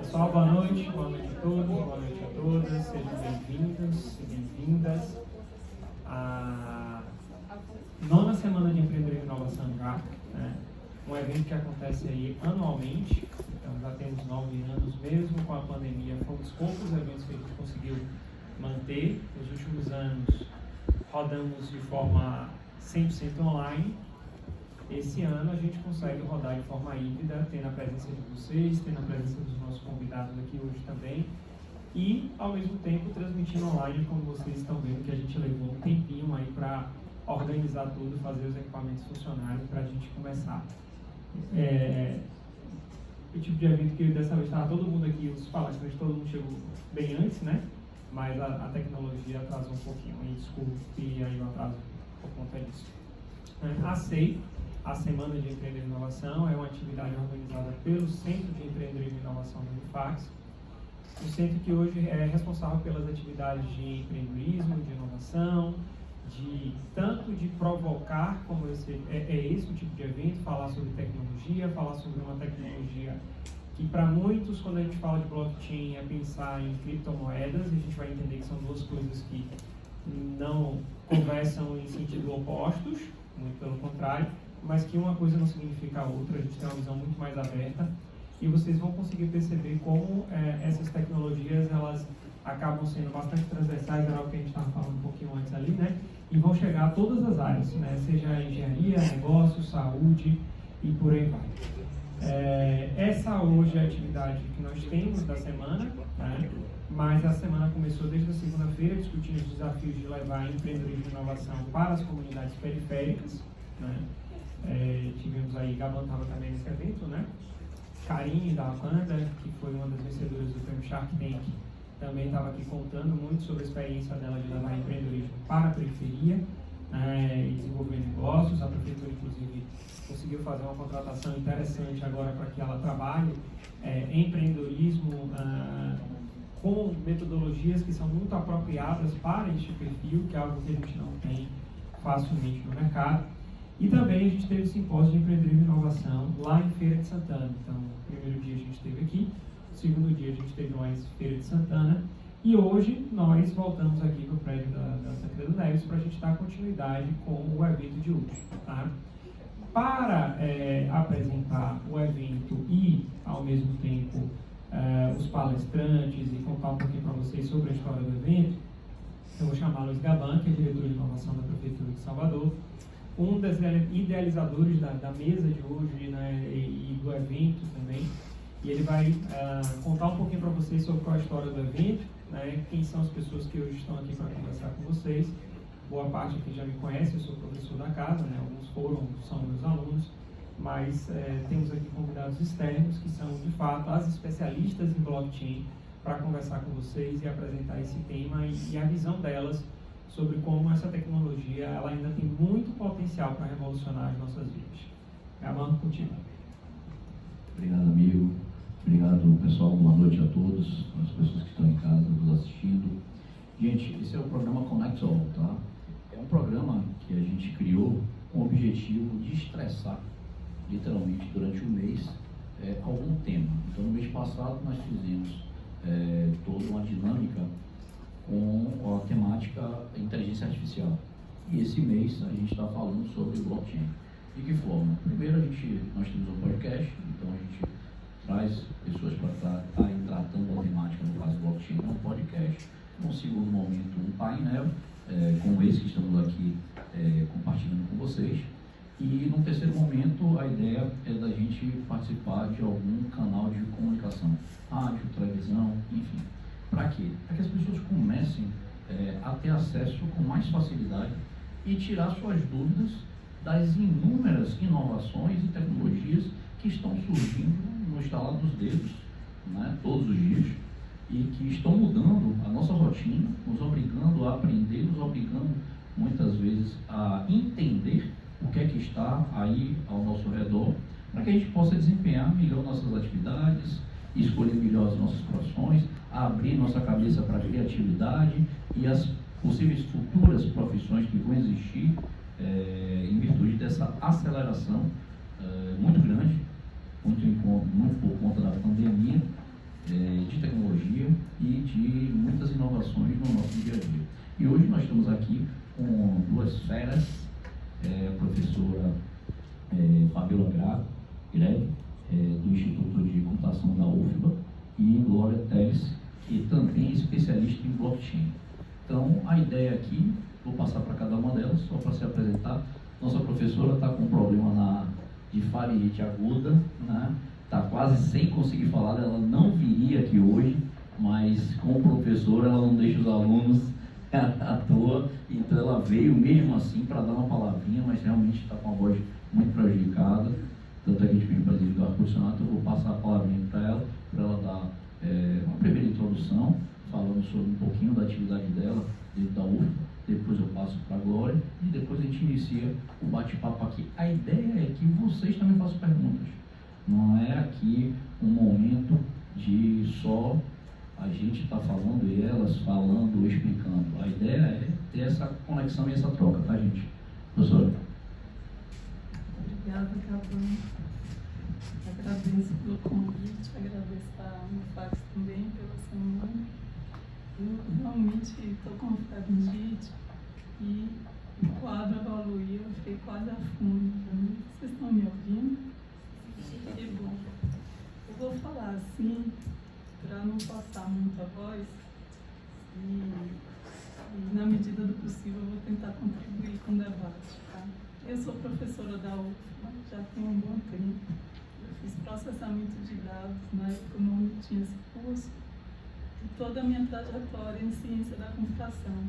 Pessoal, boa noite a todos, boa noite a todas, sejam bem-vindos e bem-vindas à 9ª Semana de Empreendedorismo e Inovação já, né? Um evento que acontece aí anualmente, então já temos 9 anos, mesmo com a pandemia, foi um dos poucos eventos que a gente conseguiu manter. Nos últimos anos rodamos de forma 100% online. Esse ano a gente consegue rodar de forma híbrida, tendo a presença de vocês, tendo a presença dos nossos convidados aqui hoje também, e ao mesmo tempo transmitindo online, como vocês estão vendo que a gente levou um tempinho aí para organizar tudo, fazer os equipamentos funcionarem para a gente começar. O tipo de evento que dessa vez estava todo mundo aqui, os palestrantes, todo mundo chegou bem antes, né? Mas a tecnologia atrasou um pouquinho, e desculpe aí o atraso por conta disso. A SEI, a Semana de Empreendedorismo e Inovação, é uma atividade organizada pelo Centro de Empreendedorismo e Inovação do Unifax, um centro que hoje é responsável pelas atividades de empreendedorismo, de inovação, tanto de provocar, como esse o tipo de evento, falar sobre tecnologia, falar sobre uma tecnologia que para muitos, quando a gente fala de blockchain, é pensar em criptomoedas, e a gente vai entender que são duas coisas que não conversam em sentido opostos, muito pelo contrário, mas que uma coisa não significa a outra, a gente tem uma visão muito mais aberta, e vocês vão conseguir perceber como essas tecnologias, elas acabam sendo bastante transversais, era o que a gente estava falando um pouquinho antes ali, né? E vão chegar a todas as áreas, né? Seja engenharia, negócios, saúde e por aí vai. Essa hoje é a atividade que nós temos da semana, né? Mas a semana começou desde a segunda-feira, discutindo os desafios de levar empreendedorismo e inovação para as comunidades periféricas, né? Tivemos aí, Gabão estava também nesse evento, né? Karine, da Wakanda, que foi uma das vencedoras do prêmio Shark Tank, também estava aqui contando muito sobre a experiência dela de levar empreendedorismo para a periferia, e desenvolver negócios. A prefeitura, inclusive, conseguiu fazer uma contratação interessante agora para que ela trabalhe empreendedorismo com metodologias que são muito apropriadas para este perfil, que é algo que a gente não tem facilmente no mercado. E também a gente teve o simpósio de empreendedorismo e inovação lá em Feira de Santana. Então, o primeiro dia a gente esteve aqui, o segundo dia a gente esteve lá em Feira de Santana, e hoje nós voltamos aqui para o prédio da Tancredo Neves para a gente dar continuidade com o evento de hoje. Tá? Para apresentar o evento e, ao mesmo tempo, os palestrantes e contar um pouquinho para vocês sobre a história do evento, eu vou chamar Luiz Gaban, que é diretor de inovação da Prefeitura de Salvador, um dos idealizadores da mesa de hoje, né, e do evento também, e ele vai contar um pouquinho para vocês sobre qual é a história do evento, né, quem são as pessoas que hoje estão aqui para conversar com vocês. Boa parte aqui já me conhece, eu sou professor da casa, né, alguns são meus alunos, mas temos aqui convidados externos que são, de fato, as especialistas em blockchain para conversar com vocês e apresentar esse tema e a visão delas sobre como essa tecnologia ela ainda tem muito potencial para revolucionar as nossas vidas. Gaban, continua. Obrigado, amigo. Obrigado, pessoal. Boa noite a todos, as pessoas que estão em casa nos assistindo. Gente, esse é o programa Connect All, tá? É um programa que a gente criou com o objetivo de estressar, literalmente, durante um mês, algum tema. Então, no mês passado, nós fizemos toda uma dinâmica com a temática inteligência artificial. E esse mês a gente está falando sobre blockchain. De que forma? Primeiro nós temos um podcast, então a gente traz pessoas para estarem tratando a temática, no caso blockchain, no podcast. No segundo momento, um painel, como esse que estamos aqui compartilhando com vocês. E no terceiro momento, a ideia é da gente participar de algum canal de comunicação, rádio, televisão, enfim. Para quê? Para que as pessoas comecem a ter acesso com mais facilidade e tirar suas dúvidas das inúmeras inovações e tecnologias que estão surgindo no estalar dos dedos, né, todos os dias, e que estão mudando a nossa rotina, nos obrigando a aprender, nos obrigando muitas vezes a entender o que é que está aí ao nosso redor, para que a gente possa desempenhar melhor nossas atividades, escolher melhor as nossas profissões, abrir nossa cabeça para a criatividade e as possíveis futuras profissões que vão existir em virtude dessa aceleração muito grande, muito por conta da pandemia, E hoje nós estamos aqui com duas feras, a professora Fabiola Greve, do Instituto de Computação da UFBA, e Glória Teles, que também é especialista em blockchain. Então, a ideia aqui, vou passar para cada uma delas, só para se apresentar. Nossa professora está com um problema de faringite aguda, né? Está quase sem conseguir falar, ela não viria aqui hoje, mas como professora ela não deixa os alunos à toa, então ela veio mesmo assim para dar uma palavrinha, mas realmente está com a voz muito prejudicada, tanto é que a gente pediu para desligar o ar-condicionado. Então eu vou passar a palavrinha para ela dar uma primeira introdução, falando sobre um pouquinho da atividade dela dentro da UFBA, depois eu passo para a Glória e depois a gente inicia o bate-papo aqui. A ideia é que vocês também façam perguntas, não é aqui um momento de só a gente estar falando e elas falando, explicando. A ideia é ter essa conexão e essa troca, tá, gente? Professora. Obrigada, Cadu. Agradeço pelo convite, agradeço a Unifax também pela semana. Eu realmente estou com faringite e o quadro evoluiu, eu fiquei quase a fundo. Vocês estão me ouvindo? Que bom. Eu vou falar assim, para não passar muita voz, e na medida do possível eu vou tentar contribuir com o debate. Tá? Eu sou professora da UFBA, já tenho um bom tempo. Eu fiz processamento de dados, na época não tinha esse curso, e toda a minha trajetória em ciência da computação.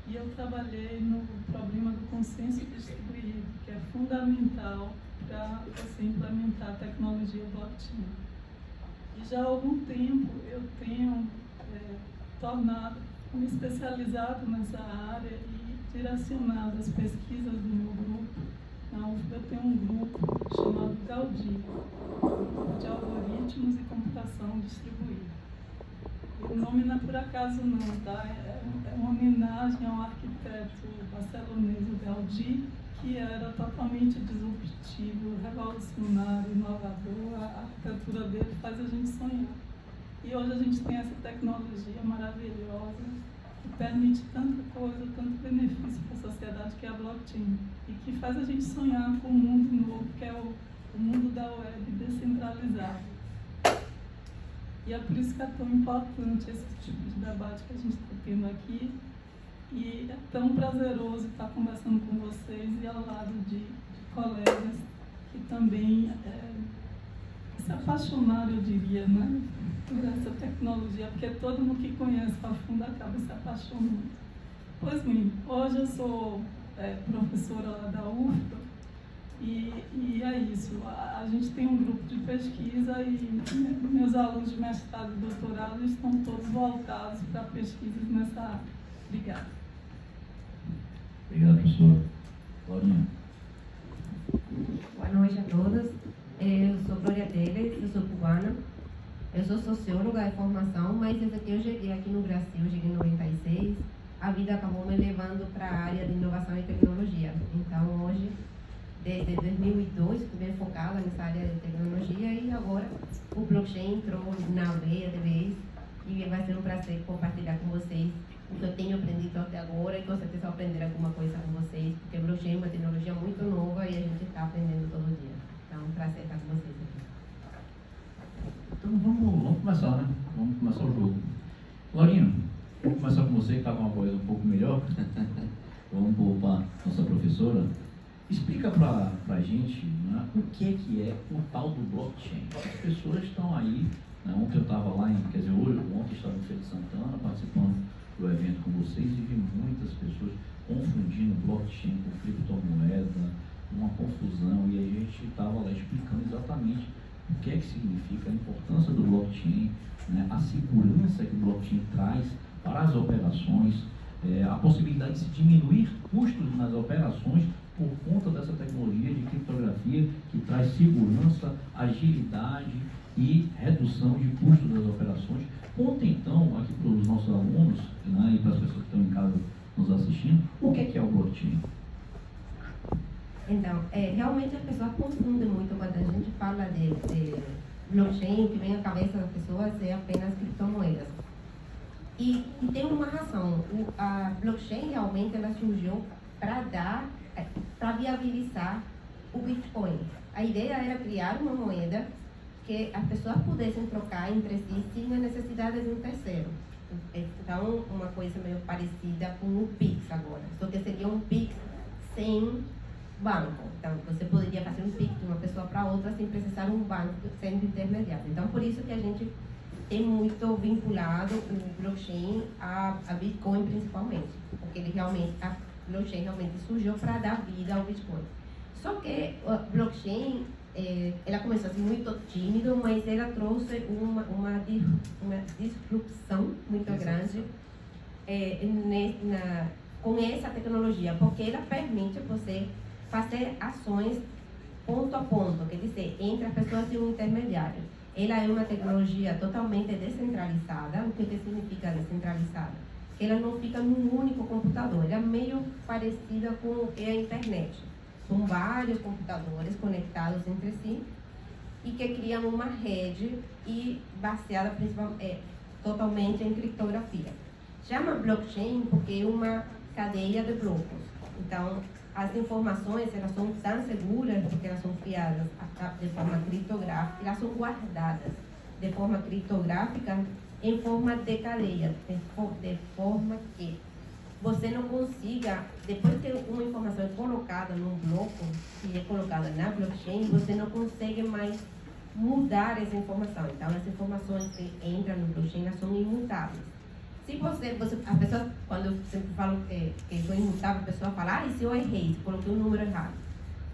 E eu trabalhei no problema do consenso distribuído, que é fundamental para você implementar a tecnologia blockchain. E já há algum tempo eu tenho me especializado nessa área e direcionado as pesquisas do meu grupo. Na UFBA eu tenho um grupo chamado Gaudi, Grupo de Algoritmos e Computação Distribuída. O nome não é por acaso não, tá? É uma homenagem ao arquiteto barcelonês Gaudí, que era totalmente disruptivo, revolucionário, inovador. A arquitetura dele faz a gente sonhar. E hoje a gente tem essa tecnologia maravilhosa que permite tanta coisa, tanto benefício para a sociedade, que é a blockchain, e que faz a gente sonhar com um mundo novo, que é o mundo da web descentralizado. E é por isso que é tão importante esse tipo de debate que a gente está tendo aqui. E é tão prazeroso estar conversando com vocês e ao lado de colegas que também se apaixonaram, eu diria, né, por essa tecnologia, porque todo mundo que conhece a fundo acaba se apaixonando. Pois bem, hoje eu sou professora lá da UFBA e é isso. A gente tem um grupo de pesquisa e meus alunos de mestrado e doutorado estão todos voltados para pesquisas nessa área. Obrigada. Obrigado, professor. Claudinha. Boa noite a todos. Eu sou Glória Teles, eu sou cubana. Eu sou socióloga de formação, mas desde que eu cheguei aqui no Brasil, eu cheguei em 96, a vida acabou me levando para a área de inovação e tecnologia. Então, hoje, desde 2002, estou bem focada nessa área de tecnologia e agora o blockchain entrou na veia de vez e vai ser um prazer compartilhar com vocês o que eu tenho aprendido até agora e com certeza aprender alguma coisa com vocês, porque blockchain é uma tecnologia muito nova e a gente está aprendendo todo dia. Então, é um prazer estar com vocês aqui. Então vamos começar, né? Vamos começar o jogo. Laurinho, vamos começar com você que está com uma voz um pouco melhor. Vamos para nossa professora. Explica para a gente, né, o que é o tal do blockchain. As pessoas estão aí, né, ontem eu estava lá ontem eu estava em Feira de Santana participando do evento com vocês e vi muitas pessoas confundindo blockchain com criptomoeda, uma confusão, e a gente estava lá explicando exatamente o que é que significa, a importância do blockchain, né, a segurança que o blockchain traz para as operações, a possibilidade de se diminuir custos nas operações por conta dessa tecnologia de criptografia que traz segurança, agilidade e redução de custos das operações. Conta então aqui para os nossos alunos, né, e para as pessoas que estão em casa nos assistindo, o que é o blockchain? Então, realmente as pessoas confundem muito quando a gente fala de blockchain, o que vem à cabeça das pessoas é apenas criptomoedas. E tem uma razão, a blockchain realmente ela surgiu para viabilizar o Bitcoin. A ideia era criar uma moeda que as pessoas pudessem trocar entre si sem a necessidade de um terceiro. Então, uma coisa meio parecida com o Pix agora, só que seria um Pix sem banco. Então, você poderia fazer um Pix de uma pessoa para outra sem precisar de um banco sendo intermediário. Então, por isso que a gente tem muito vinculado o blockchain a Bitcoin principalmente, porque a blockchain realmente surgiu para dar vida ao Bitcoin. Só que a blockchain, ela começou assim muito tímido, mas ela trouxe uma disrupção muito grande com essa tecnologia, porque ela permite você fazer ações ponto a ponto, quer dizer, entre as pessoas e um intermediário. Ela é uma tecnologia totalmente descentralizada. O que significa descentralizada? Ela não fica num único computador, ela é meio parecida com o que é a internet. São vários computadores conectados entre si e que criam uma rede e baseada totalmente em criptografia. Chama blockchain porque é uma cadeia de blocos. Então, as informações elas são tão seguras porque elas são criadas de forma criptográfica, elas são guardadas de forma criptográfica em forma de cadeia, de forma que você não consiga, depois que uma informação é colocada num bloco e é colocada na blockchain, você não consegue mais mudar essa informação. Então, as informações que entram no blockchain elas são imutáveis. Se a pessoa, quando eu sempre falo que sou imutável, a pessoa fala, se eu errei, coloquei um número errado.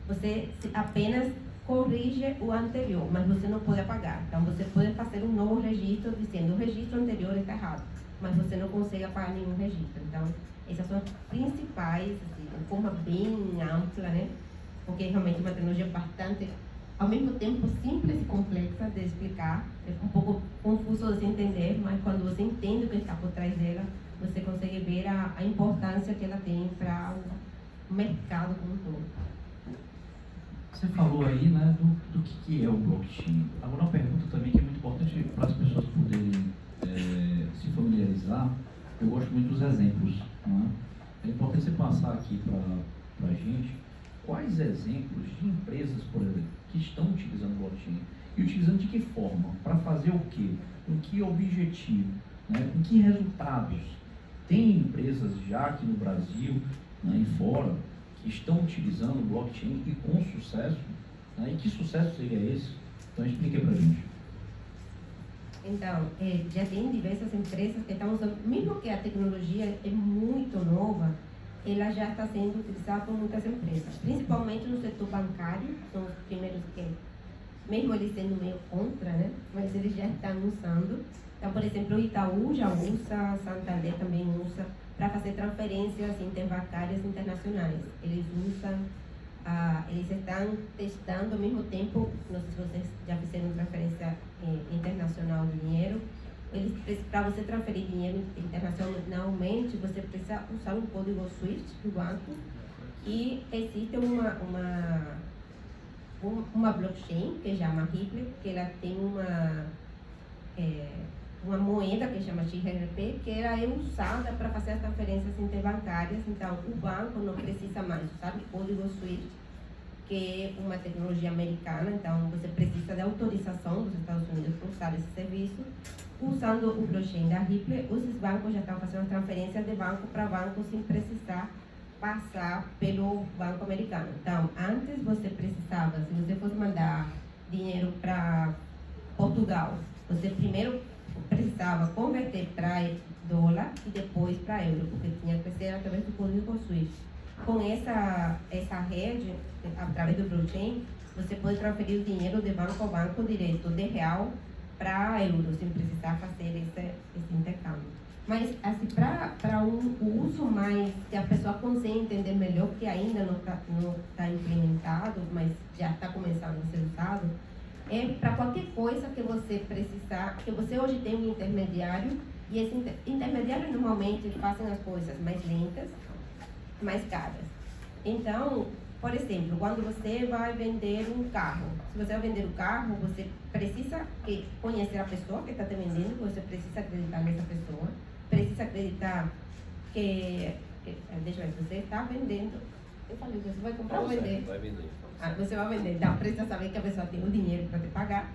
Você apenas corrige o anterior, mas você não pode apagar. Então, você pode fazer um novo registro dizendo o registro anterior está errado, mas você não consegue apagar nenhum registro. Então, essas são as principais, assim, de forma bem ampla, né? Porque realmente é uma tecnologia bastante, ao mesmo tempo, simples e complexa de explicar. É um pouco confuso de se entender, mas quando você entende o que está por trás dela, você consegue ver a importância que ela tem para o mercado como um todo. Você falou aí, né, do que é o blockchain. Agora, uma pergunta também que é muito importante para as pessoas poderem se familiarizar. Eu gosto muito dos exemplos. Né? É importante você passar aqui para a gente quais exemplos de empresas, por exemplo, que estão utilizando blockchain e utilizando de que forma, para fazer o quê, com que objetivo, né? Com que resultados. Tem empresas já aqui no Brasil, né, e fora, que estão utilizando o blockchain e com sucesso, né? E que sucesso seria esse? Então explique para a gente. Então, já tem diversas empresas que estão usando, mesmo que a tecnologia é muito nova, ela já está sendo utilizada por muitas empresas, principalmente no setor bancário, são os primeiros que, mesmo eles sendo meio contra, né, mas eles já estão usando. Então, por exemplo, o Itaú já usa, Santander também usa, para fazer transferências interbancárias internacionais. Eles usam, eles estão testando ao mesmo tempo, não sei se vocês já fizeram transferência internacional de dinheiro, para você transferir dinheiro internacionalmente, você precisa usar um código SWIFT do banco e existe uma blockchain que chama Ripple, que ela tem uma moeda que chama XRP, que ela é usada para fazer as transferências interbancárias. Então, o banco não precisa mais usar o código SWIFT, que é uma tecnologia americana, então você precisa de autorização dos Estados Unidos para usar esse serviço. Usando o blockchain da Ripple, os bancos já estão fazendo transferência de banco para banco sem precisar passar pelo banco americano. Então, antes você precisava, se você fosse mandar dinheiro para Portugal, você primeiro precisava converter para dólar e depois para euro, porque tinha que ser através do código SWIFT. Com essa rede, através do blockchain, você pode transferir o dinheiro de banco a banco direto, de real para euro, sem precisar fazer esse intercâmbio. Mas, assim, para um uso mais, que a pessoa consiga entender melhor, que ainda não está implementado, mas já está começando a ser usado, é para qualquer coisa que você precisar, que você hoje tem um intermediário, e esse intermediário normalmente fazem as coisas mais lentas, mais caras. Então, por exemplo, quando você vai vender um carro, se você vai vender o carro, você precisa conhecer a pessoa que está te vendendo, você precisa acreditar nessa pessoa. precisa acreditar que deixa eu ver, você está vendendo. Eu falei, você vai comprar ou vender? Vai vender. Você vai vender. Então, precisa saber que a pessoa tem o dinheiro para te pagar.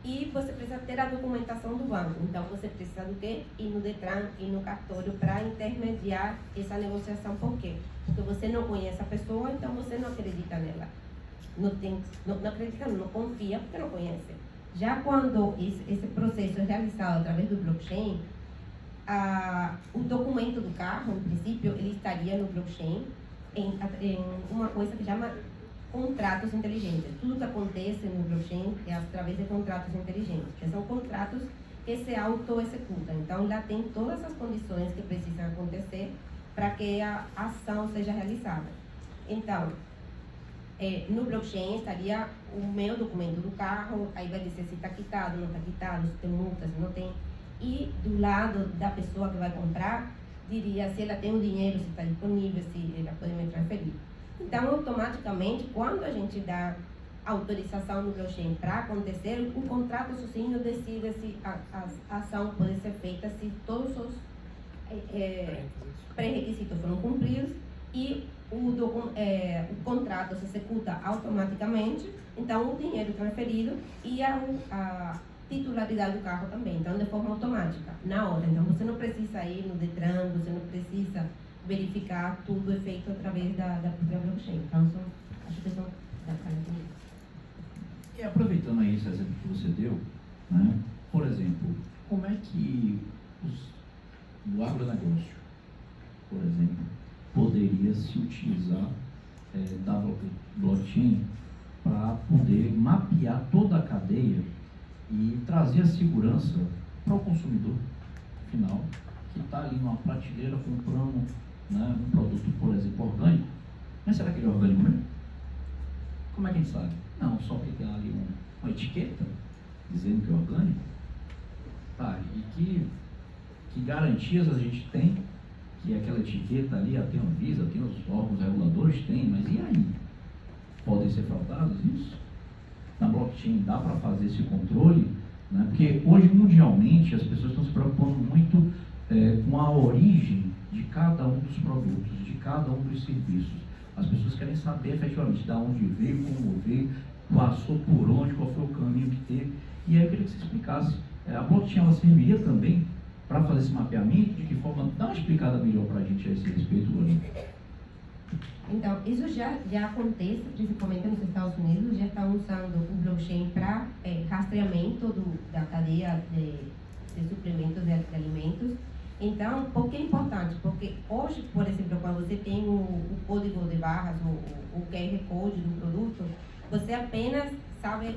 E você precisa ter a documentação do banco. Então, você precisa do quê? Ir no Detran, ir no cartório para intermediar essa negociação. Por quê? Porque você não conhece a pessoa, então você não acredita nela. Não acredita, não confia, porque não conhece. Já quando esse processo é realizado através do blockchain, o documento do carro, no princípio, ele estaria no blockchain em uma coisa que chama contratos inteligentes. Tudo que acontece no blockchain é através de contratos inteligentes, que são contratos que se auto-executam. Então, lá tem todas as condições que precisam acontecer para que a ação seja realizada. Então, no blockchain estaria o meu documento do carro, aí vai dizer se está quitado, não está quitado, se tem multa, se não tem. E do lado da pessoa que vai comprar, diria se ela tem o dinheiro, se está disponível, se ela pode me transferir. Então, automaticamente, quando a gente dá autorização no blockchain para acontecer, o contrato sozinho decide se a ação pode ser feita, se todos os pré-requisitos foram cumpridos e o contrato se executa automaticamente, então o dinheiro transferido e a titularidade do carro também, então de forma automática, na hora. Então você não precisa ir no Detran, você não precisa verificar, tudo é feito através da própria blockchain. Então acho que são E aproveitando aí esse exemplo que você deu, né, por exemplo, como é que o agronegócio, por exemplo, poderia se utilizar da blockchain para poder mapear toda a cadeia e trazer a segurança para o consumidor final, que está ali numa prateleira comprando, né, um produto, por exemplo, orgânico. Mas será que ele é orgânico mesmo? Como é que a gente sabe? Não, só porque tem ali uma etiqueta dizendo que é orgânico. Tá, e que garantias a gente tem que aquela etiqueta ali, tem a Anvisa, tem os órgãos reguladores, tem, mas e aí? Podem ser fraudados isso? Na blockchain dá para fazer esse controle, né? Porque hoje mundialmente as pessoas estão se preocupando muito com a origem de cada um dos produtos, de cada um dos serviços. As pessoas querem saber efetivamente de onde veio, como veio, passou por onde, qual foi o caminho que teve. E aí eu queria que você explicasse, a blockchain ela serviria também para fazer esse mapeamento, de que forma? Dá uma explicada melhor para a gente a esse respeito, Lorena. Então, isso já acontece, principalmente nos Estados Unidos, já estão usando o blockchain para rastreamento da cadeia de suplementos de alimentos. Então, por que é importante? Porque hoje, por exemplo, quando você tem o código de barras, o QR Code do produto, você apenas sabe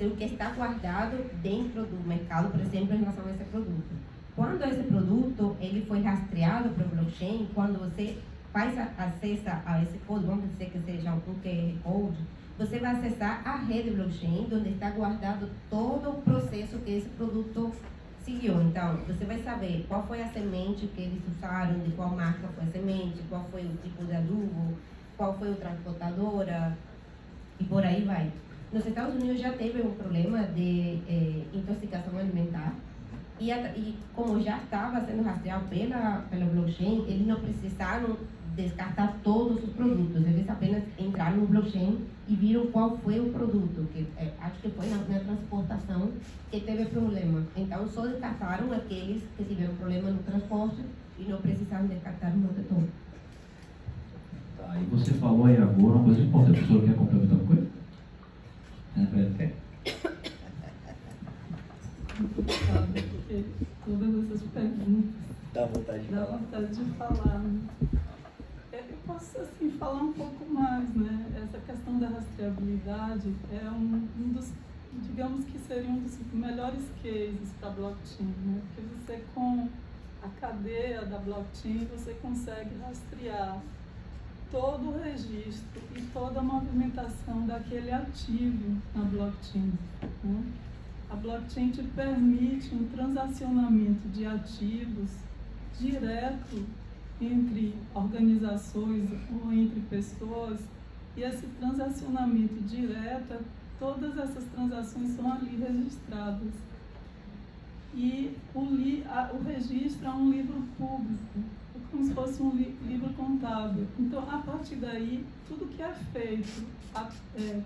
o que está guardado dentro do mercado, por exemplo, em relação a esse produto. Quando esse produto ele foi rastreado para o blockchain, quando você faz acesso a esse código, vamos dizer que seja um QR Code, você vai acessar a rede blockchain, onde está guardado todo o processo que esse produto seguiu. Então, você vai saber qual foi a semente que eles usaram, de qual marca foi a semente, qual foi o tipo de adubo, qual foi a transportadora, e por aí vai. Nos Estados Unidos já teve um problema de intoxicação alimentar, e como já estava sendo rastreado pela blockchain, eles não precisaram descartar todos os produtos, eles apenas entraram no blockchain e viram qual foi o produto, que acho que foi na transportação que teve problema. Então só descartaram aqueles que tiveram problema no transporte e não precisaram descartar o monte todo. Tá, e você falou aí agora uma coisa importante, a pessoa quer complementar alguma coisa? Quer? Porque todas essas perguntas Dá vontade de dá falar. vontade de falar. Né? Eu posso assim, falar um pouco mais, né? Essa questão da rastreabilidade é um dos, digamos que seria um dos melhores cases para a blockchain, né? Porque você com a cadeia da blockchain você consegue rastrear todo o registro e toda a movimentação daquele ativo na blockchain, né? A blockchain te permite um transacionamento de ativos direto entre organizações ou entre pessoas, e esse transacionamento direto, todas essas transações são ali registradas. e o registro é um livro público, como se fosse um livro contábil. Então, a partir daí, tudo que é feito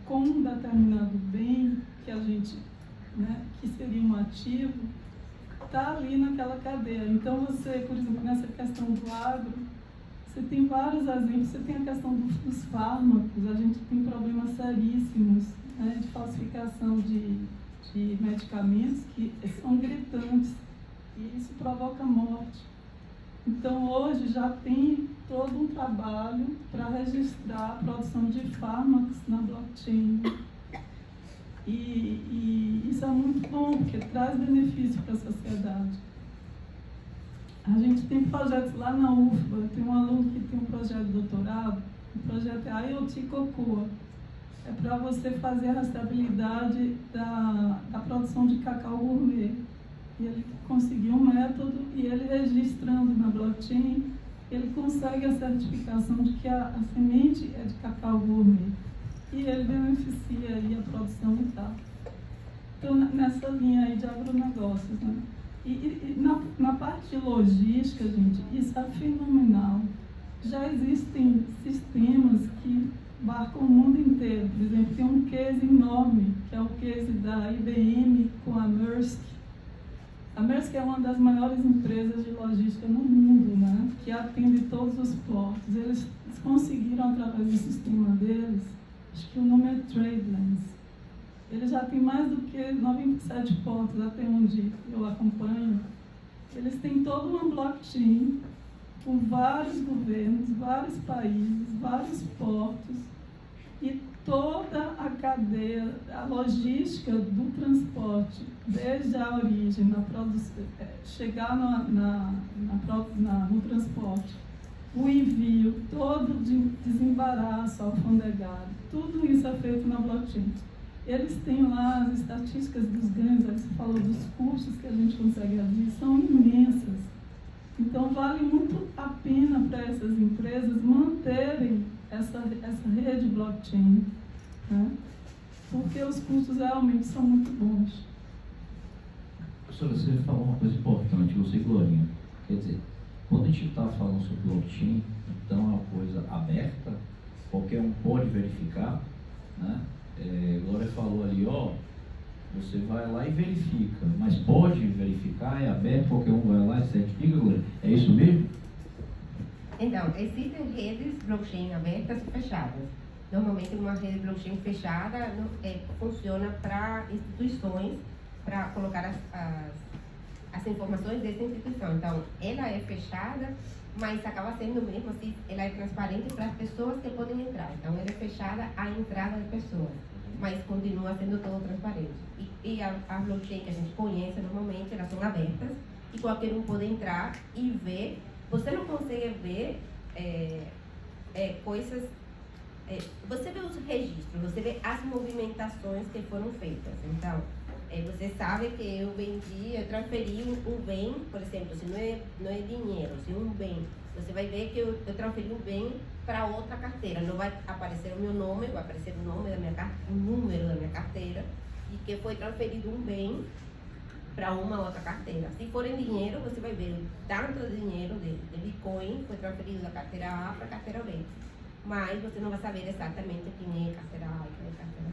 com um determinado bem que a gente, né, que seria um ativo, está ali naquela cadeia. Então, você, por exemplo, nessa questão do agro, você tem vários exemplos. Você tem a questão dos fármacos. A gente tem problemas seríssimos, né, de falsificação de medicamentos que são gritantes e isso provoca morte. Então, hoje já tem todo um trabalho para registrar a produção de fármacos na blockchain. E isso é muito bom, porque traz benefício para a sociedade. A gente tem projetos lá na UFBA, tem um aluno que tem um projeto de doutorado, o projeto é IoT Cocoa. É para você fazer a rastreabilidade da produção de cacau gourmet. E ele conseguiu um método e ele registrando na blockchain, ele consegue a certificação de que a semente é de cacau gourmet. E ele beneficia aí a produção e tal. Então, nessa linha aí de agronegócios, né? E na parte de logística, gente, isso é fenomenal. Já existem sistemas que abarcam o mundo inteiro. Por exemplo, tem um case enorme, que é o case da IBM com a Maersk. A Maersk é uma das maiores empresas de logística no mundo, né? Que atende todos os portos. Eles conseguiram, através do sistema deles, acho que o nome é TradeLens. Ele já tem mais do que 97 portos, até onde eu acompanho. Eles têm toda uma blockchain com vários governos, vários países, vários portos e toda a cadeia, a logística do transporte, desde a origem, na produção, chegar no transporte, o envio, todo o desembaraço alfandegário, tudo isso é feito na blockchain. Eles têm lá as estatísticas dos ganhos, você falou dos custos que a gente consegue reduzir, são imensas. Então, vale muito a pena para essas empresas manterem essa rede blockchain, né? Porque os custos realmente são muito bons. Professora, você falou uma coisa importante, você e Glorinha. Quer dizer, quando a gente está falando sobre blockchain, então é uma coisa aberta, qualquer um pode verificar, né? Glória falou ali, ó, você vai lá e verifica, mas pode verificar, é aberto, qualquer um vai lá e certifica, Glória? É isso mesmo? Então, existem redes blockchain abertas e fechadas. Normalmente, uma rede blockchain fechada funciona para instituições, para colocar as informações dessa instituição. Então, ela é fechada, mas acaba sendo mesmo assim, ela é transparente para as pessoas que podem entrar. Então, ela é fechada à entrada de pessoas, mas continua sendo todo transparente. E a blockchain que a gente conhece normalmente, elas são abertas e qualquer um pode entrar e ver. Você não consegue ver coisas. Você vê os registros, você vê as movimentações que foram feitas. Então, você sabe que eu transferi um bem, por exemplo, se não é dinheiro, se um bem, você vai ver que eu transferi um bem para outra carteira. Não vai aparecer o meu nome, vai aparecer o nome da minha carteira, o número da minha carteira, e que foi transferido um bem para uma outra carteira. Se for em dinheiro, você vai ver tanto de dinheiro de Bitcoin foi transferido da carteira A para a carteira B. Mas você não vai saber exatamente quem é carteira A e quem é carteira B.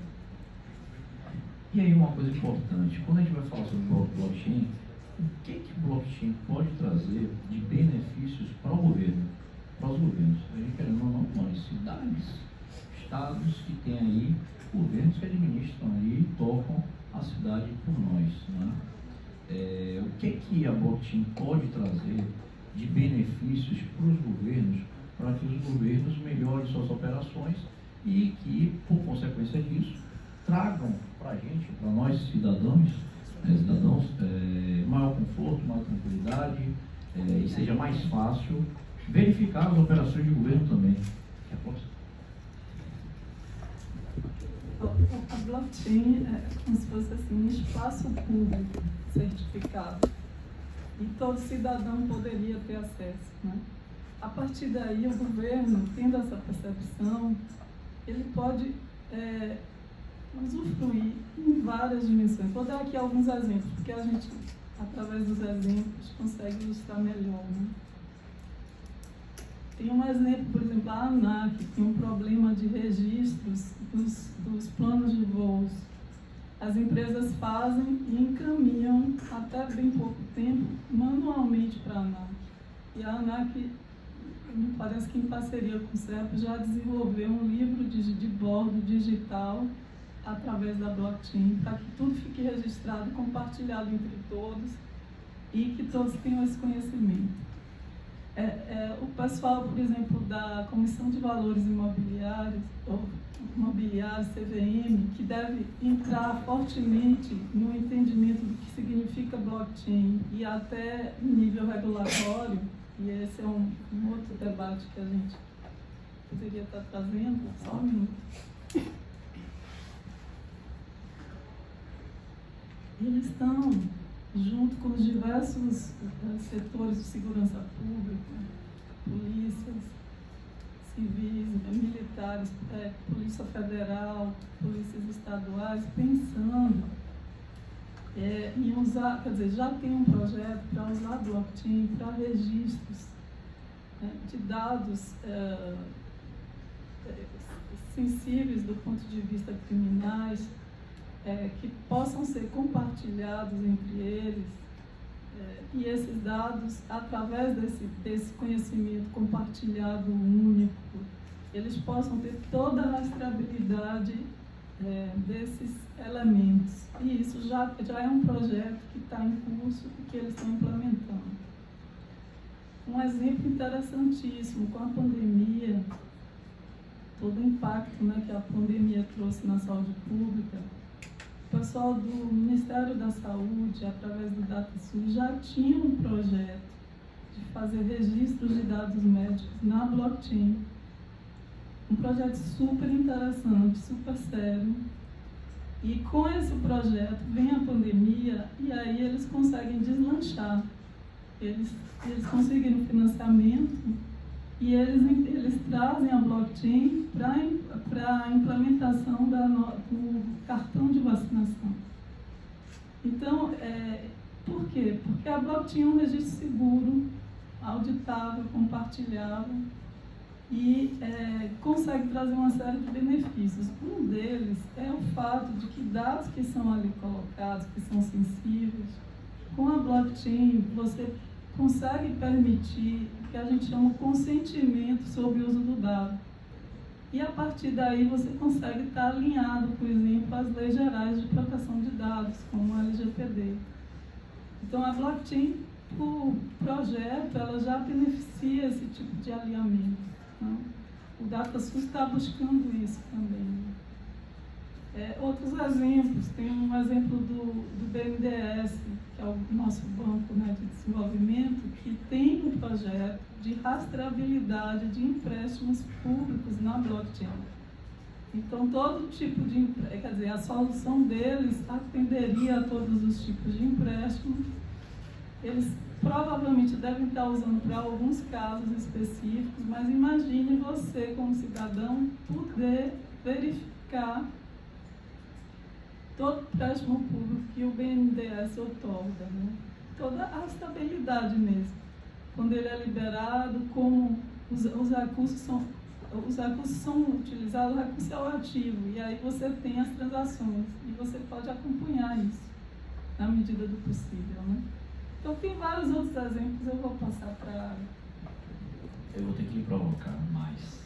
E aí uma coisa importante, quando a gente vai falar sobre blockchain, o que blockchain pode trazer de benefícios para o governo, para os governos? A gente querendo ou não, nós, cidades, estados que têm aí governos que administram aí e tocam a cidade por nós, né? O que a blockchain pode trazer de benefícios para os governos, para que os governos melhorem suas operações e que, por consequência disso, tragam para a gente, para nós cidadãos, maior conforto, maior tranquilidade, e seja mais fácil verificar as operações de governo também. A blockchain é como se fosse assim, um espaço público certificado e todo cidadão poderia ter acesso, né? A partir daí, o governo, tendo essa percepção, ele pode usufruir em várias dimensões. Vou dar aqui alguns exemplos, porque a gente através dos exemplos, consegue ilustrar melhor, né? Tem um exemplo, por exemplo, a ANAC tem um problema de registros dos planos de voos. As empresas fazem e encaminham, até bem pouco tempo, manualmente para a ANAC. E a ANAC, me parece que em parceria com o CEP, já desenvolveu um livro de bordo digital através da blockchain, para que tudo fique registrado, compartilhado entre todos e que todos tenham esse conhecimento. O pessoal, por exemplo, da Comissão de Valores Imobiliários, CVM, que deve entrar fortemente no entendimento do que significa blockchain e até em nível regulatório, e esse é um outro debate que a gente poderia estar trazendo, só um minuto. Eles estão, junto com os diversos setores de segurança pública, polícias, civis, militares, Polícia Federal, polícias estaduais, pensando em usar, quer dizer, já tem um projeto para usar a blockchain para registros de dados sensíveis do ponto de vista criminais, que possam ser compartilhados entre eles, e esses dados, através desse conhecimento compartilhado único, eles possam ter toda a rastreabilidade desses elementos. E isso já é um projeto que está em curso e que eles estão implementando. Um exemplo interessantíssimo, com a pandemia, todo o impacto, né, que a pandemia trouxe na saúde pública, o pessoal do Ministério da Saúde, através do DataSUS, já tinha um projeto de fazer registros de dados médicos na blockchain. Um projeto super interessante, super sério. E com esse projeto vem a pandemia e aí eles conseguem deslanchar. Eles conseguiram financiamento e eles trazem a blockchain para a implementação do cartão de vacinação. Então, por quê? Porque a blockchain é um registro seguro, auditável, compartilhável e consegue trazer uma série de benefícios. Um deles é o fato de que dados que são ali colocados, que são sensíveis, com a blockchain você consegue permitir o que a gente chama de consentimento sobre o uso do dado. E a partir daí você consegue estar alinhado, por exemplo, às leis gerais de proteção de dados, como a LGPD. Então a blockchain, por projeto, ela já beneficia esse tipo de alinhamento, né? O DataSUS está buscando isso também. Outros exemplos, tem um exemplo do BNDES, que é o nosso banco, né, de desenvolvimento, que tem um projeto de rastreabilidade de empréstimos públicos na blockchain. Então, todo tipo de empréstimo, quer dizer, a solução deles atenderia a todos os tipos de empréstimo. Eles provavelmente devem estar usando para alguns casos específicos, mas imagine você, como cidadão, poder verificar todo empréstimo público que o BNDES outorga, né? Toda a estabilidade mesmo. Quando ele é liberado, como os recursos são utilizados, o recurso é o ativo, e aí você tem as transações, e você pode acompanhar isso, na medida do possível, né? Então tem vários outros exemplos, eu vou passar para... Eu vou ter que lhe provocar mais.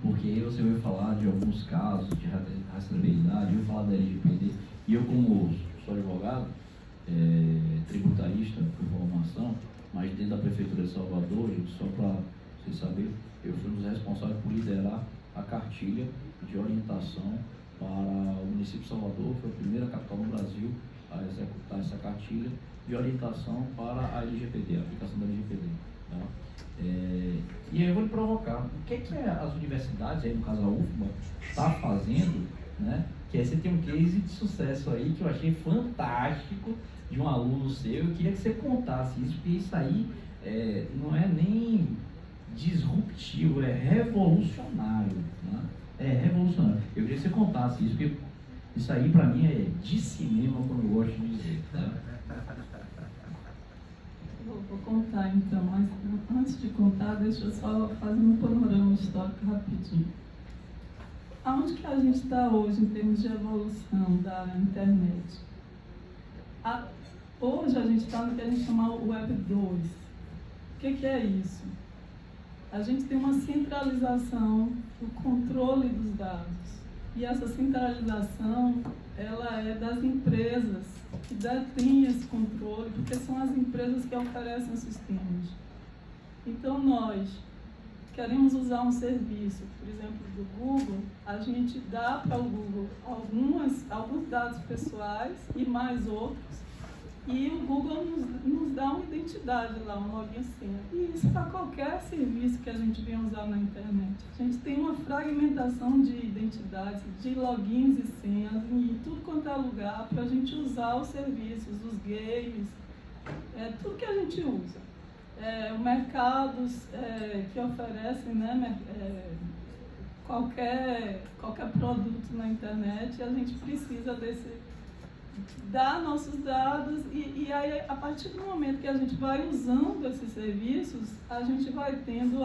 Porque aí você vai falar de alguns casos de rastreabilidade, eu vou falar da LGPD, e eu, como sou advogado, tributarista por formação, mas dentro da Prefeitura de Salvador, gente, só para vocês saberem, eu fui um dos responsáveis por liderar a cartilha de orientação para o município de Salvador, foi a primeira capital no Brasil a executar essa cartilha de orientação para a LGPD, a aplicação da LGPD. Tá? E aí eu vou lhe provocar, o que as universidades, aí no caso a UFBA, está fazendo, né? Que aí você tem um case de sucesso aí que eu achei fantástico de um aluno seu. Eu queria que você contasse isso, porque isso aí não é nem disruptivo, é revolucionário, né? É revolucionário. Eu queria que você contasse isso, porque isso aí para mim é de cinema, como eu gosto de dizer, tá? contar então, mas antes de contar, deixa eu só fazer um panorama histórico rapidinho. Aonde que a gente está hoje em termos de evolução da internet? Hoje a gente está no que a gente chama o Web 2. O que é isso? A gente tem uma centralização do controle dos dados. E essa centralização, ela é das empresas que detêm esse controle, porque são as empresas que oferecem os sistemas. Então, nós queremos usar um serviço, por exemplo, do Google, a gente dá para o Google alguns dados pessoais e mais outros, e o Google nos dá uma identidade lá, um login e senha. E isso para qualquer serviço que a gente venha usar na internet. A gente tem uma fragmentação de identidades, de logins e senhas em tudo quanto é lugar para a gente usar os serviços, os games, tudo que a gente usa. Mercados que oferecem, né, qualquer produto na internet, a gente precisa dar nossos dados e aí, a partir do momento que a gente vai usando esses serviços, a gente vai tendo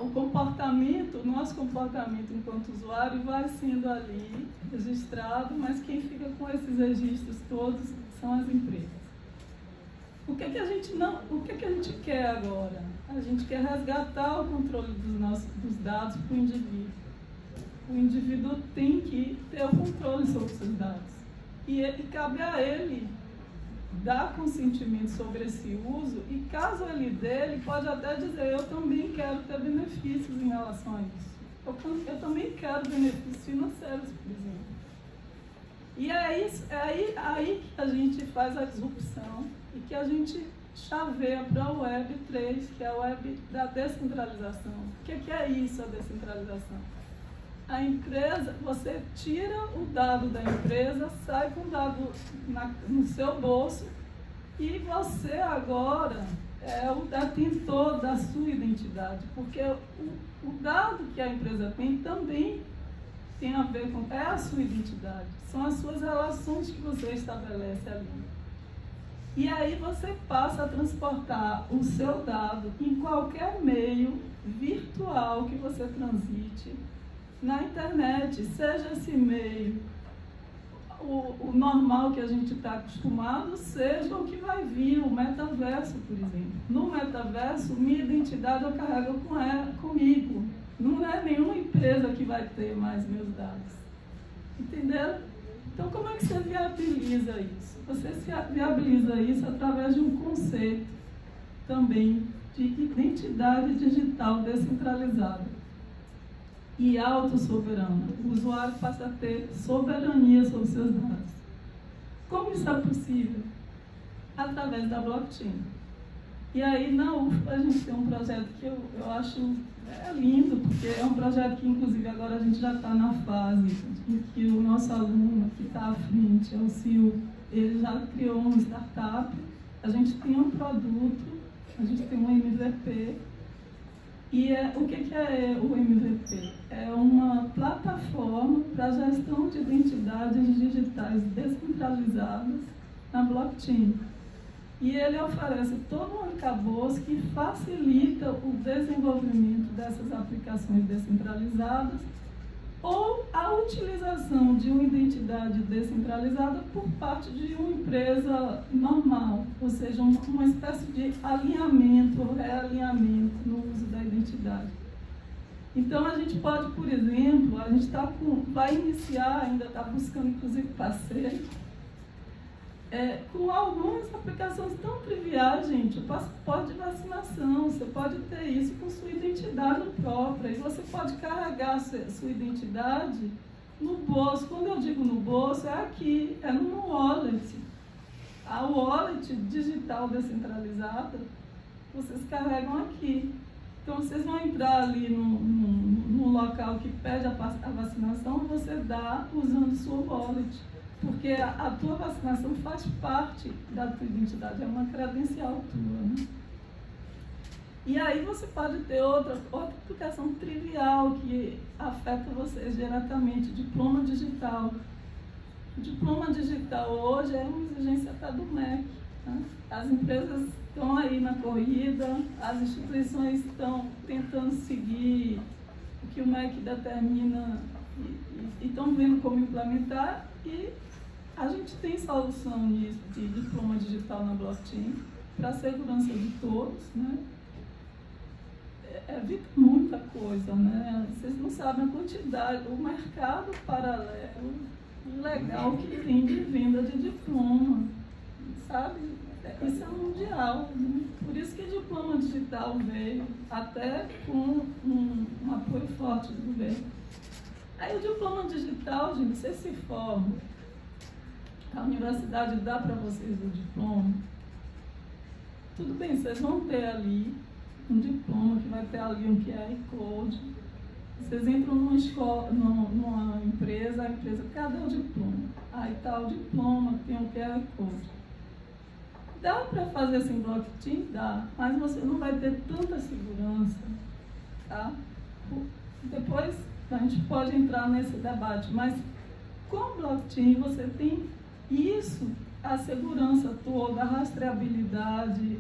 o comportamento, o nosso comportamento enquanto usuário vai sendo ali registrado, mas quem fica com esses registros todos são as empresas. O que a gente quer agora? A gente quer resgatar o controle dos dados para o indivíduo. O indivíduo tem que ter o controle sobre os seus dados. E cabe a ele dar consentimento sobre esse uso, e caso ele dê, ele pode até dizer: eu também quero ter benefícios em relação a isso. Eu também quero benefícios financeiros, por exemplo. E é aí que a gente faz a disrupção e que a gente chaveia para o Web 3, que é a Web da descentralização. O que é isso, a descentralização? A empresa, você tira o dado da empresa, sai com o dado no seu bolso e você agora é o detentor da sua identidade, porque o dado que a empresa tem também tem a ver com a sua identidade, são as suas relações que você estabelece ali. E aí você passa a transportar o seu dado em qualquer meio virtual que você transite na internet, seja esse meio o normal que a gente está acostumado, seja o que vai vir, o metaverso, por exemplo. No metaverso, minha identidade eu carrego comigo. Não é nenhuma empresa que vai ter mais meus dados. Entenderam? Então, como é que você viabiliza isso? Você viabiliza isso através de um conceito também de identidade digital descentralizada e autossoberana. O usuário passa a ter soberania sobre seus dados. Como isso é possível? Através da blockchain. E aí, na UFBA, a gente tem um projeto que eu acho lindo, porque é um projeto que, inclusive, agora a gente já está na fase em que o nosso aluno que está à frente, é o Sil, ele já criou uma startup, a gente tem um produto, a gente tem um MVP. E o que é o MVP? É uma plataforma para a gestão de identidades digitais descentralizadas na blockchain. E ele oferece todo um arcabouço que facilita o desenvolvimento dessas aplicações descentralizadas ou a utilização de uma identidade descentralizada por parte de uma empresa normal, ou seja, uma espécie de alinhamento ou realinhamento no uso da identidade. Então, a gente pode, por exemplo, a gente vai iniciar, ainda está buscando, inclusive, parceiro, com algumas aplicações tão triviais, gente. O passaporte de vacinação, você pode ter isso com sua identidade própria. E você pode carregar sua identidade no bolso. Quando eu digo no bolso, é aqui, é no wallet. A wallet digital descentralizada, vocês carregam aqui. Então, vocês vão entrar ali no local que pede a vacinação, você dá usando sua wallet. Porque a tua vacinação faz parte da tua identidade, é uma credencial tua, né? E aí você pode ter outra aplicação trivial que afeta vocês diretamente, diploma digital. O diploma digital hoje é uma exigência até do MEC. Né? As empresas estão aí na corrida, as instituições estão tentando seguir o que o MEC determina e estão vendo como implementar, e a gente tem solução nisso, de diploma digital na blockchain, para a segurança de todos, né? Evita muita coisa, né? Vocês não sabem a quantidade, o mercado paralelo, legal que tem de venda de diploma, sabe? Isso é mundial, né? Por isso que o diploma digital veio, até com um apoio forte do governo. Aí o diploma digital, gente, você se forma, a universidade dá para vocês o diploma, tudo bem, vocês vão ter ali um diploma que vai ter ali um QR Code. Vocês entram numa escola, numa empresa, a empresa, cadê o diploma? Aí está o diploma, tem um QR Code. Dá para fazer sem blockchain? Dá, mas você não vai ter tanta segurança, tá? Depois a gente pode entrar nesse debate, mas com blockchain você tem isso, a segurança toda, a rastreabilidade,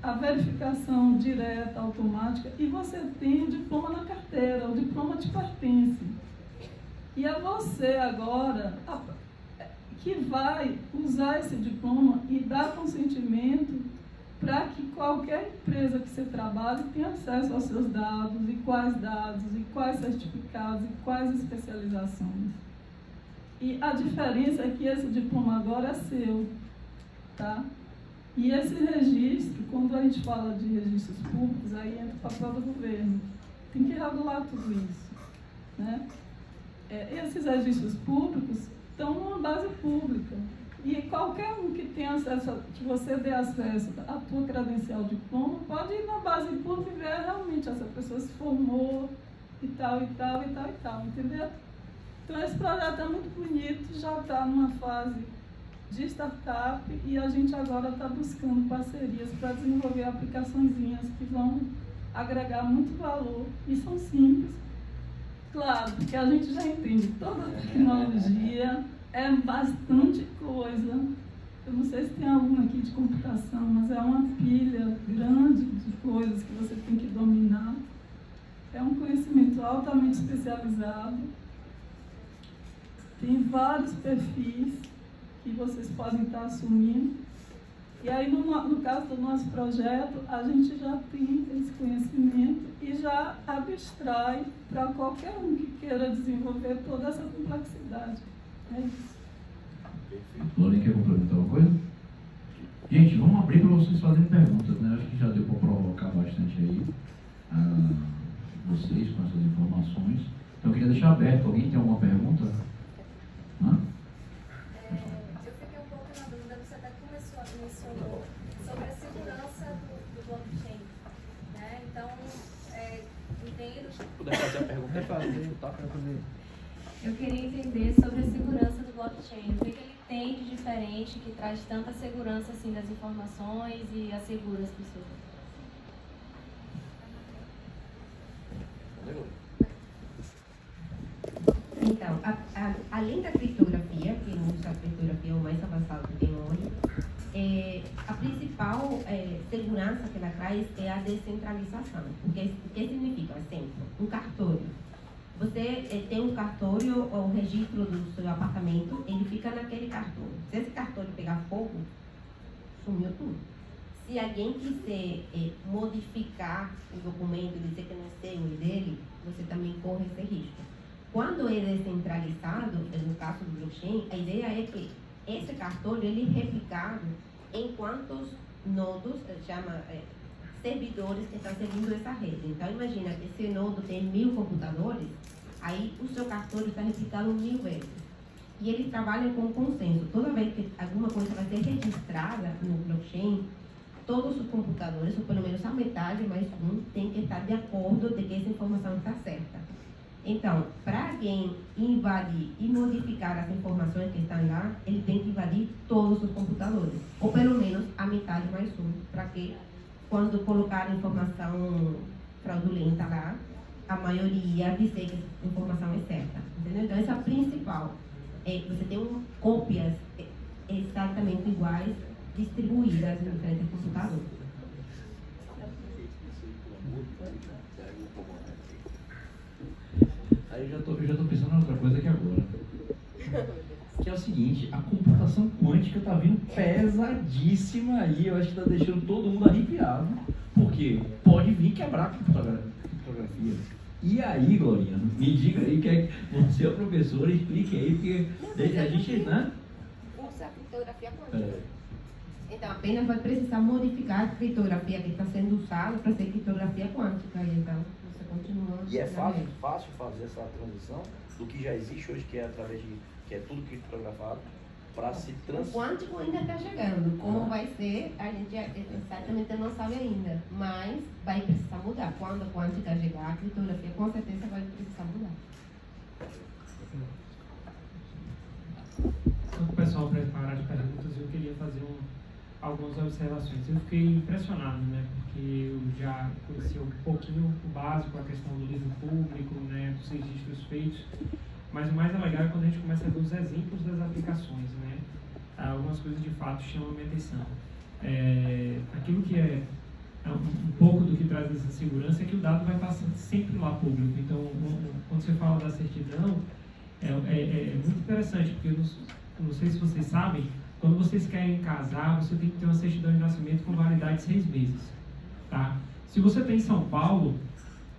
a verificação direta, automática, e você tem o diploma na carteira, o diploma te pertence. E é você agora que vai usar esse diploma e dar consentimento para que qualquer empresa que você trabalhe tenha acesso aos seus dados, e quais certificados, e quais especializações. E a diferença é que esse diploma agora é seu, tá? E esse registro, quando a gente fala de registros públicos, aí entra o papel do governo. Tem que regular tudo isso, né? Esses registros públicos estão numa base pública. E qualquer um que tenha acesso, que você dê acesso à tua credencial diploma, pode ir na base pública e ver realmente essa pessoa se formou e tal, entendeu? Então esse projeto é muito bonito, já está numa fase de startup, e a gente agora está buscando parcerias para desenvolver aplicaçõezinhas que vão agregar muito valor, e são simples. Claro, porque a gente já entende toda a tecnologia, é bastante coisa. Eu não sei se tem aluno aqui de computação, mas é uma pilha grande de coisas que você tem que dominar. É um conhecimento altamente especializado. Tem vários perfis que vocês podem estar assumindo. E aí, no caso do nosso projeto, a gente já tem esse conhecimento e já abstrai para qualquer um que queira desenvolver toda essa complexidade. É isso. Perfeito. Lorena, quer complementar alguma coisa? Gente, vamos abrir para vocês fazerem perguntas, né? Acho que já deu para provocar bastante aí vocês com essas informações. Então, eu queria deixar aberto. Alguém tem alguma pergunta? Hã? Eu fiquei um pouco na dúvida, você até mencionou sobre a segurança do blockchain, né? Então, entendo... Se puder fazer a pergunta, é fazer, toca para fazer. Eu queria entender sobre a segurança do blockchain. O que ele tem de diferente que traz tanta segurança assim das informações e assegura as pessoas? Então, além da criptografia, que a criptografia é o mais avançado que tem hoje, a principal segurança que ela traz é a descentralização. O que significa? Exemplo, um cartório. Você tem um cartório ou um registro do seu apartamento, ele fica naquele cartório. Se esse cartório pegar fogo, sumiu tudo. Se alguém quiser modificar o documento e dizer que não é seu e dele, você também corre esse risco. Quando é descentralizado, no caso do blockchain, a ideia é que esse cartório ele é replicado em quantos nodos, chama servidores que estão servindo essa rede. Então, imagina que esse nodo tem 1000 computadores, aí o seu cartório está replicado 1000 vezes. E ele trabalha com consenso. Toda vez que alguma coisa vai ser registrada no blockchain, todos os computadores, ou pelo menos a metade mais um, tem que estar de acordo de que essa informação está certa. Então, para alguém invadir e modificar as informações que estão lá, ele tem que invadir todos os computadores, ou pelo menos a metade mais um, para que quando colocar a informação fraudulenta lá, a maioria dizer que a informação é certa. Entendeu? Então, essa é a principal. você tem cópias exatamente iguais distribuídas em diferentes computadores. Aí eu já tô pensando em outra coisa aqui agora. Que é o seguinte, a computação quântica tá vindo pesadíssima aí, eu acho que tá deixando todo mundo arrepiado. Porque pode vir quebrar a criptografia. E aí, Glorinha, me diga aí que é você é o professor, explique aí, porque a gente, né? Usa a criptografia quântica. Então, apenas vai precisar modificar a criptografia que está sendo usada para ser criptografia quântica. E então, você continua. E é fácil fazer essa transição do que já existe hoje, que é através de, que é tudo criptografado, para se O transformar. quântico ainda está chegando. Como vai ser, a gente exatamente não sabe ainda. Mas vai precisar mudar. Quando a quântica chegar, a criptografia com certeza vai precisar mudar. Enquanto o pessoal prepara as perguntas, eu queria fazer algumas observações. Eu fiquei impressionado, né, porque eu já conhecia um pouquinho o básico, a questão do livro público, né, dos registros feitos, mas o mais legal é quando a gente começa a ver os exemplos das aplicações, né. Algumas coisas de fato chamam a minha atenção. Aquilo que é um pouco do que traz essa segurança é que o dado vai estar sempre lá público. Então, quando você fala da certidão, é muito interessante, porque eu não sei se vocês sabem, quando vocês querem casar, você tem que ter uma certidão de nascimento com validade de 6 meses. Tá? Se você está em São Paulo,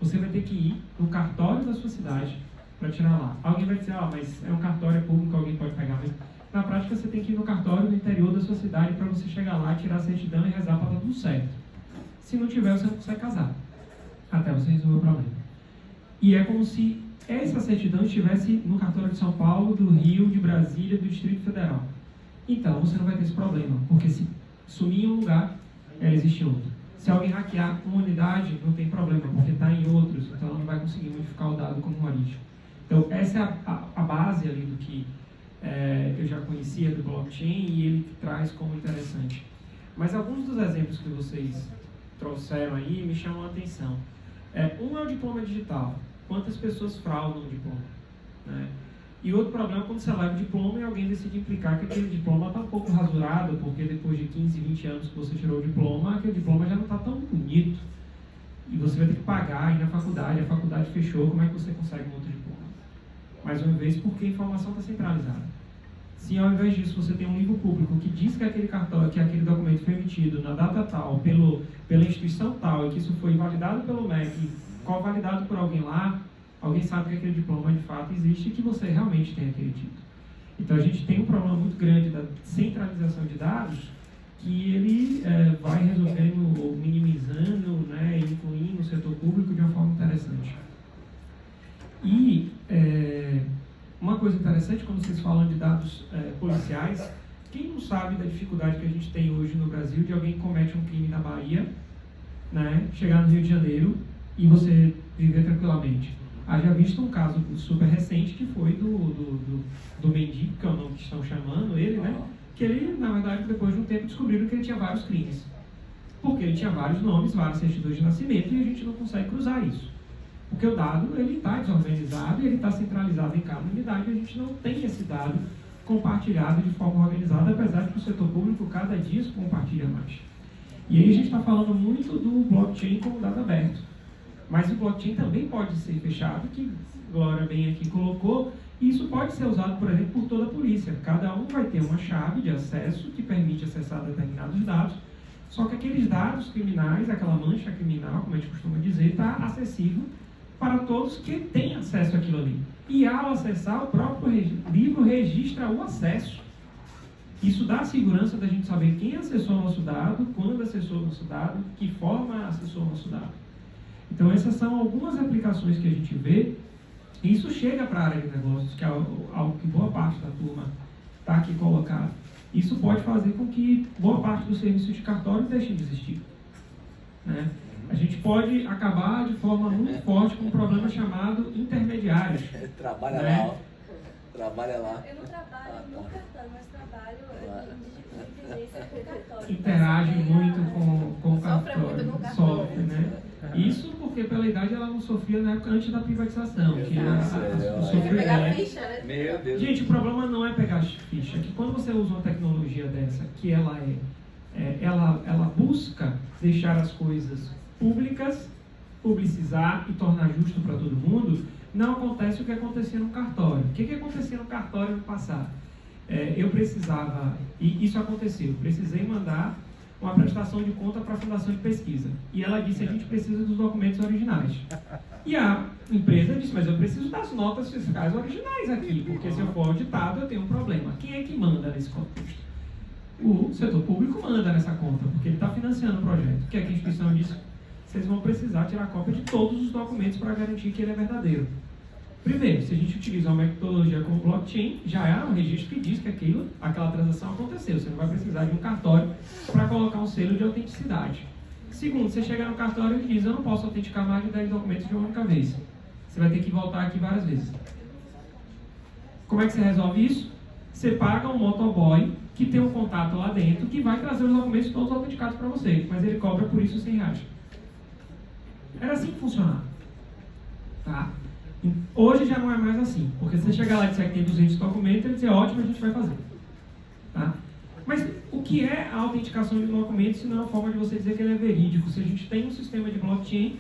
você vai ter que ir no cartório da sua cidade para tirar lá. Alguém vai dizer, mas é um cartório público, alguém pode pegar. Mas na prática, você tem que ir no cartório do interior da sua cidade para você chegar lá, tirar a certidão e rezar para dar tudo certo. Se não tiver, você não consegue casar, até você resolver o problema. E é como se essa certidão estivesse no cartório de São Paulo, do Rio, de Brasília, do Distrito Federal. Então, você não vai ter esse problema, porque se sumir em um lugar, ela existe em outro. Se alguém hackear uma unidade, não tem problema, porque está em outros, então ela não vai conseguir modificar o dado como origem. Então, essa é a base ali do que eu já conhecia do blockchain e ele traz como interessante. Mas alguns dos exemplos que vocês trouxeram aí me chamam a atenção. Um é o diploma digital. Quantas pessoas fraudam o diploma? Né? E outro problema é quando você leva o diploma e alguém decide implicar que aquele diploma está um pouco rasurado, porque depois de 15, 20 anos que você tirou o diploma, aquele diploma já não está tão bonito. E você vai ter que pagar, ir na faculdade, a faculdade fechou, como é que você consegue um outro diploma? Mais uma vez, porque a informação está centralizada. Se ao invés disso você tem um livro público que diz que aquele cartão, que aquele documento foi emitido na data tal, pela instituição tal, e que isso foi validado pelo MEC, validado por alguém lá, alguém sabe que aquele diploma de fato existe e que você realmente tem aquele título. Então a gente tem um problema muito grande da centralização de dados que ele vai resolvendo ou minimizando, né, incluindo o setor público de uma forma interessante. E uma coisa interessante, quando vocês falam de dados policiais, quem não sabe da dificuldade que a gente tem hoje no Brasil de alguém que comete um crime na Bahia, né, chegar no Rio de Janeiro e você viver tranquilamente. Haja visto um caso super recente que foi do mendigo, que é o nome que estão chamando ele, né? Que ele, na verdade, depois de um tempo descobriram que ele tinha vários crimes. Porque ele tinha vários nomes, vários certidões de nascimento e a gente não consegue cruzar isso. Porque o dado, ele está desorganizado e ele está centralizado em cada unidade e a gente não tem esse dado compartilhado de forma organizada, apesar de que o setor público cada dia se compartilha mais. E aí a gente está falando muito do blockchain como dado aberto. Mas o blockchain também pode ser fechado, que Glória bem aqui colocou, e isso pode ser usado, por exemplo, por toda a polícia. Cada um vai ter uma chave de acesso que permite acessar determinados dados, só que aqueles dados criminais, aquela mancha criminal, como a gente costuma dizer, está acessível para todos que têm acesso àquilo ali. E ao acessar, o próprio livro registra o acesso. Isso dá a segurança da gente saber quem acessou o nosso dado, quando acessou o nosso dado, que forma acessou o nosso dado. Então, essas são algumas aplicações que a gente vê, e isso chega para a área de negócios, que é algo que boa parte da turma está aqui colocado. Isso pode fazer com que boa parte dos serviços de cartório deixem de existir. Né? A gente pode acabar de forma muito forte com um problema chamado intermediários. Trabalha né? lá, ó. Trabalha lá. Eu não trabalho no cartório, mas trabalho em inteligência com cartório. Interage muito com o Sofre muito cartório. com o cartório. Sofre, né? Isso porque pela idade ela não sofria na época antes da privatização. Que Quer pegar ficha, né? Meu Deus. Gente, o problema não é pegar ficha, é que quando você usa uma tecnologia dessa, que ela busca deixar as coisas públicas, publicizar e tornar justo para todo mundo, não acontece o que acontecia no cartório. O que acontecia no cartório no passado? Eu precisava, e isso aconteceu, eu precisei mandar uma prestação de conta para a Fundação de Pesquisa. E ela disse, a gente precisa dos documentos originais. E a empresa disse, mas eu preciso das notas fiscais originais aqui, porque se eu for auditado eu tenho um problema. Quem é que manda nesse contexto? O setor público manda nessa conta, porque ele está financiando o projeto. O que é que a instituição disse? Vocês vão precisar tirar cópia de todos os documentos para garantir que ele é verdadeiro. Primeiro, se a gente utiliza uma metodologia como blockchain, já é um registro que diz que aquela transação aconteceu. Você não vai precisar de um cartório para colocar um selo de autenticidade. Segundo, você chega no cartório e diz, eu não posso autenticar mais de 10 documentos de uma única vez. Você vai ter que voltar aqui várias vezes. Como é que você resolve isso? Você paga um motoboy que tem um contato lá dentro que vai trazer os documentos todos autenticados para você, mas ele cobra por isso R$100. Era assim que funcionava. Tá? Hoje já não é mais assim, porque se você chegar lá e disser que tem 200 documentos, ele diz, ótimo, a gente vai fazer. Tá? Mas o que é a autenticação de um documento se não é uma forma de você dizer que ele é verídico? Se a gente tem um sistema de blockchain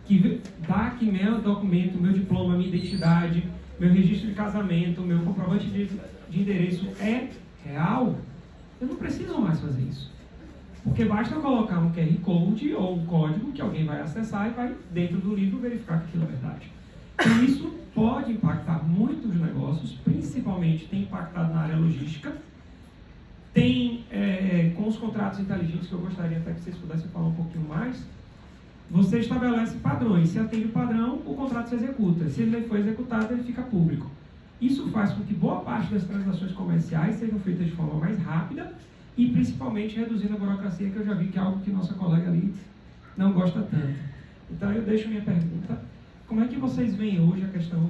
que dá que meu documento, meu diploma, minha identidade, meu registro de casamento, meu comprovante de endereço é real, eu não preciso mais fazer isso. Porque basta eu colocar um QR Code ou um código que alguém vai acessar e vai dentro do livro verificar que aquilo é verdade. Então isso pode impactar muito os negócios, principalmente tem impactado na área logística. Tem, com os contratos inteligentes, que eu gostaria até que vocês pudessem falar um pouquinho mais, você estabelece padrões. Se atende o padrão, o contrato se executa. Se ele for executado, ele fica público. Isso faz com que boa parte das transações comerciais sejam feitas de forma mais rápida e principalmente reduzindo a burocracia, que eu já vi que é algo que nossa colega ali não gosta tanto. Então eu deixo minha pergunta. Como é que vocês veem hoje a questão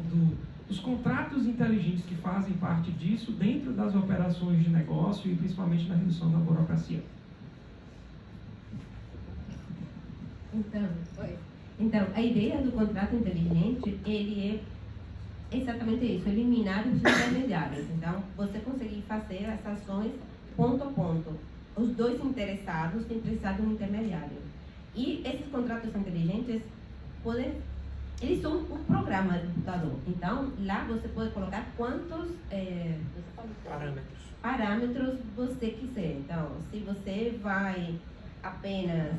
dos contratos inteligentes que fazem parte disso dentro das operações de negócio e principalmente na redução da burocracia? Então, a ideia do contrato inteligente, ele é exatamente isso, eliminar os intermediários. Então, você conseguir fazer as ações ponto a ponto. Os dois interessados sem precisar de um intermediário. E esses contratos inteligentes eles são um programa de computador. Então, lá você pode colocar quantos parâmetros você quiser. Então, se você vai apenas,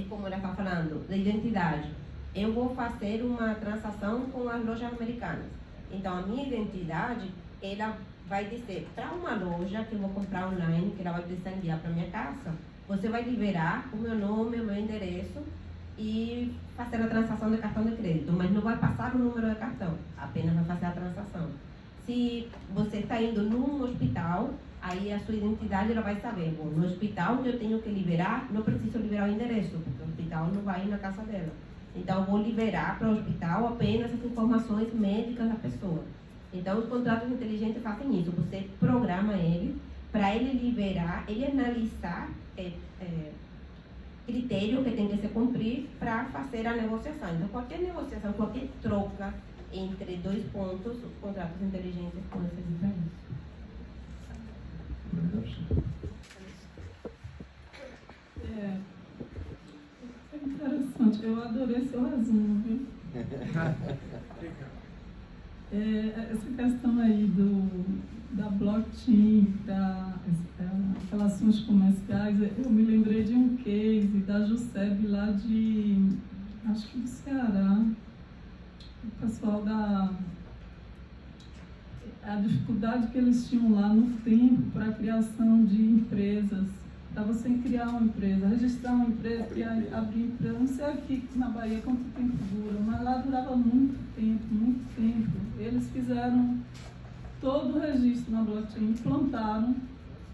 como ela está falando, da identidade, eu vou fazer uma transação com as lojas americanas. Então, a minha identidade, ela vai dizer para uma loja que eu vou comprar online, que ela vai precisar enviar para minha casa, você vai liberar o meu nome, o meu endereço e fazer a transação de cartão de crédito, mas não vai passar o número de cartão, apenas vai fazer a transação. Se você está indo num hospital, aí a sua identidade ela vai saber, bom, no hospital que eu tenho que liberar, não preciso liberar o endereço, porque o hospital não vai ir na casa dela. Então, eu vou liberar para o hospital apenas as informações médicas da pessoa. Então, os contratos inteligentes fazem isso. Você programa ele para ele liberar, ele analisar critério que tem que se cumprir para fazer a negociação. Então, qualquer negociação, qualquer troca entre dois pontos, os contratos inteligentes podem servir para isso. É interessante, eu adorei seu resumo, viu? Essa questão aí da blockchain para relações comerciais, eu me lembrei de um case da Juseb lá acho que do Ceará, o pessoal a dificuldade que eles tinham lá no tempo para a criação de empresas, para você criar uma empresa, registrar uma empresa e abrir empresa. Não sei aqui na Bahia quanto tempo dura, mas lá durava muito tempo. Eles fizeram todo o registro na blockchain, implantaram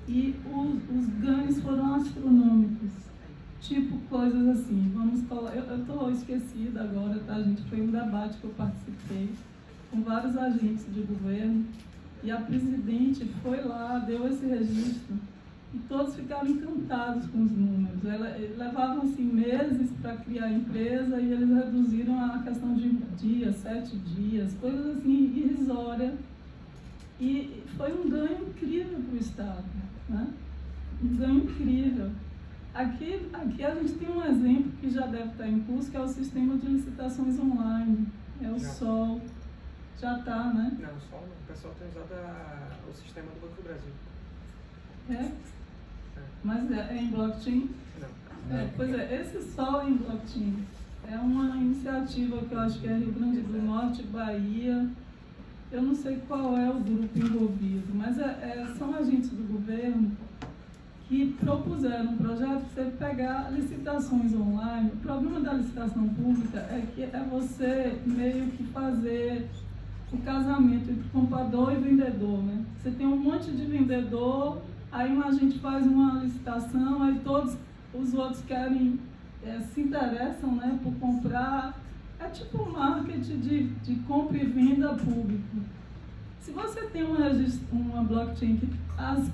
e os ganhos foram astronômicos. Tipo coisas assim, eu estou esquecida agora, tá, gente? Foi um debate que eu participei com vários agentes de governo e a presidente foi lá, deu esse registro e todos ficaram encantados com os números. Levavam assim, meses para criar a empresa e eles reduziram a questão de dias, 7 dias, coisas assim irrisórias. E foi um ganho incrível para o Estado, né? Um ganho incrível. Aqui a gente tem um exemplo que já deve estar em curso, que é o sistema de licitações online. É o SOL. Já está, né? Não, o SOL não. O pessoal tem usado o sistema do Banco do Brasil. É? Mas é em blockchain? Não. Pois é, esse SOL em blockchain é uma iniciativa que eu acho que é Rio Grande do Norte, Bahia. Eu não sei qual é o grupo envolvido, mas são agentes do governo que propuseram um projeto para você pegar licitações online. O problema da licitação pública é que é você meio que fazer o casamento entre comprador e vendedor, né? Você tem um monte de vendedor, aí um agente faz uma licitação, aí todos os outros querem, se interessam, né, por comprar. É tipo um marketing de compra e venda público. Se você tem uma blockchain que as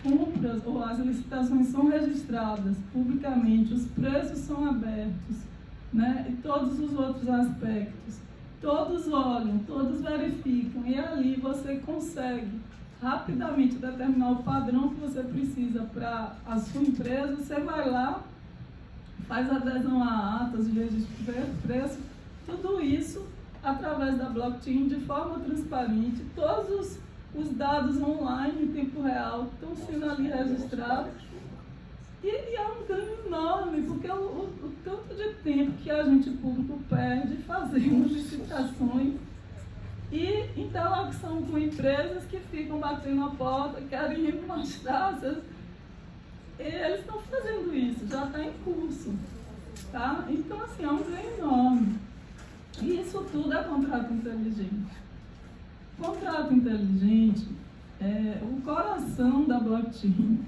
compras ou as licitações são registradas publicamente, os preços são abertos, né, e todos os outros aspectos, todos olham, todos verificam, e ali você consegue rapidamente determinar o padrão que você precisa para a sua empresa. Você vai lá, faz adesão a atas de registro de preço, tudo isso através da blockchain de forma transparente. Todos os dados online em tempo real estão sendo ali registrados. E é um ganho enorme, porque o tanto de tempo que a gente público perde fazendo licitações e interlocução com empresas que ficam batendo a porta, querem ir para as taxas. Eles estão fazendo isso, já está em curso, tá? Então, assim, é um ganho enorme. E isso tudo é contrato inteligente. Contrato inteligente é o coração da blockchain.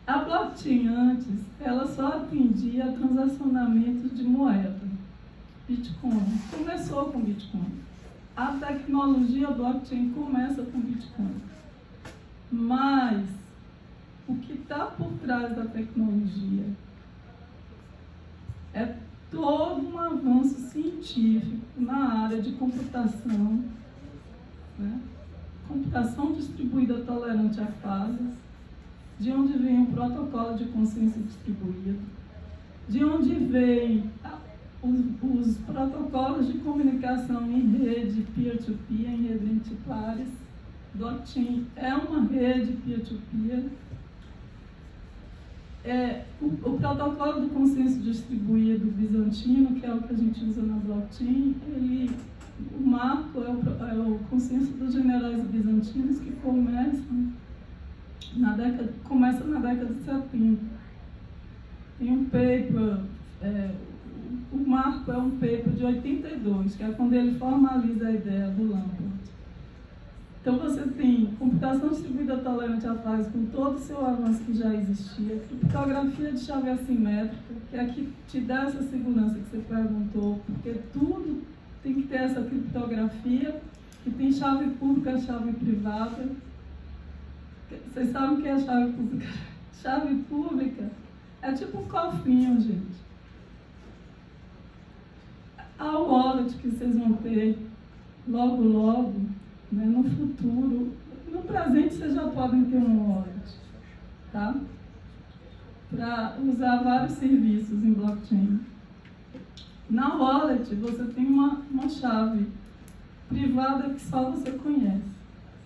A blockchain antes, ela só atendia transacionamento de moeda, Bitcoin. Começou com Bitcoin. A tecnologia blockchain começa com Bitcoin. Mas o que está por trás da tecnologia é todo um avanço científico na área de computação, né? Computação distribuída tolerante a fases, de onde vem o protocolo de consciência distribuída, de onde vem os protocolos de comunicação em rede peer-to-peer, em rede entre pares. Blockchain é uma rede peer-to-peer. O protocolo do consenso distribuído bizantino, que é o que a gente usa na blockchain, o marco é o consenso dos generais bizantinos, que começa na década de 70. Tem um paper, o marco é um paper de 82, que é quando ele formaliza a ideia do Lamport. Então você tem computação distribuída tolerante a fases com todo o seu avanço que já existia, criptografia de chave assimétrica, que é a que te dá essa segurança que você perguntou, porque tudo tem que ter essa criptografia, que tem chave pública, chave privada. Vocês sabem o que é chave pública? Chave pública é tipo um cofrinho, gente. A wallet que vocês vão ter logo, né, no futuro, no presente vocês já podem ter um wallet, tá? Para usar vários serviços em blockchain. Na wallet você tem uma chave privada que só você conhece.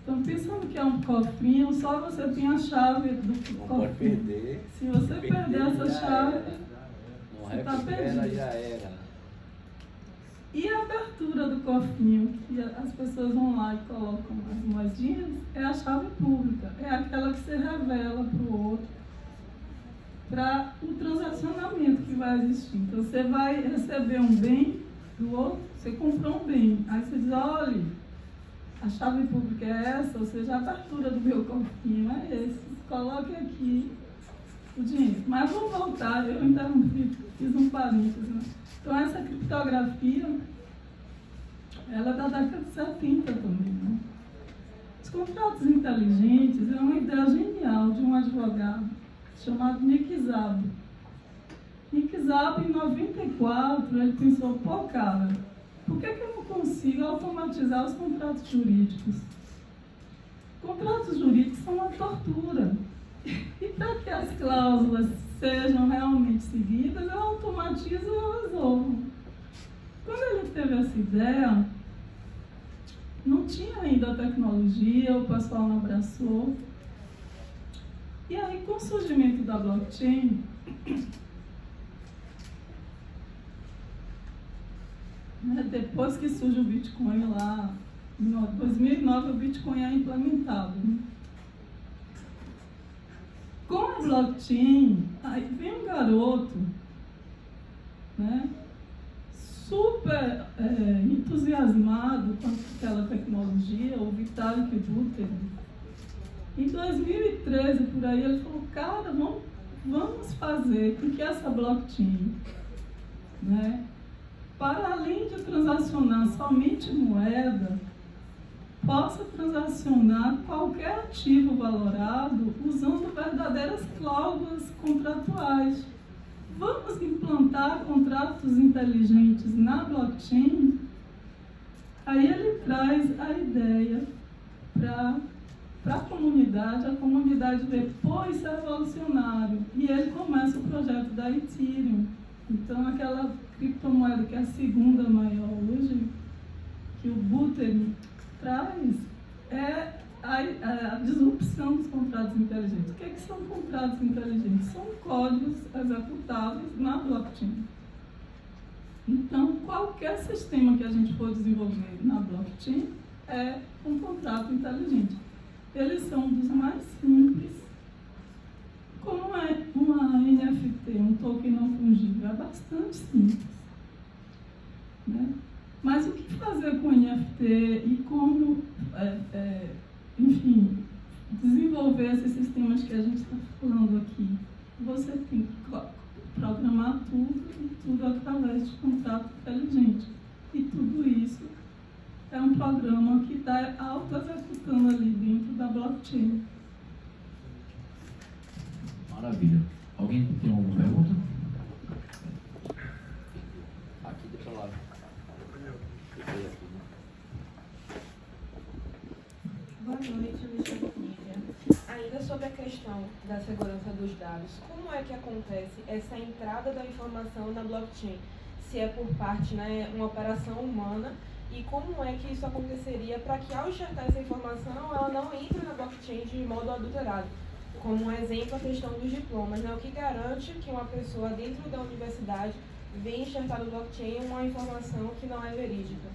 Então, pensando que é um cofrinho, só você tem a chave do cofrinho. Não pode perder. Se você perder essa chave, não está perdido. já era. E a abertura do cofrinho, que as pessoas vão lá e colocam as moedinhas, é a chave pública. É aquela que você revela para o outro, para o transacionamento que vai existir. Então, você vai receber um bem do outro, você comprou um bem. Aí você diz, olha, a chave pública é essa, ou seja, a abertura do meu cofrinho é esse. Coloque aqui o dinheiro. Mas vamos voltar, eu interrompi, fiz um parênteses, né? Então, essa criptografia, ela é da década de 70 também, né? contratos inteligentes é uma ideia genial de um advogado chamado Nick Szabo. Nick Szabo, em 94, ele pensou, pô, cara, por que eu não consigo automatizar os contratos jurídicos? Contratos jurídicos são uma tortura. E para que as cláusulas sejam realmente seguidas, eu automatizo e eu resolvo. Quando ele teve essa ideia, não tinha ainda a tecnologia, o pessoal não abraçou. E aí, com o surgimento da blockchain, né, depois que surge o Bitcoin lá, em 2009 o Bitcoin é implementado. Né? Com a blockchain, aí vem um garoto, né, super entusiasmado com aquela tecnologia, o Vitalik Buterin. Em 2013, por aí, ele falou, cara, vamos fazer com que essa blockchain, né, para além de transacionar somente moeda, possa transacionar qualquer ativo valorado usando verdadeiras cláusulas contratuais. Vamos implantar contratos inteligentes na blockchain? Aí ele traz a ideia para a comunidade vê, pô, isso é revolucionário. E ele começa o projeto da Ethereum. Então, aquela criptomoeda que é a segunda maior hoje, que o Buterin traz, é a disrupção dos contratos inteligentes. O que são contratos inteligentes? São códigos executáveis na blockchain. Então, qualquer sistema que a gente for desenvolver na blockchain é um contrato inteligente. Eles são dos mais simples. Como é uma NFT, um token não fungível? É bastante simples. Né? Mas o que fazer com NFT e como, enfim, desenvolver esses sistemas que a gente está falando aqui? Você tem que programar tudo e tudo através de contrato inteligente. E tudo isso é um programa que está auto-executando ali dentro da blockchain. Maravilha. Alguém tem alguma pergunta? Aqui do seu lado. Boa noite, Alexandre Nídia. Ainda sobre a questão da segurança dos dados, como é que acontece essa entrada da informação na blockchain? Se é por parte, né, uma operação humana, e como é que isso aconteceria para que, ao enxertar essa informação, ela não entre na blockchain de modo adulterado? Como um exemplo, a questão dos diplomas, né? O que garante que uma pessoa dentro da universidade venha enxertar no blockchain uma informação que não é verídica?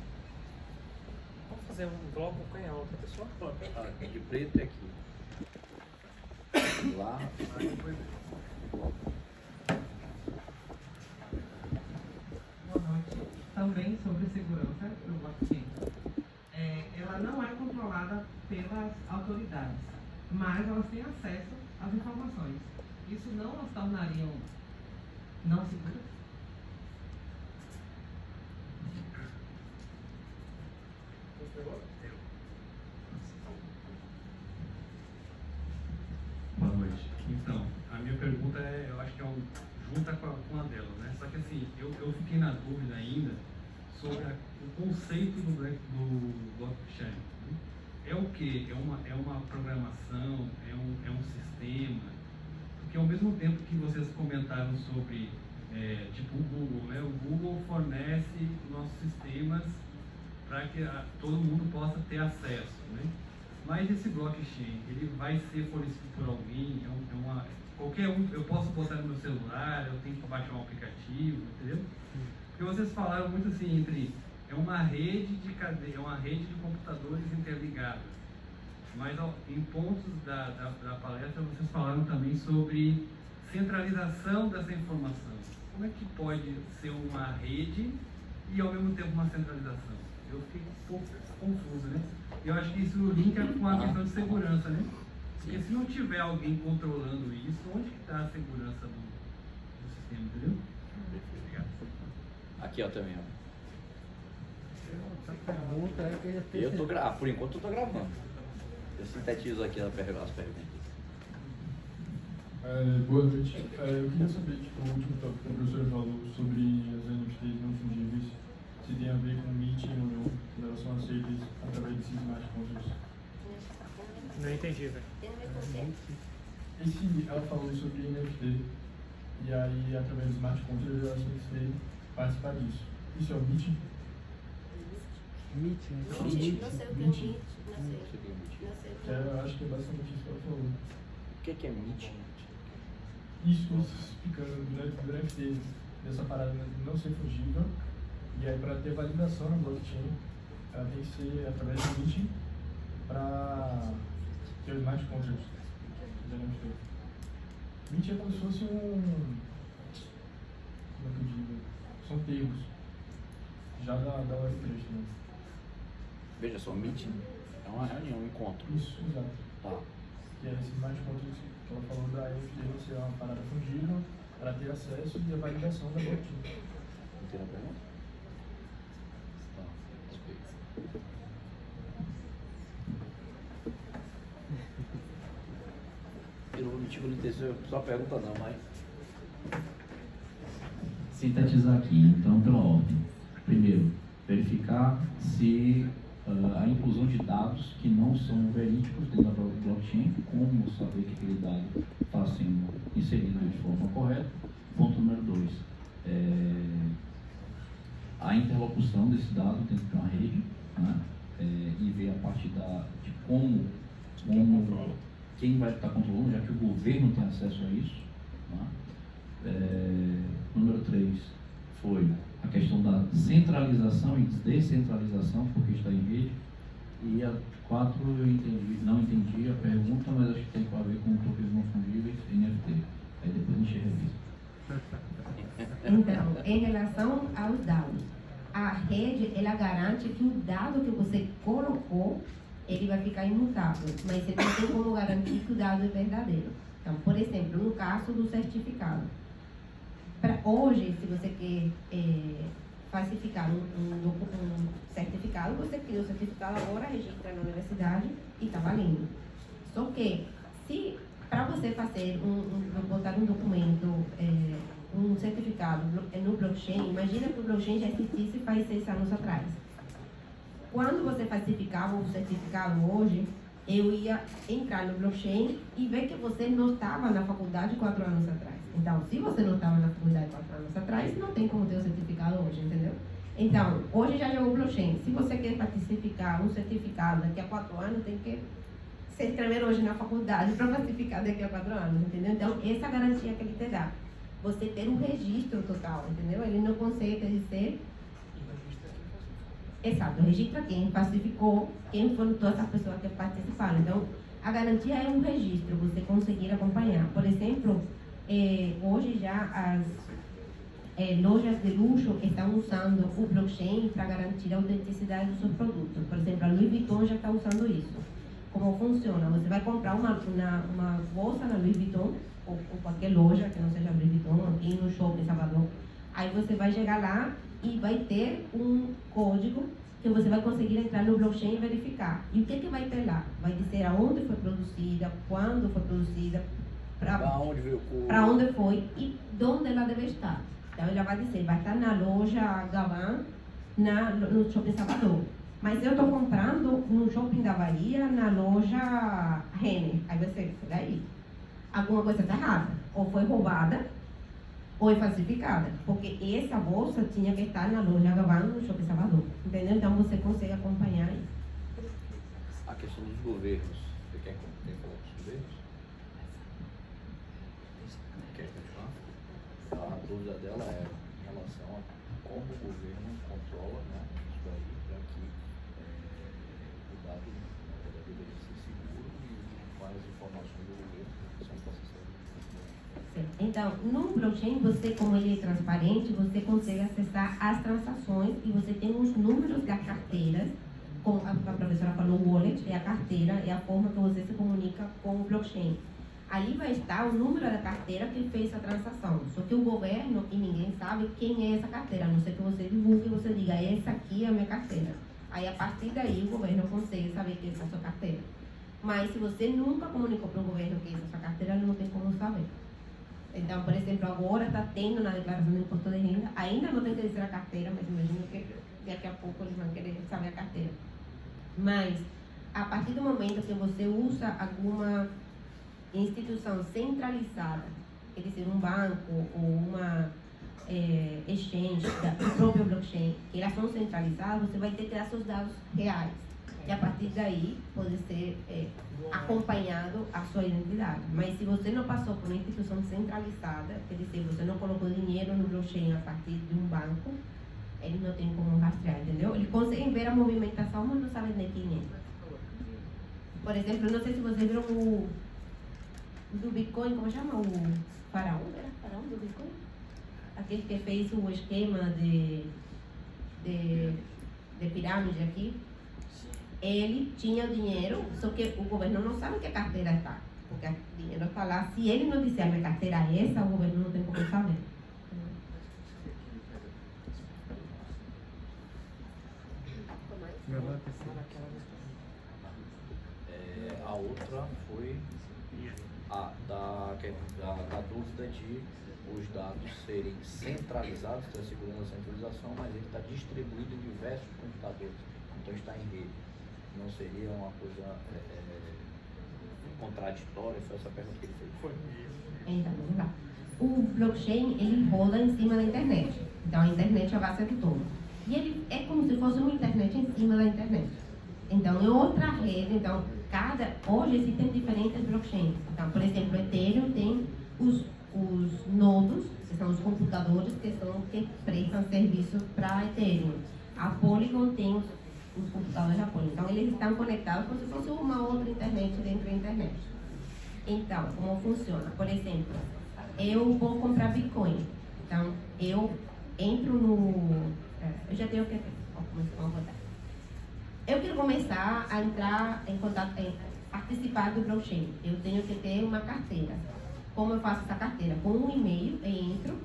Vamos fazer um bloco com a outra pessoa? De preto é aqui. Lá. Boa noite. Também sobre segurança do blockchain. Ela não é controlada pelas autoridades, mas elas têm acesso às informações. Isso não as tornariam não seguras? Boa noite. Então, a minha pergunta eu acho que junta com a dela, né? Só que assim, eu fiquei na dúvida ainda sobre o conceito do blockchain. Né? É o quê? É uma programação? É um sistema? Porque ao mesmo tempo que vocês comentaram sobre, tipo o Google, né? O Google fornece nossos sistemas para que todo mundo possa ter acesso, né? Mas esse blockchain, ele vai ser fornecido por alguém? Qualquer um, eu posso botar no meu celular, eu tenho que baixar um aplicativo, entendeu? Porque vocês falaram muito assim é uma rede de computadores interligadas. Mas em pontos da palestra vocês falaram também sobre centralização dessa informação. Como é que pode ser uma rede e ao mesmo tempo uma centralização? Eu fiquei um pouco confuso, né? Eu acho que isso linka com a questão de segurança, né? Porque se não tiver alguém controlando isso, onde que está a segurança do sistema, entendeu? Obrigado. Aqui, ó, também, ó. Por enquanto eu tô gravando. Eu sintetizo aqui as perguntas. Boa noite. Eu queria saber, tipo, o último tópico que a professora falou sobre as NFTs não fungíveis, se tem a ver com meeting ou não, se elas são aceitas através desses smart contracts. Não entendi, velho. Ela falou sobre NFT, e aí através dos smart contracts elas têm que participar disso. Isso é o meeting? Não sei o que é meet, não sei. Não sei. Eu acho que é basicamente isso que ela falou. O que é meeting? Isso explicando do NFT, dessa parada não ser fungível, e aí para ter validação na blockchain, ela tem que ser através do meeting para ter os smart contracts do NFT. Meeting é como se fosse como é que eu digo? São termos já da Web3 também. Veja só, meeting é uma reunião, um encontro. Isso, exato. Tá. Que é esse smart contracts que ela falou da NFT ser uma parada fungível para ter acesso e a validação da blockchain. Entendeu a pergunta? Tá, respeito. Eu não vou mentir que eu não entendi sua pergunta não, mas... Sintetizar aqui, então, pela ordem. Primeiro, verificar se a inclusão de dados que não são verídicos dentro da blockchain, como saber que aquele dado está sendo inserido de forma correta. Ponto número 2, a interlocução desse dado dentro de uma rede, né? E ver a partir de como quem vai estar controlando, já que o governo tem acesso a isso. Né? Número 3 foi a questão da centralização e descentralização, porque está em rede. E a 4 eu não entendi a pergunta, mas acho que tem a ver com tokens não fungíveis e NFT. Aí depois a gente revisa. Então, em relação aos dados, a rede, ela garante que o dado que você colocou, ele vai ficar imutável, mas você não tem como garantir que o dado é verdadeiro. Então, por exemplo, no caso do certificado, hoje, se você quer falsificar um certificado, você cria o certificado agora, registra na universidade e está valendo. Só que, se para você fazer botar um documento, um certificado no blockchain, imagina que o blockchain já existisse faz 6 anos atrás. Quando você falsificava o certificado hoje, eu ia entrar no blockchain e ver que você não estava na faculdade 4 anos atrás. Então, se você não estava na faculdade 4 anos atrás, não tem como ter o certificado hoje, entendeu? Então, hoje já chegou o blockchain. Se você quer falsificar um certificado daqui a 4 anos, tem que se inscrever hoje na faculdade para falsificar daqui a 4 anos, entendeu? Então, essa é a garantia que ele te dá. Você ter um registro total, entendeu? Ele não consegue dizer... Exato, registra quem falsificou, quem foram todas as pessoas que participaram. Então, a garantia é um registro, você conseguir acompanhar. Por exemplo, hoje já as lojas de luxo estão usando o blockchain para garantir a autenticidade dos seus produtos. Por exemplo, a Louis Vuitton já está usando isso. Como funciona? Você vai comprar uma bolsa na Louis Vuitton, ou qualquer loja que não seja Louis Vuitton, aqui no shopping Salvador. Aí você vai chegar lá e vai ter um código que você vai conseguir entrar no blockchain e verificar. E o que vai ter lá? Vai dizer aonde foi produzida, quando foi produzida, para onde foi e onde ela deve estar. Então ela vai dizer, vai estar na loja Gavan, no shopping Salvador. Mas eu estou comprando no shopping da Bahia, na loja Renner. Aí você, peraí, alguma coisa está errada. Ou foi roubada, ou é falsificada. Porque essa bolsa tinha que estar na loja Gavan, no shopping Salvador. Entendeu? Então você consegue acompanhar isso. A questão dos governos. Você quer falar dos governos? Quer continuar? A dúvida dela é em relação a como o governo controla, né, isso aí, para que o dado deveria ser seguro e quais informações do governo são processadas. Então, no blockchain, você, como ele é transparente, você consegue acessar as transações e você tem os números das carteiras, como a professora falou, o wallet é a carteira, é a forma que você se comunica com o blockchain. Ali vai estar o número da carteira que fez a transação. Só que o governo e ninguém sabe quem é essa carteira, a não ser que você divulgue e você diga, essa aqui é a minha carteira. Aí, a partir daí, o governo consegue saber que essa é a sua carteira. Mas se você nunca comunicou para o governo que essa é a sua carteira, ele não tem como saber. Então, por exemplo, agora está tendo na declaração do imposto de renda, ainda não tem que dizer a carteira, mas imagino que daqui a pouco eles vão querer saber a carteira. Mas, a partir do momento que você usa alguma instituição centralizada, quer dizer, um banco ou uma exchange do próprio blockchain, que elas são centralizadas, você vai ter que dar seus dados reais. E a partir daí, pode ser acompanhado a sua identidade. Mas se você não passou por uma instituição centralizada, quer dizer, você não colocou dinheiro no blockchain a partir de um banco, eles não têm como rastrear, entendeu? Eles conseguem ver a movimentação, mas não sabem nem quem é. Por exemplo, não sei se vocês viram o do Bitcoin, como chama? O faraó, era faraó do Bitcoin? Aquele que fez o esquema de pirâmide aqui. Ele tinha dinheiro, só que o governo não sabe que carteira está. Porque o dinheiro está lá. Se ele não disser a minha carteira é essa, o governo não tem como saber. A outra foi da dúvida de os dados serem centralizados, ter a segurança da centralização, mas ele está distribuído em diversos computadores, então está em rede. Não seria uma coisa contraditória? Foi essa pergunta que ele fez. Foi. Então, vamos lá. O blockchain, ele roda em cima da internet. Então, a internet é a base de tudo. E ele é como se fosse uma internet em cima da internet. Então, é outra rede. Então, hoje existem diferentes blockchains. Então, por exemplo, o Ethereum tem os nodos, que são os computadores que prestam serviço para Ethereum. A Polygon tem os computadores da Polygon. Então, eles estão conectados como se fosse uma outra internet dentro da internet. Então, como funciona? Por exemplo, eu vou comprar Bitcoin. Então, eu entro no... eu já tenho que... Vamos botar. Eu quero começar a entrar em contato, participar do blockchain. Eu tenho que ter uma carteira. Como eu faço essa carteira? Com um e-mail, eu entro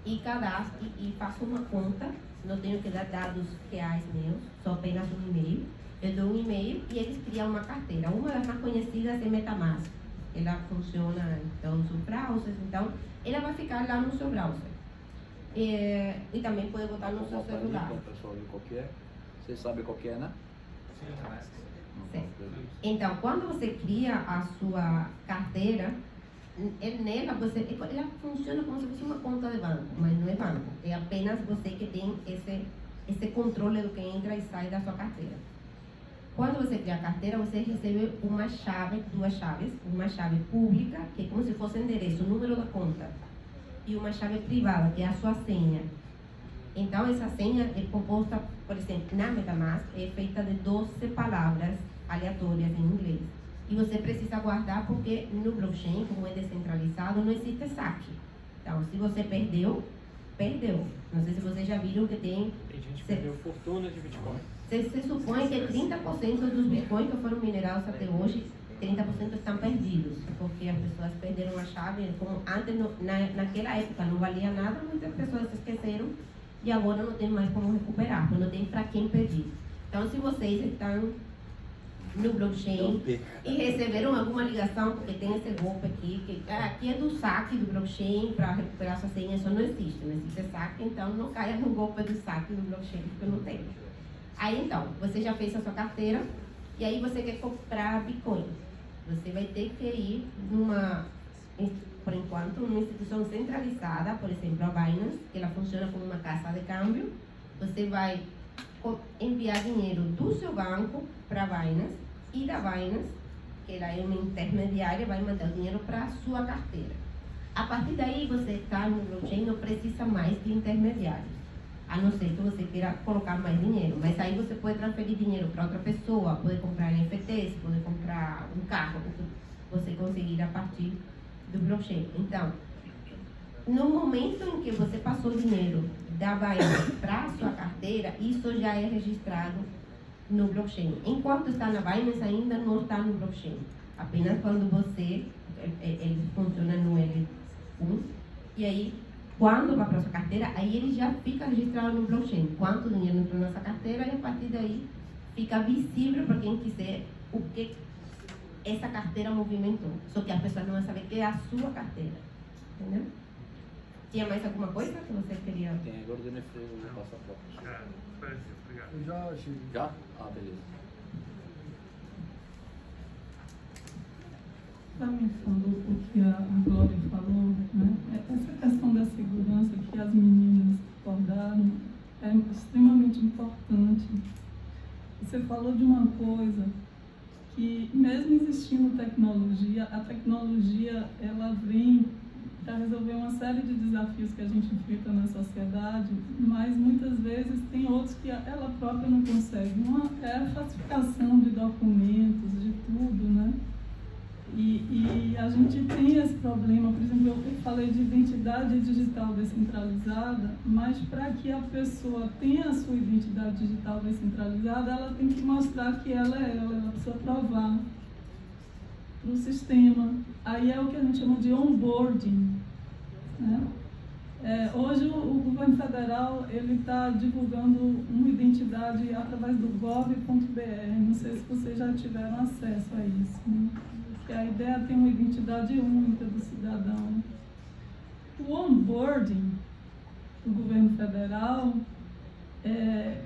e cadastro e faço uma conta. Não tenho que dar dados reais meus, só apenas um e-mail. Eu dou um e-mail e eles criam uma carteira. Uma das mais conhecidas é MetaMask. Ela funciona em todos os browsers, então ela vai ficar lá no seu browser. E também pode botar no seu celular. O pessoal ver qual que é. Você sabe qual que é, né? Certo. Então, quando você cria a sua carteira, nela ela funciona como se fosse uma conta de banco, mas não é banco. É apenas você que tem esse controle do que entra e sai da sua carteira. Quando você cria a carteira, você recebe uma chave, duas chaves, uma chave pública, que é como se fosse o endereço, o número da conta, e uma chave privada, que é a sua senha. Então, essa senha é composta, por exemplo, na MetaMask, é feita de 12 palavras aleatórias em inglês. E você precisa guardar porque no blockchain, como é descentralizado, não existe saque. Então, se você perdeu, perdeu. Não sei se vocês já viram que tem gente que perdeu fortuna de Bitcoin. Se supõe que 30% dos bitcoins que foram minerados até hoje, 30% estão perdidos, porque as pessoas perderam a chave. Como antes, naquela época, não valia nada, muitas pessoas se esqueceram e agora não tem mais como recuperar, porque não tem para quem pedir. Então, se vocês estão no blockchain e receberam alguma ligação, porque tem esse golpe aqui, que aqui é do saque do blockchain para recuperar sua senha, isso não existe. Não existe saque, então não caia no golpe do saque do blockchain, porque não tem. Aí então, você já fez a sua carteira e aí você quer comprar Bitcoin. Você vai ter que ir por enquanto, numa instituição centralizada, por exemplo, a Binance, que ela funciona como uma casa de câmbio. Você vai enviar dinheiro do seu banco para a Binance e da Binance, que ela é uma intermediária, vai mandar o dinheiro para a sua carteira. A partir daí, você está no blockchain, não precisa mais de intermediários. A não ser que você queira colocar mais dinheiro. Mas aí você pode transferir dinheiro para outra pessoa, pode comprar NFTs, pode comprar um carro, que você conseguir a partir do blockchain. Então, no momento em que você passou o dinheiro da Binance para a sua carteira, isso já é registrado no blockchain. Enquanto está na Binance, ainda não está no blockchain. Apenas quando ele funciona no L1, e aí, quando vai para a sua carteira, aí ele já fica registrado no blockchain. Quanto dinheiro entrou nessa carteira, e a partir daí fica visível para quem quiser o que essa carteira movimentou. Só que a pessoa não vai saber que é a sua carteira. Entendeu? Tinha mais alguma coisa que você queria? Tem, agora o DNF eu vou passar para a pessoa. Obrigado. Eu já achei. Já? Ah, beleza. Lamentando o que a Glória falou, né? Essa questão da segurança que as meninas abordaram é extremamente importante. Você falou de uma coisa que, mesmo existindo tecnologia, a tecnologia ela vem para resolver uma série de desafios que a gente enfrenta na sociedade, mas muitas vezes tem outros que ela própria não consegue. Uma é a falsificação de documentos, de tudo, né? E a gente tem esse problema, por exemplo, eu falei de identidade digital descentralizada, mas para que a pessoa tenha a sua identidade digital descentralizada, ela tem que mostrar que ela é ela precisa provar para o sistema. Aí é o que a gente chama de onboarding, né? Hoje o governo federal está divulgando uma identidade através do gov.br, não sei se vocês já tiveram acesso a isso, né? Que a ideia é ter uma identidade única do cidadão. O onboarding do governo federal é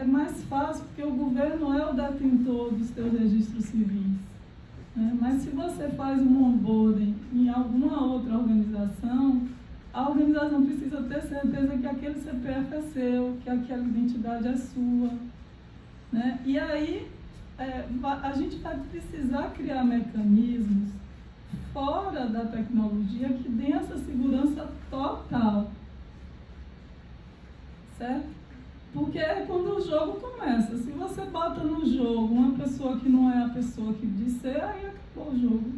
mais fácil porque o governo é o detentor dos seus registros civis, né? Mas se você faz um onboarding em alguma outra organização, a organização precisa ter certeza que aquele CPF é seu, que aquela identidade é sua, né? E aí a gente vai precisar criar mecanismos fora da tecnologia que dêem essa segurança total, certo? Porque é quando o jogo começa. Se você bota no jogo uma pessoa que não é a pessoa que diz ser, aí acabou o jogo.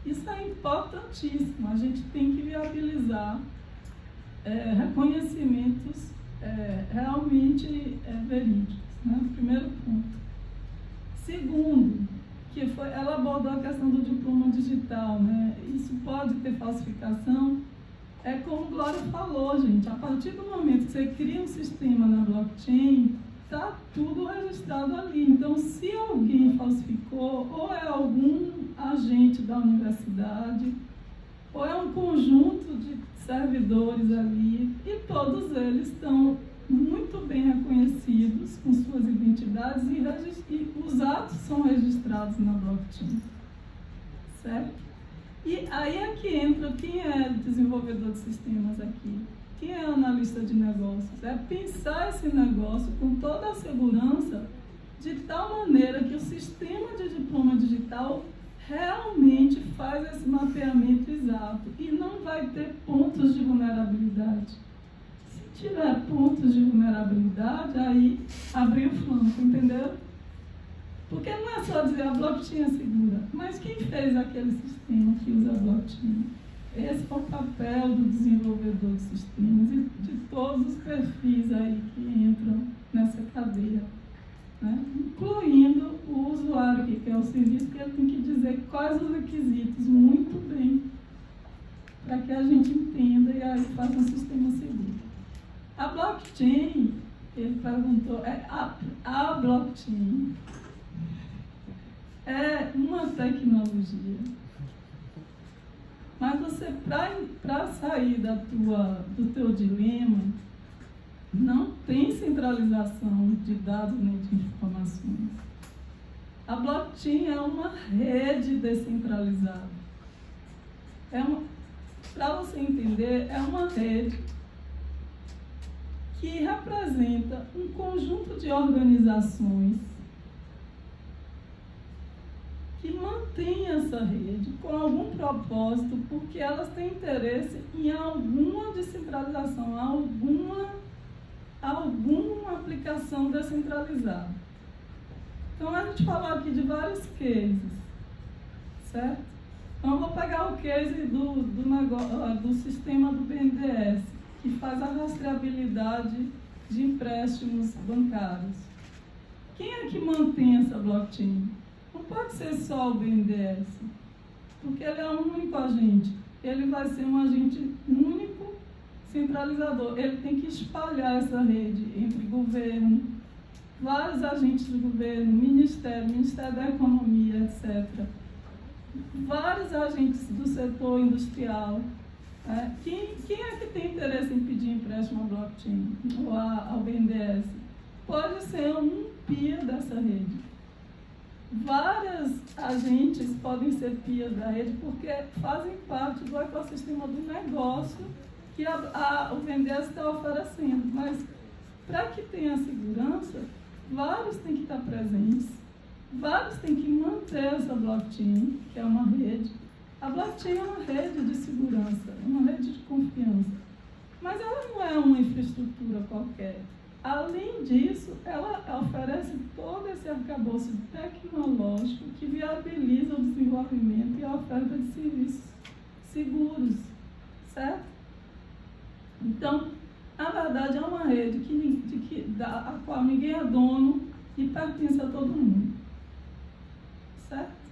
Isso é importantíssimo. A gente tem que viabilizar reconhecimentos realmente verídicos, né? Primeiro ponto. Segundo, ela abordou a questão do diploma digital, né? Isso pode ter falsificação. É como Glória falou, gente, a partir do momento que você cria um sistema na blockchain, está tudo registrado ali. Então, se alguém falsificou, ou é algum agente da universidade, ou é um conjunto de servidores ali, e todos eles estão muito bem reconhecidos com suas identidades e os atos são registrados na blockchain, certo? E aí é que entra quem é desenvolvedor de sistemas aqui, quem é analista de negócios, é pensar esse negócio com toda a segurança de tal maneira que o sistema de diploma digital realmente faz esse mapeamento exato e não vai ter pontos de vulnerabilidade. Se tiver pontos de vulnerabilidade, aí abrir o flanco, entendeu? Porque não é só dizer a blockchain é segura, mas quem fez aquele sistema que usa a blockchain? Esse é o papel do desenvolvedor de sistemas e de todos os perfis aí que entram nessa cadeia, né? Incluindo o usuário que quer o serviço, que ele tem que dizer quais os requisitos muito bem, para que a gente entenda e aí faça um sistema seguro. A blockchain, ele perguntou, a blockchain é uma tecnologia, mas você, para sair do teu dilema, não tem centralização de dados nem de informações. A blockchain é uma rede descentralizada. Para você entender, é uma rede que representa um conjunto de organizações que mantém essa rede com algum propósito, porque elas têm interesse em alguma descentralização, alguma aplicação descentralizada. Então, a gente falou aqui de vários cases, certo? Então, eu vou pegar o case do sistema do BNDES, que faz a rastreabilidade de empréstimos bancários. Quem é que mantém essa blockchain? Não pode ser só o BNDES, porque ele é um único agente. Ele vai ser um agente único, centralizador. Ele tem que espalhar essa rede entre governo, vários agentes do governo, Ministério da Economia, etc. Vários agentes do setor industrial. Quem é que tem interesse em pedir empréstimo à blockchain ou ao BNDES? Pode ser um PIA dessa rede. Vários agentes podem ser PIAs da rede porque fazem parte do ecossistema do negócio que o BNDES está oferecendo. Mas, para que tenha segurança, vários têm que estar presentes, vários têm que manter essa blockchain, que é uma rede. A blockchain é uma rede de segurança, é uma rede de confiança. Mas ela não é uma infraestrutura qualquer. Além disso, ela oferece todo esse arcabouço tecnológico que viabiliza o desenvolvimento e a oferta de serviços seguros, certo? Então, na verdade, é uma rede a qual ninguém é dono e pertence a todo mundo, certo?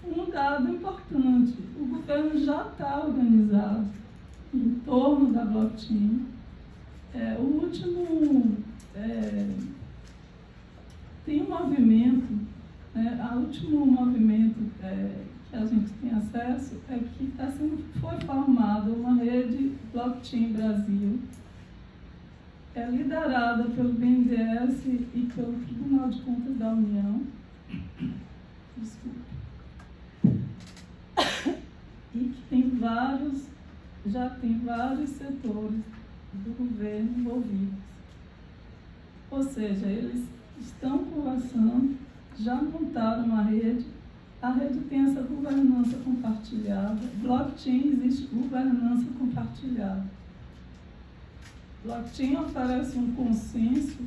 Um dado importante, o governo já está organizado em torno da blockchain. Tem um movimento, o último movimento que a gente tem acesso é que foi formada uma rede Blockchain Brasil, liderada pelo BNDES e pelo Tribunal de Contas da União. Desculpa. E que já tem vários setores do governo envolvidos. Ou seja, eles estão conversando, já montaram uma rede, a rede tem essa governança compartilhada. Blockchain existe governança compartilhada. Blockchain oferece um consenso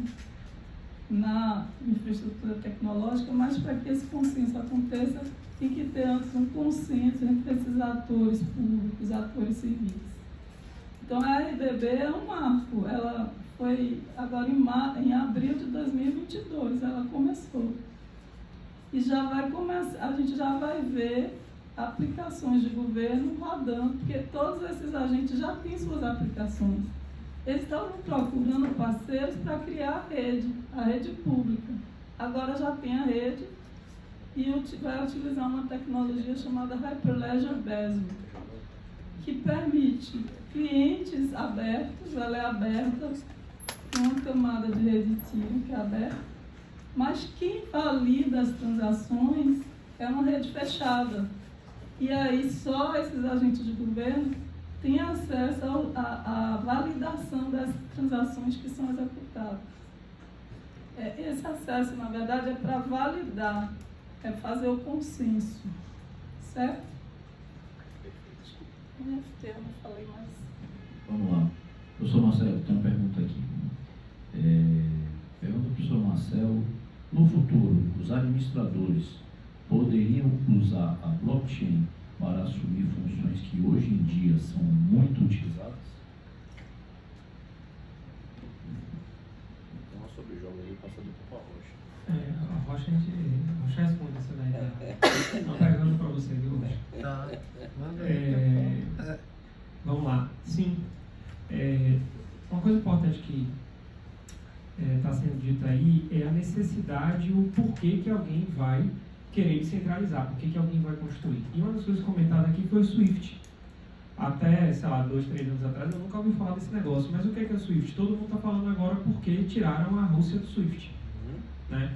na infraestrutura tecnológica, mas para que esse consenso aconteça, tem que ter antes um consenso entre esses atores públicos, atores civis. Então, a RDB é um marco. Ela foi agora em abril de 2022, ela começou. E já vai começar, a gente já vai ver aplicações de governo rodando, porque todos esses agentes já têm suas aplicações. Eles estavam procurando parceiros para criar a rede pública. Agora já tem a rede e vai utilizar uma tecnologia chamada Hyperledger Bezier, que permite clientes abertos, ela é aberta, com uma camada de rede Ethereum que é aberta, mas quem valida as transações é uma rede fechada. E aí só esses agentes de governo têm acesso à validação das transações que são executadas. Esse acesso, na verdade, é para validar, é fazer o consenso, certo? NFT, eu não falei mais. Vamos lá. Professor Marcelo, tem uma pergunta aqui. Pergunta ao professor Marcelo: no futuro, os administradores poderiam usar a blockchain para assumir funções que hoje em dia são muito utilizadas? Então, sobre o jogo aí, passa do para a Rocha. A Rocha responde essa daí. Não, perguntando para você, viu, Rocha? Tá. Vamos lá. Sim. Uma coisa importante que está sendo dita aí é a necessidade, o porquê que alguém vai querer descentralizar, porquê que alguém vai construir. E uma das coisas comentadas aqui foi o SWIFT. Até, sei lá, 2, 3 anos atrás, eu nunca ouvi falar desse negócio. Mas o que é o SWIFT? Todo mundo está falando agora porque tiraram a Rússia do SWIFT. Né?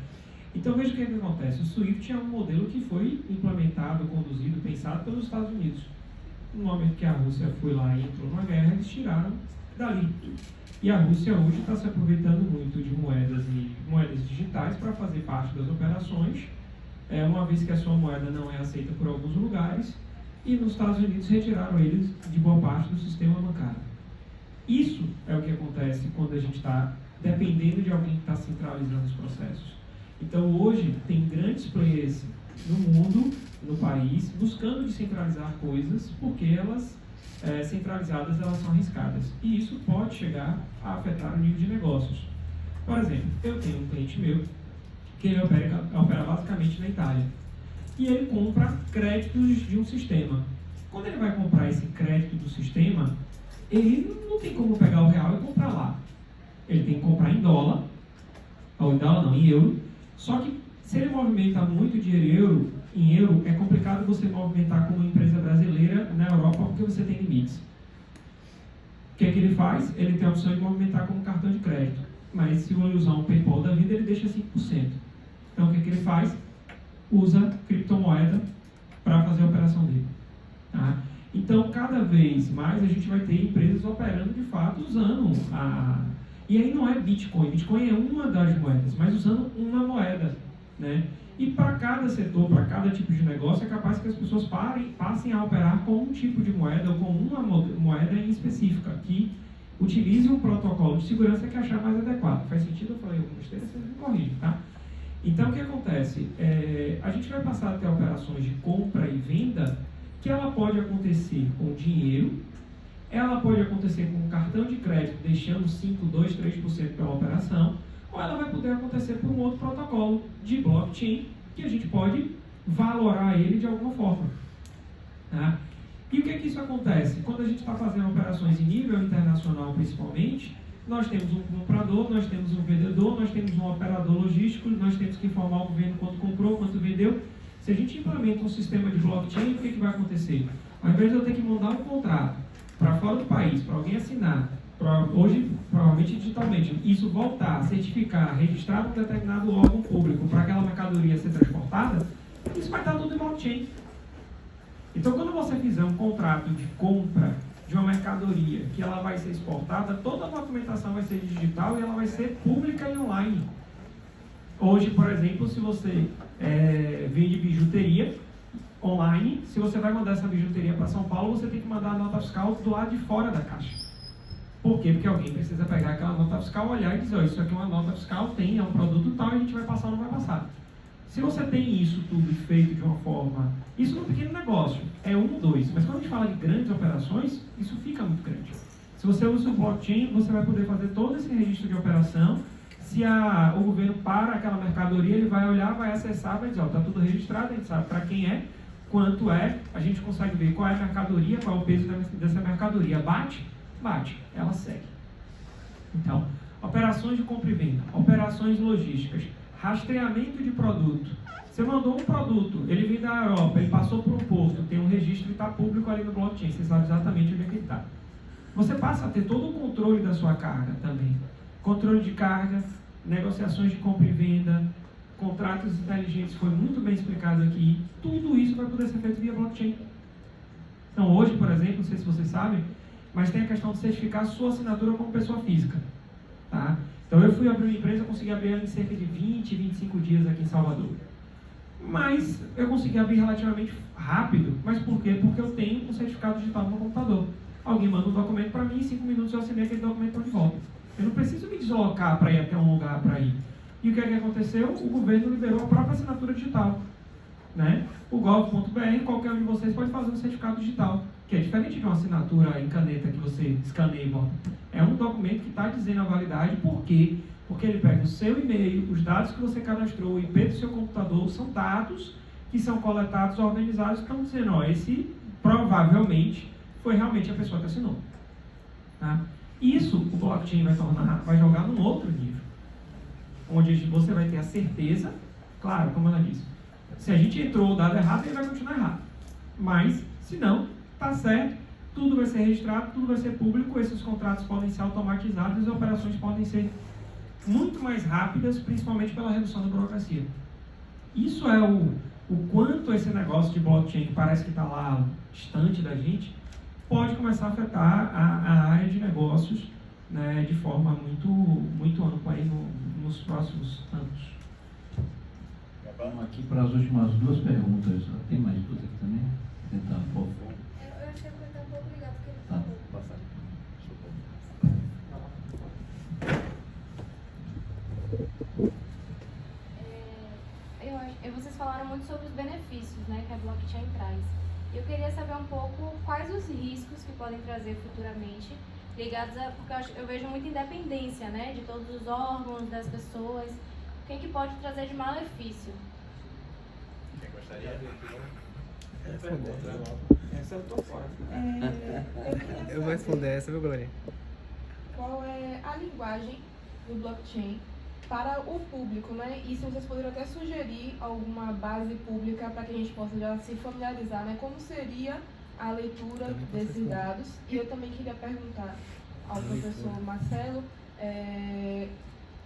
Então, veja o que acontece. O SWIFT é um modelo que foi implementado, conduzido, pensado pelos Estados Unidos. No momento que a Rússia foi lá e entrou numa guerra, eles tiraram dali. E a Rússia hoje está se aproveitando muito de moedas digitais para fazer parte das operações, uma vez que a sua moeda não é aceita por alguns lugares, e nos Estados Unidos retiraram eles de boa parte do sistema bancário. Isso é o que acontece quando a gente está dependendo de alguém que está centralizando os processos. Então hoje tem grandes players no mundo, no país, buscando descentralizar coisas, porque elas centralizadas elas são arriscadas. E isso pode chegar a afetar o nível de negócios. Por exemplo, eu tenho um cliente meu que ele opera basicamente na Itália. E ele compra créditos de um sistema. Quando ele vai comprar esse crédito do sistema, ele não tem como pegar o real e comprar lá. ele tem que comprar em dólar, ou em dólar não, em euro. Só que se ele movimenta muito dinheiro em euro, é complicado você movimentar como empresa brasileira na Europa porque você tem limites. O que é que ele faz? Ele tem a opção de movimentar como cartão de crédito. Mas se ele usar um PayPal da vida, ele deixa 5%. Então o que é que ele faz? Usa criptomoeda para fazer a operação dele. Tá? Então, cada vez mais a gente vai ter empresas operando de fato usando E aí não é Bitcoin. Bitcoin é uma das moedas, mas usando uma moeda, né? E para cada setor, para cada tipo de negócio, é capaz que as pessoas passem a operar com um tipo de moeda ou com uma moeda em específica, que utilize um protocolo de segurança que achar mais adequado. Faz sentido? Eu falei alguma besteira, vocês me corrigem, tá? Então, o que acontece? A gente vai passar a ter operações de compra e venda que ela pode acontecer com dinheiro, ela pode acontecer com um cartão de crédito, deixando 5, 2, 3% pela operação, ou ela vai poder acontecer por um outro protocolo de blockchain, que a gente pode valorar ele de alguma forma. Tá? E o que é que isso acontece? Quando a gente está fazendo operações em nível internacional, principalmente, nós temos um comprador, nós temos um vendedor, nós temos um operador logístico, nós temos que informar o governo quanto comprou, quanto vendeu. Se a gente implementa um sistema de blockchain, o que vai acontecer? Ao invés de eu ter que mandar um contrato para fora do país, para alguém assinar, hoje, provavelmente digitalmente, isso voltar, certificar, registrar num determinado órgão público para aquela mercadoria ser transportada, isso vai estar tudo em blockchain. Então, quando você fizer um contrato de compra de uma mercadoria que ela vai ser exportada, toda a documentação vai ser digital e ela vai ser pública e online. Hoje, por exemplo, se você vende bijuteria online, se você vai mandar essa bijuteria para São Paulo, você tem que mandar a nota fiscal do lado de fora da caixa. Por quê? Porque alguém precisa pegar aquela nota fiscal, olhar e dizer, isso aqui é uma nota fiscal, é um produto tal, a gente vai passar ou não vai passar. Se você tem isso tudo feito de uma forma... Isso é um pequeno negócio, é 1, 2. Mas quando a gente fala de grandes operações, isso fica muito grande. Se você usa o blockchain, você vai poder fazer todo esse registro de operação. Se o governo para aquela mercadoria, ele vai olhar, vai acessar, vai dizer, está tudo registrado, a gente sabe para quem é, quanto é, a gente consegue ver qual é a mercadoria, qual é o peso dessa mercadoria. Bate? Bate. Ela segue. Então, operações de compra e venda, operações logísticas, rastreamento de produto. Você mandou um produto, ele vem da Europa, ele passou por um porto, tem um registro e está público ali no blockchain, você sabe exatamente onde é que ele está. Você passa a ter todo o controle da sua carga também. Controle de carga, negociações de compra e venda, contratos inteligentes, foi muito bem explicado aqui. Tudo isso vai poder ser feito via blockchain. Então hoje, por exemplo, não sei se vocês sabem, mas tem a questão de certificar a sua assinatura como pessoa física. Tá? Então eu fui abrir uma empresa, consegui abrir ela em cerca de 20, 25 dias aqui em Salvador. Mas eu consegui abrir relativamente rápido. Mas por quê? Porque eu tenho um certificado digital no meu computador. Alguém manda um documento para mim, em 5 minutos eu assinei aquele documento de volta. Eu não preciso me deslocar para ir até um lugar para ir. E o que é que aconteceu? O governo liberou a própria assinatura digital. Né? O gov.br, qualquer um de vocês pode fazer um certificado digital, que é diferente de uma assinatura em caneta que você escaneia e bota. É um documento que está dizendo a validade. Por quê? Porque ele pega o seu e-mail, os dados que você cadastrou, o IP do seu computador, são dados que são coletados, organizados, que estão dizendo, ó, esse provavelmente foi realmente a pessoa que assinou. Tá? Isso o blockchain vai jogar num outro nível, onde você vai ter a certeza, claro, como ela disse, se a gente entrou o dado errado, ele vai continuar errado. Mas, se não, está certo, tudo vai ser registrado, tudo vai ser público, esses contratos podem ser automatizados, as operações podem ser muito mais rápidas, principalmente pela redução da burocracia. Isso é o quanto esse negócio de blockchain, que parece que está lá distante da gente, pode começar a afetar a área de negócios, né, de forma muito, muito ampla aí nos próximos anos. Vamos aqui para as últimas 2 perguntas. Tem mais 2 aqui também? Tentar, por favor. Eu achei que foi um pouco obrigado, porque ele Tá. Passar. Vocês falaram muito sobre os benefícios, né, que a blockchain traz. Eu queria saber um pouco quais os riscos que podem trazer futuramente, ligados a... Porque eu vejo muita independência, né, de todos os órgãos, das pessoas. O que pode trazer de malefício? Quem gostaria de Essa eu tô fora. Eu queria Eu vou responder essa, viu, Glória? qual é a linguagem do blockchain para o público, né? E se vocês poderiam até sugerir alguma base pública para que a gente possa já se familiarizar, né? Como seria a leitura desses dados? E eu também queria perguntar ao professor Marcelo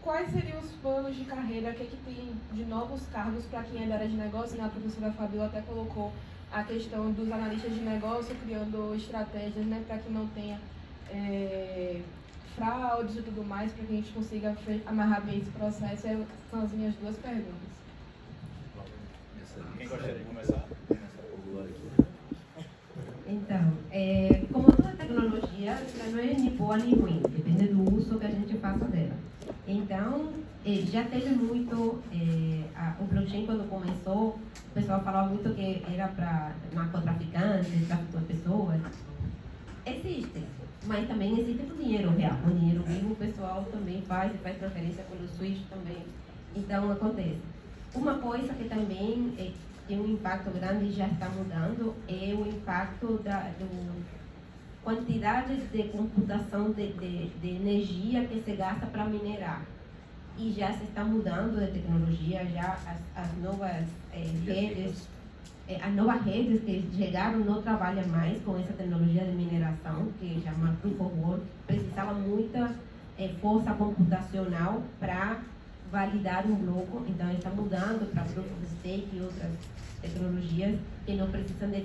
quais seriam os planos de carreira, o que tem de novos cargos para quem é da área de negócio, né? A professora Fabiola até colocou a questão dos analistas de negócio, criando estratégias, né, para que não tenha fraudes e tudo mais, para que a gente consiga amarrar bem esse processo. São as minhas duas perguntas. Quem gostaria de começar? Então, como toda tecnologia, ela não é nem boa nem ruim, depende do uso que a gente faça dela. Então, já teve muito, o blockchain quando começou, o pessoal falava muito que era para narcotraficantes, tráfico de pessoas. Existe, mas também existe o dinheiro real, o dinheiro vivo o pessoal também faz transferência pelo Swift também. Então, acontece. Uma coisa que também tem um impacto grande e já está mudando é o impacto da quantidade de computação de energia que se gasta para minerar. E já se está mudando de tecnologia, já as novas redes, as novas redes que chegaram não trabalham mais com essa tecnologia de mineração, que chama Proof of Work. Precisava muita força computacional para validar um bloco, então está mudando para Proof of Stake e outras tecnologias que não precisam de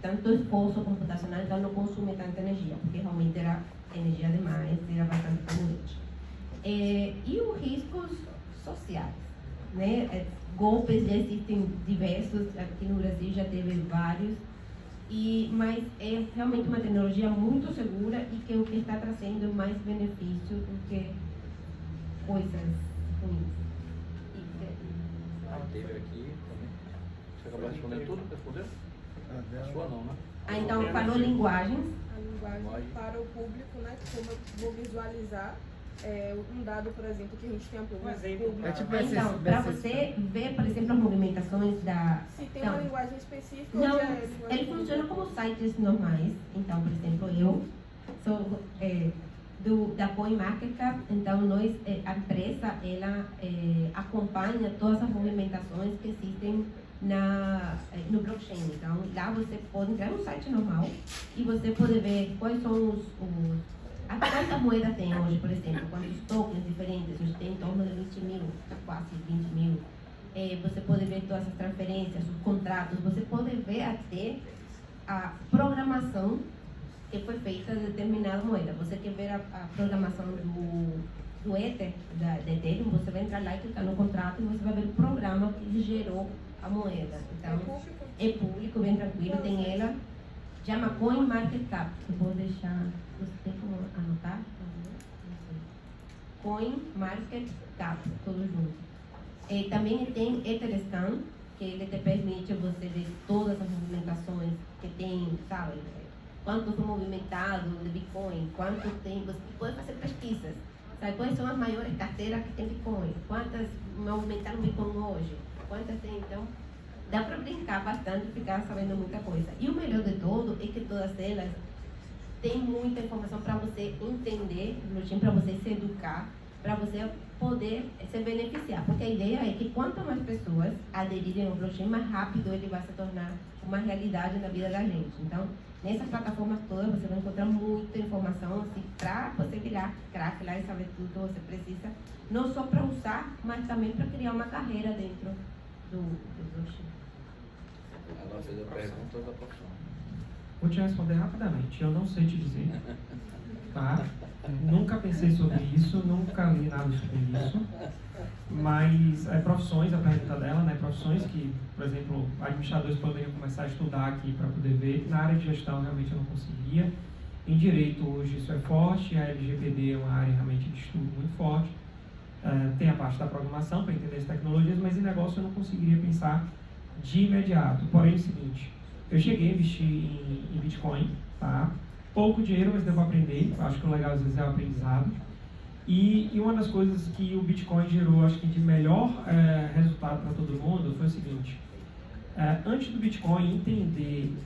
tanto esforço computacional, então não consome tanta energia, porque realmente era energia demais, era bastante poluente. E os riscos sociais, né? Golpes já existem diversos, aqui no Brasil já teve vários, mas é realmente uma tecnologia muito segura e que o que está trazendo mais benefício do que coisas ruins. Teve aqui também. Você acabou de responder tudo? Respondeu? A sua não, né? Então, falou linguagens. A linguagem para o público, né? Como eu vou visualizar um dado, por exemplo, que a gente tem um público. Então, para você ver, por exemplo, as movimentações da... Se tem uma linguagem específica, não, ou ele funciona como sites normais. Então, por exemplo, eu sou da CoinMarketCap, então a empresa ela acompanha todas as movimentações que existem no blockchain. Então, lá você pode entrar no site normal e você pode ver quais são quantas moedas tem hoje, por exemplo, quantos tokens diferentes, hoje tem em torno de 20 mil, quase 20 mil. Você pode ver todas as transferências, os contratos, você pode ver até a programação que foi feita de determinada moeda. Você quer ver a programação do Ether, da Ethereum, você vai entrar lá e clicar no contrato e você vai ver o programa que gerou a moeda. Então, é público, bem tranquilo, tem ela, chama CoinMarketCap. Eu vou deixar, você tem como anotar? CoinMarketCap, tudo junto. Também tem Etherscan, que ele te permite você ver todas as movimentações que tem, sabe? Quanto foi movimentado de Bitcoin, quanto tem, você pode fazer pesquisas. Sabe quais são as maiores carteiras que tem Bitcoin? Quantas movimentaram Bitcoin hoje? Quantas tem? Então, dá para brincar bastante e ficar sabendo muita coisa. E o melhor de tudo é que todas elas têm muita informação para você entender o blockchain, para você se educar, para você poder se beneficiar. Porque a ideia é que quanto mais pessoas aderirem ao blockchain, mais rápido ele vai se tornar uma realidade na vida da gente. Então, nessas plataformas todas você vai encontrar muita informação assim, para você virar craque lá e saber tudo que você precisa, não só para usar, mas também para criar uma carreira dentro do blockchain. Ela fez a pergunta da profissão. Vou te responder rapidamente, eu não sei te dizer, tá? Nunca pensei sobre isso, nunca li nada sobre isso, mas profissões, a pergunta dela, né? Profissões que, por exemplo, administradores poderiam começar a estudar aqui para poder ver. Na área de gestão realmente eu não conseguia. Em direito hoje isso é forte, a LGPD é uma área realmente de estudo muito forte. Tem a parte da programação para entender as tecnologias, mas em negócio eu não conseguiria pensar de imediato. Porém é o seguinte, eu cheguei a investir em Bitcoin, tá? Pouco dinheiro, mas devo aprender. Acho que o legal às vezes é o aprendizado. E uma das coisas que o Bitcoin gerou, acho que de melhor resultado para todo mundo foi o seguinte. Antes do Bitcoin, entender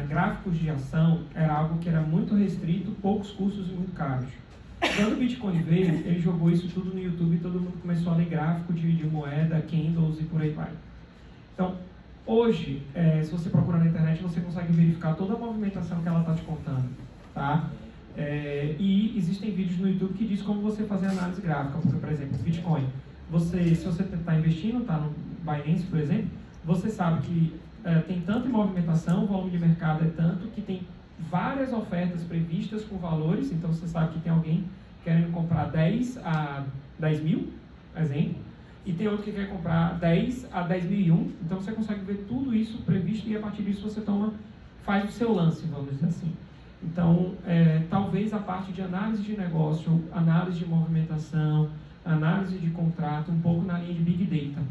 gráficos de ação era algo que era muito restrito, poucos cursos e muito caros. Quando o Bitcoin veio, ele jogou isso tudo no YouTube e todo mundo começou a ler gráfico de moeda, candles e por aí vai. Então, hoje, se você procurar na internet, você consegue verificar toda a movimentação que ela está te contando, tá? E existem vídeos no YouTube que diz como você fazer análise gráfica, porque, por exemplo, Bitcoin, se você está investindo, está no Binance, por exemplo, você sabe que tem tanta movimentação, o volume de mercado é tanto, que tem várias ofertas previstas com valores, então você sabe que tem alguém querendo comprar 10 a 10 mil, exemplo, e tem outro que quer comprar 10 a 10.001, então você consegue ver tudo isso previsto e a partir disso você faz o seu lance, vamos dizer assim. Então, talvez a parte de análise de negócio, análise de movimentação, análise de contrato, um pouco na linha de Big Data.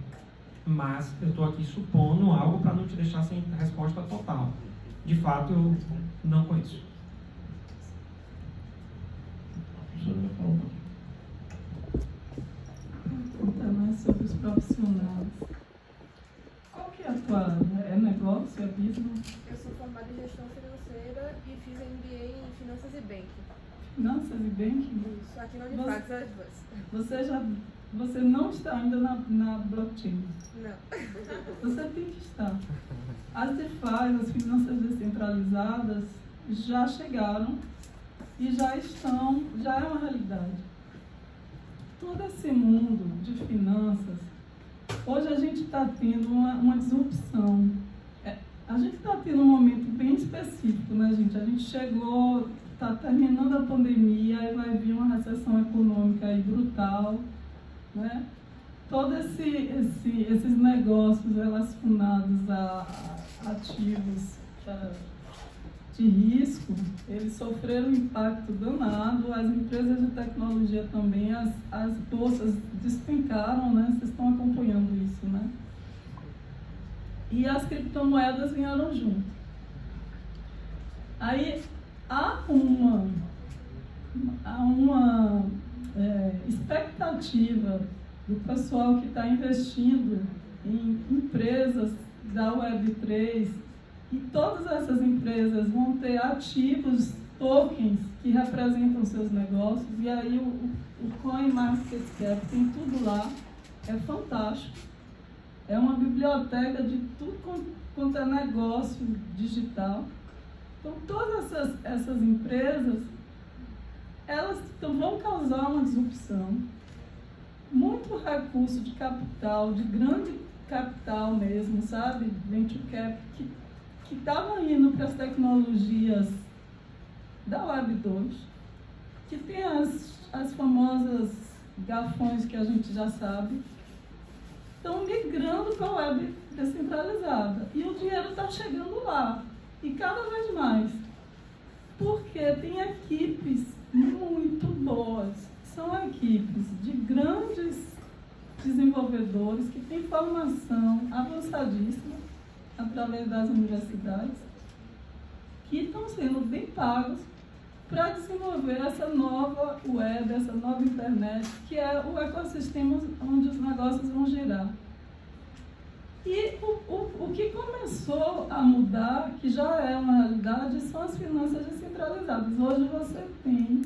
Mas eu estou aqui supondo algo para não te deixar sem resposta total. De fato, eu não conheço. A professora vai falar um pouquinho. Contar mais sobre os profissionais. Qual que é a tua área? É negócio, é business? Eu sou formada em gestão financeira e fiz MBA em finanças e banking. Finanças e banking? Isso, aqui na Unifax, as duas. Você não está ainda na blockchain? Não. Você tem que estar. As DeFi, as finanças descentralizadas, já chegaram e já é uma realidade. Todo esse mundo de finanças, hoje a gente está tendo uma disrupção. A gente está tendo um momento bem específico, né, gente? A gente chegou, está terminando a pandemia e vai vir uma recessão econômica aí brutal, né? Todos esses negócios relacionados a ativos de risco, eles sofreram um impacto danado, as empresas de tecnologia também, as bolsas despencaram, né? Vocês estão acompanhando isso, né? E as criptomoedas vieram junto. Aí há uma expectativa do pessoal que está investindo em empresas da Web3, e todas essas empresas vão ter ativos, tokens, que representam seus negócios, e aí o CoinMarketCap tem tudo lá, é fantástico. É uma biblioteca de tudo quanto é negócio digital. Então, todas essas empresas, elas vão causar uma disrupção. Muito recurso de capital, de grande capital mesmo, sabe? Venture Cap, que estava indo para as tecnologias da Web 2, que tem as famosas gafões que a gente já sabe, estão migrando para a web descentralizada. E o dinheiro está chegando lá, e cada vez mais. Porque tem equipes muito boas. São equipes de grandes desenvolvedores que têm formação avançadíssima através das universidades, que estão sendo bem pagos para desenvolver essa nova web, essa nova internet, que é o ecossistema onde os negócios vão girar. E o que começou a mudar, que já é uma realidade, são as finanças descentralizadas. Hoje você tem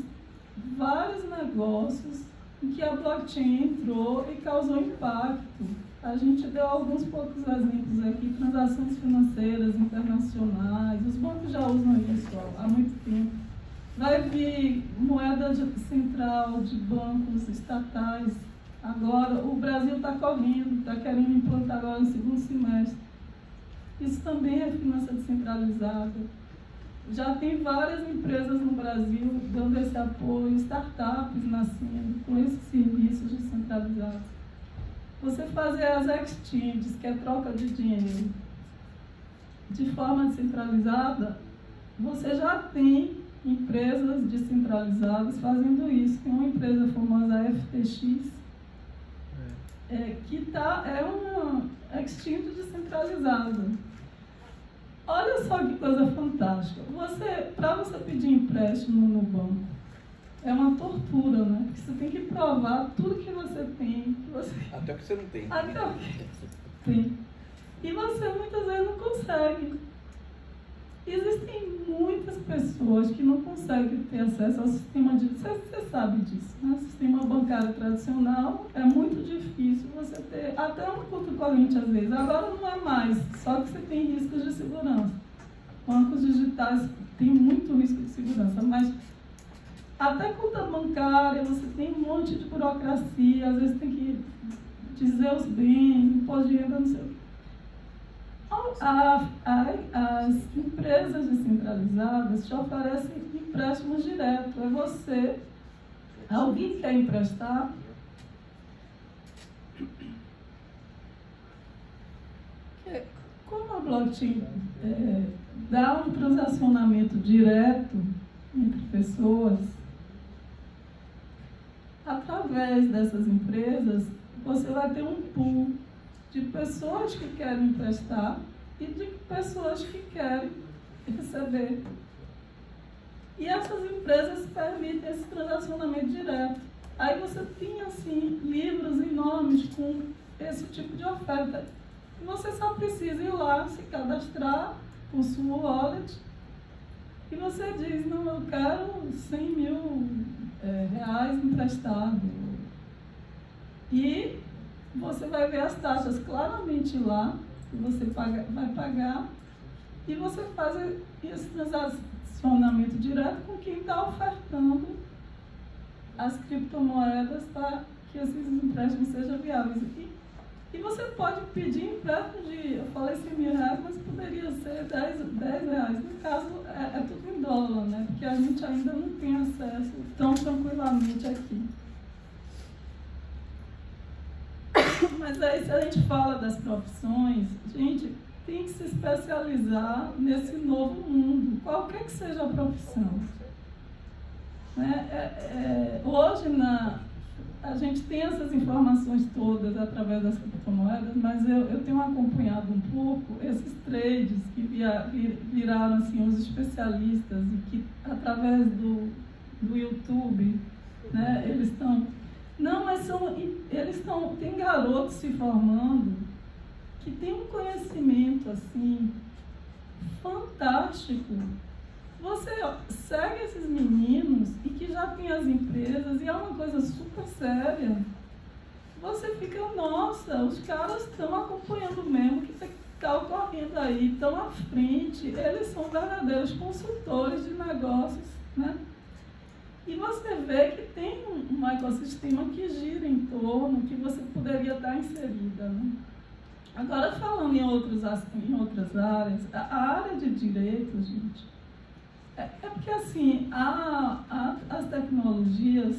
vários negócios em que a blockchain entrou e causou impacto. A gente deu alguns poucos exemplos aqui, transações financeiras internacionais, os bancos já usam isso há muito tempo. Vai vir moeda central de bancos estatais. Agora, o Brasil está correndo, está querendo implantar agora no segundo semestre. Isso também é finança descentralizada. Já tem várias empresas no Brasil dando esse apoio, startups nascendo com esses serviços descentralizados. Você fazer as exchanges, que é troca de dinheiro, de forma descentralizada, você já tem empresas descentralizadas fazendo isso. Tem uma empresa famosa, a FTX, que é uma exchange descentralizada. Olha só que coisa fantástica. Para você pedir empréstimo no banco, é uma tortura, né? Porque você tem que provar tudo que você tem. Até o que você não tem. Até o que tem. E você muitas vezes não consegue. Existem muitas pessoas que não conseguem ter acesso ao sistema de... Você sabe disso, né? O sistema bancário tradicional é muito difícil você ter, até uma conta corrente às vezes. Agora não é mais, só que você tem riscos de segurança. Bancos digitais têm muito risco de segurança, mas até conta bancária você tem um monte de burocracia, às vezes tem que dizer os bens, imposto de renda, não sei o quê. As empresas descentralizadas te oferecem empréstimos diretos. É você, alguém quer emprestar, como a blockchain dá um transacionamento direto entre pessoas, através dessas empresas, você vai ter um pool de pessoas que querem emprestar e de pessoas que querem receber. E essas empresas permitem esse transacionamento direto. Aí você tem, assim, livros enormes com esse tipo de oferta. E você só precisa ir lá, se cadastrar com sua wallet, e você diz, não, eu quero 100 mil reais emprestado. E você vai ver as taxas claramente lá, que você vai pagar, e você faz esse transacionamento direto com quem está ofertando as criptomoedas para que esses empréstimos sejam viáveis. E você pode pedir empréstimo de, eu falei 100 mil reais, mas poderia ser 10 reais. No caso, é tudo em dólar, né? Porque a gente ainda não tem acesso tão tranquilamente aqui. Mas aí, se a gente fala das profissões, gente, tem que se especializar nesse novo mundo, qualquer que seja a profissão. Né? Hoje, a gente tem essas informações todas através das criptomoedas, mas eu tenho acompanhado um pouco esses trades que viraram assim, os especialistas e que, através do YouTube, né, eles estão... Não, mas tem garotos se formando que tem um conhecimento, assim, fantástico. Você segue esses meninos e que já tem as empresas e é uma coisa super séria. Você fica, nossa, os caras estão acompanhando mesmo o que está ocorrendo aí, estão à frente, eles são verdadeiros consultores de negócios, né? E você vê que tem um ecossistema que gira em torno, que você poderia estar inserida, né? Agora, falando em outras áreas, a área de direitos, gente, é porque assim, as tecnologias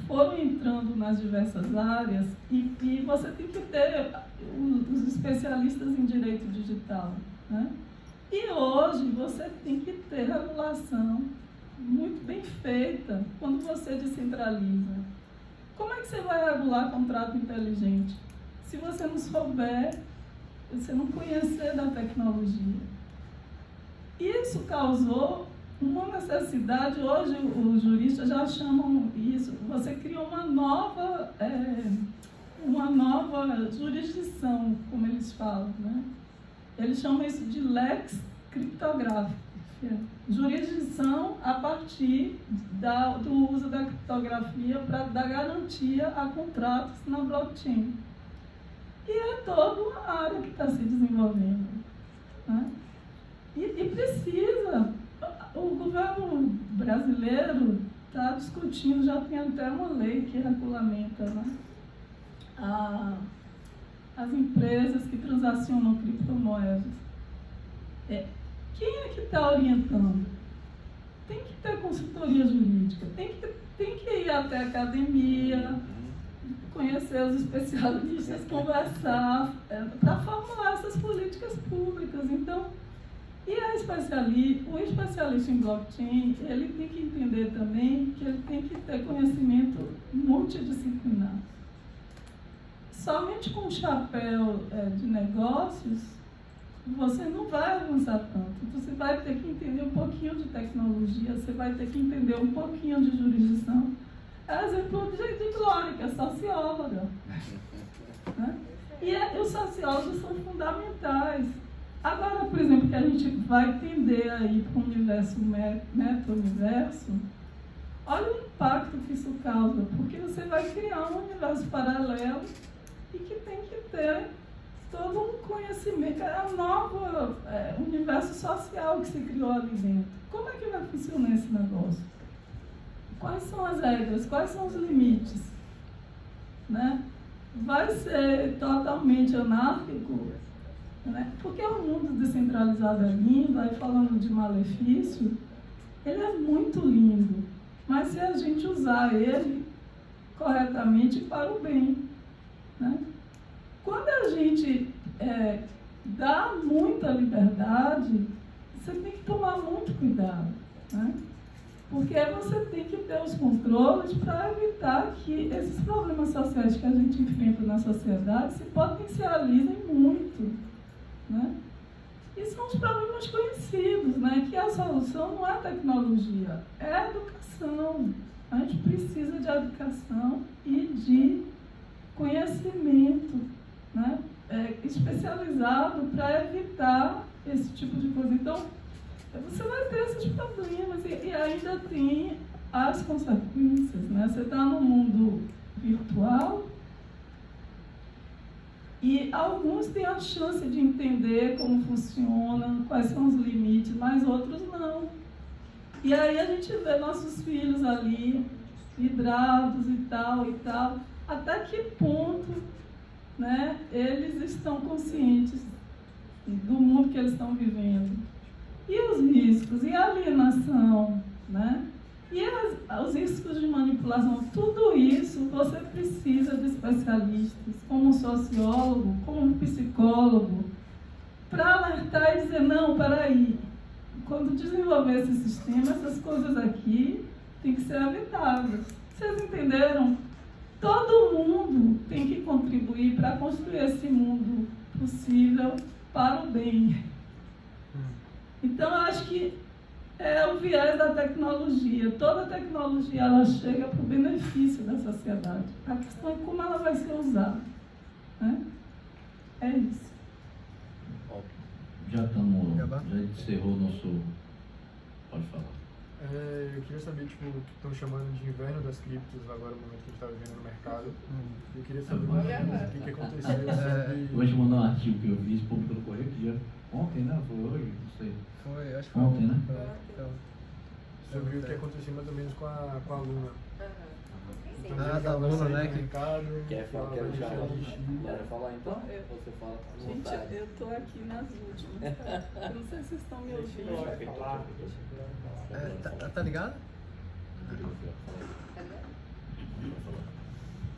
foram entrando nas diversas áreas e você tem que ter os especialistas em direito digital, né? E hoje você tem que ter regulação muito bem feita quando você descentraliza. Como é que você vai regular contrato inteligente? Se você não souber, você não conhecer da tecnologia. Isso causou uma necessidade, hoje os juristas já chamam isso, você cria uma nova jurisdição, como eles falam, né? Eles chamam isso de lex criptográfica. Jurisdição a partir do uso da criptografia para dar garantia a contratos na blockchain. E é toda uma área que está se desenvolvendo, né? E precisa. O governo brasileiro está discutindo, já tem até uma lei que regulamenta, né, as empresas que transacionam criptomoedas. Quem é que está orientando? Tem que ter consultoria jurídica, tem que ir até a academia, conhecer os especialistas, conversar, para formular essas políticas públicas. Então, o especialista em blockchain, ele tem que entender também que ele tem que ter conhecimento multidisciplinar. Somente com o chapéu de negócios, você não vai avançar tanto. Você vai ter que entender um pouquinho de tecnologia, você vai ter que entender um pouquinho de jurisdição. Exemplo de Glória, que é socióloga. Né? E os sociólogos são fundamentais. Agora, por exemplo, que a gente vai tender aí para um universo meta-universo, olha o impacto que isso causa, porque você vai criar um universo paralelo e que tem que ter todo um conhecimento, é um novo universo social que se criou ali dentro. Como é que vai funcionar esse negócio? Quais são as regras? Quais são os limites? Né? Vai ser totalmente anárquico? Né? Porque o mundo descentralizado é lindo, aí falando de malefício, ele é muito lindo, mas se a gente usar ele corretamente para o bem. Né? Quando a gente dá muita liberdade, você tem que tomar muito cuidado. Né? Porque você tem que ter os controles para evitar que esses problemas sociais que a gente enfrenta na sociedade se potencializem muito. Né? E são os problemas conhecidos, né? Que a solução não é tecnologia, é educação. A gente precisa de educação e de conhecimento, né? Especializado para evitar esse tipo de coisa. Então, você vai ter esses problemas e ainda tem as consequências. Né? Você está no mundo virtual e alguns têm a chance de entender como funciona, quais são os limites, mas outros não. E aí a gente vê nossos filhos ali, vidrados e tal, até que ponto, né, eles estão conscientes do mundo que eles estão vivendo. E os riscos, e a alienação, né? E os riscos de manipulação, tudo isso você precisa de especialistas, como um sociólogo, como um psicólogo, para alertar e dizer, não, peraí, quando desenvolver esse sistema, essas coisas aqui têm que ser evitadas. Vocês entenderam? Todo mundo tem que contribuir para construir esse mundo possível para o bem. Então, eu acho que é o viés da tecnologia. Toda tecnologia ela chega para o benefício da sociedade. A questão é como ela vai ser usada. Né? É isso. Já encerrou o nosso... Pode falar. Eu queria saber, tipo, que estão chamando de inverno das criptos agora, no momento que a gente está vivendo no mercado. Eu queria saber mais ou menos o que aconteceu. Vou te mandar um artigo que eu vi, esse povo pelo correio, que dia ontem, né? Foi hoje? Não sei. Foi, acho que foi ontem, né? Sobre o que aconteceu mais ou menos com a Luna. Da Luna, né? Mercado, Quer falar então? Você fala com Gente, vontade. eu estou aqui nas últimas. Tá? Eu não sei se vocês estão me ouvindo. Tá ligado?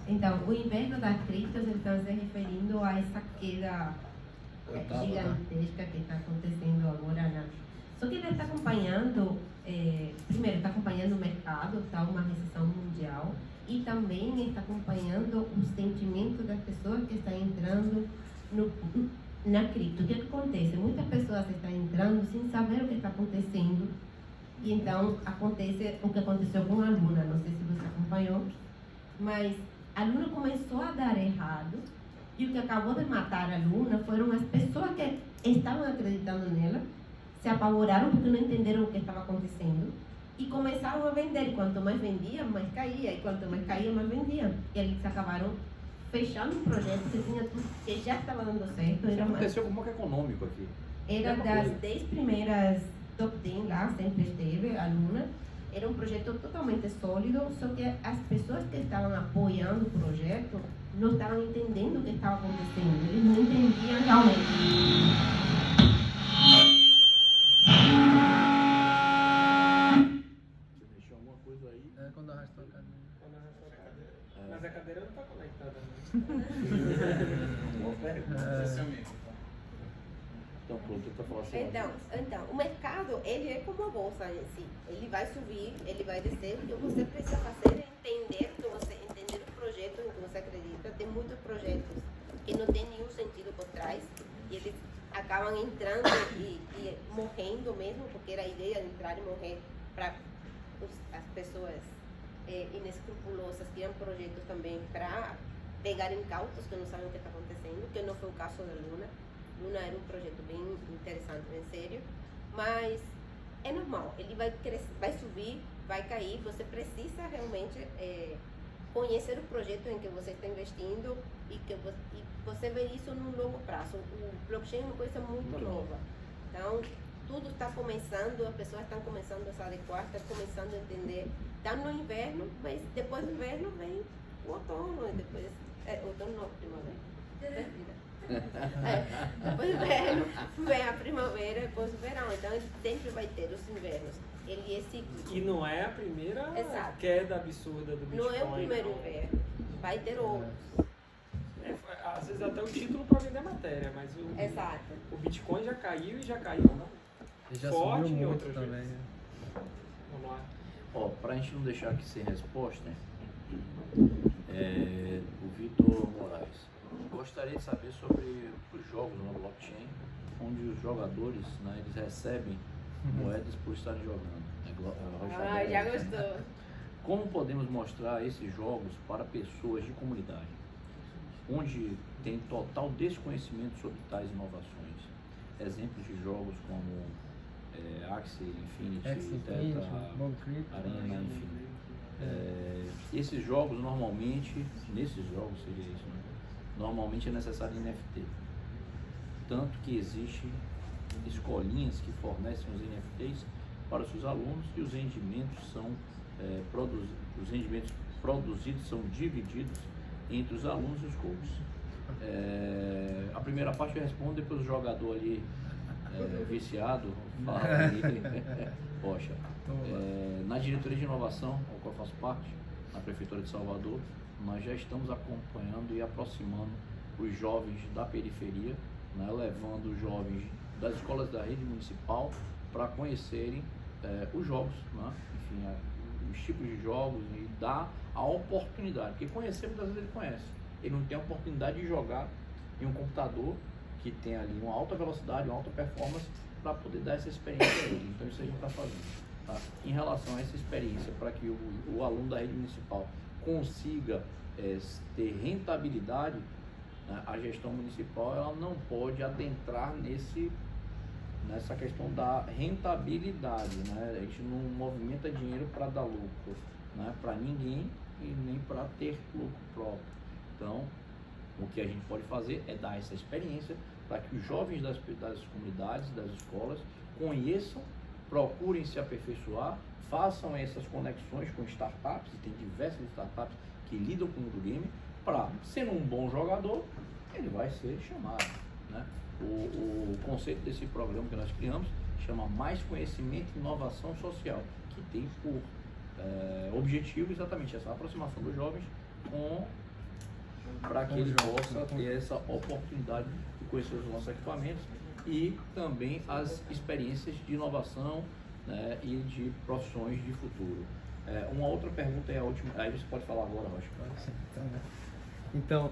Então, o inverno das criptos, ele está se referindo a essa queda gigantesca que está acontecendo agora. Né? Só que ele está acompanhando, primeiro, está acompanhando o mercado, está uma recessão mundial, e também está acompanhando o sentimento das pessoas que estão entrando na cripto. O que acontece? Muitas pessoas estão entrando sem saber o que está acontecendo, e então acontece o que aconteceu com a Luna. Não sei se você acompanhou, mas a Luna começou a dar errado, e o que acabou de matar a Luna foram as pessoas que estavam acreditando nela, se apavoraram porque não entenderam o que estava acontecendo e começaram a vender. Quanto mais vendia, mais caía, e quanto mais caía, mais vendia. E eles acabaram fechando um projeto que tinha tudo, que já estava dando certo. Isso aconteceu como que econômico aqui? Era das 10 primeiras top 10 lá, sempre esteve a Luna. Era um projeto totalmente sólido, só que as pessoas que estavam apoiando o projeto não estavam entendendo o que estava acontecendo. Eles não entendiam realmente. Você deixou alguma coisa aí? Quando arrastou a cadeira. Mas a cadeira não está conectada, Boa pergunta. Então, pronto, eu tô falando assim. Então, o mercado, ele é como a bolsa em si. Ele vai subir, ele vai descer. O que você precisa fazer é entender o projeto em que você acredita. Tem muitos projetos que não tem nenhum sentido por trás. E eles acabam entrando e morrendo mesmo, porque era a ideia de entrar e morrer para as pessoas inescrupulosas que criam projetos também para pegar incautos que não sabem o que está acontecendo, que não foi o caso da Luna. Luna era um projeto bem interessante, bem sério, mas é normal, ele vai crescer, vai subir, vai cair, você precisa realmente conhecer o projeto em que você está investindo e você vê isso no longo prazo. O blockchain é uma coisa muito nova, então tudo está começando, as pessoas estão começando a se adequar, estão começando a entender. Está no inverno, mas depois do inverno vem o outono, e depois outono não, primavera. Depois do inverno vem a primavera, depois do verão. Então ele sempre vai ter os invernos. Ele é cíclico. Que não é a primeira Exato. queda absurda do Bitcoin. Não é o primeiro inverno, vai ter outros. Às vezes até o título para vender matéria, mas Exato. o Bitcoin já caiu e já caiu Ele já forte subiu em muito outras também. vezes. Vamos lá. Ó, pra gente não deixar aqui sem resposta, o Vitor Moraes. Gostaria de saber sobre os jogos no blockchain, onde os jogadores, né, eles recebem moedas por estarem jogando. Já gostou. Como podemos mostrar esses jogos para pessoas de comunidade, onde tem total desconhecimento sobre tais inovações? Exemplos de jogos como Axie Infinity, Tetra, Arena, enfim. Esses jogos normalmente, nesses jogos seria isso, né? Normalmente é necessário NFT. Tanto que existem escolinhas que fornecem os NFTs para os seus alunos e os rendimentos produzidos são divididos entre os alunos e os coaches. A primeira parte eu respondo, depois o jogador ali viciado fala ali. Poxa, na diretoria de inovação, ao qual eu faço parte, na Prefeitura de Salvador, nós já estamos acompanhando e aproximando os jovens da periferia, né, levando os jovens das escolas da rede municipal para conhecerem os jogos, né? Enfim, os tipos de jogos, e dar a oportunidade, porque conhecer muitas vezes ele conhece, ele não tem a oportunidade de jogar em um computador que tem ali uma alta velocidade, uma alta performance, para poder dar essa experiência a ele. Então isso a gente está fazendo. Tá? Em relação a essa experiência, para que o aluno da rede municipal consiga ter rentabilidade, né, a gestão municipal ela não pode adentrar nessa questão da rentabilidade, né? A gente não movimenta dinheiro para dar lucro, né, para ninguém e nem para ter lucro próprio. Então, o que a gente pode fazer é dar essa experiência para que os jovens das comunidades, das escolas, conheçam, procurem se aperfeiçoar, façam essas conexões com startups, e tem diversas startups que lidam com o mundo game, para, sendo um bom jogador, ele vai ser chamado, né? O conceito desse programa que nós criamos chama Mais Conhecimento e Inovação Social, que tem por objetivo exatamente essa aproximação dos jovens para que ele possa ter essa oportunidade de conhecer os nossos equipamentos e também as experiências de inovação, né, e de profissões de futuro. Uma outra pergunta é a última, aí você pode falar agora, Rocha. Então,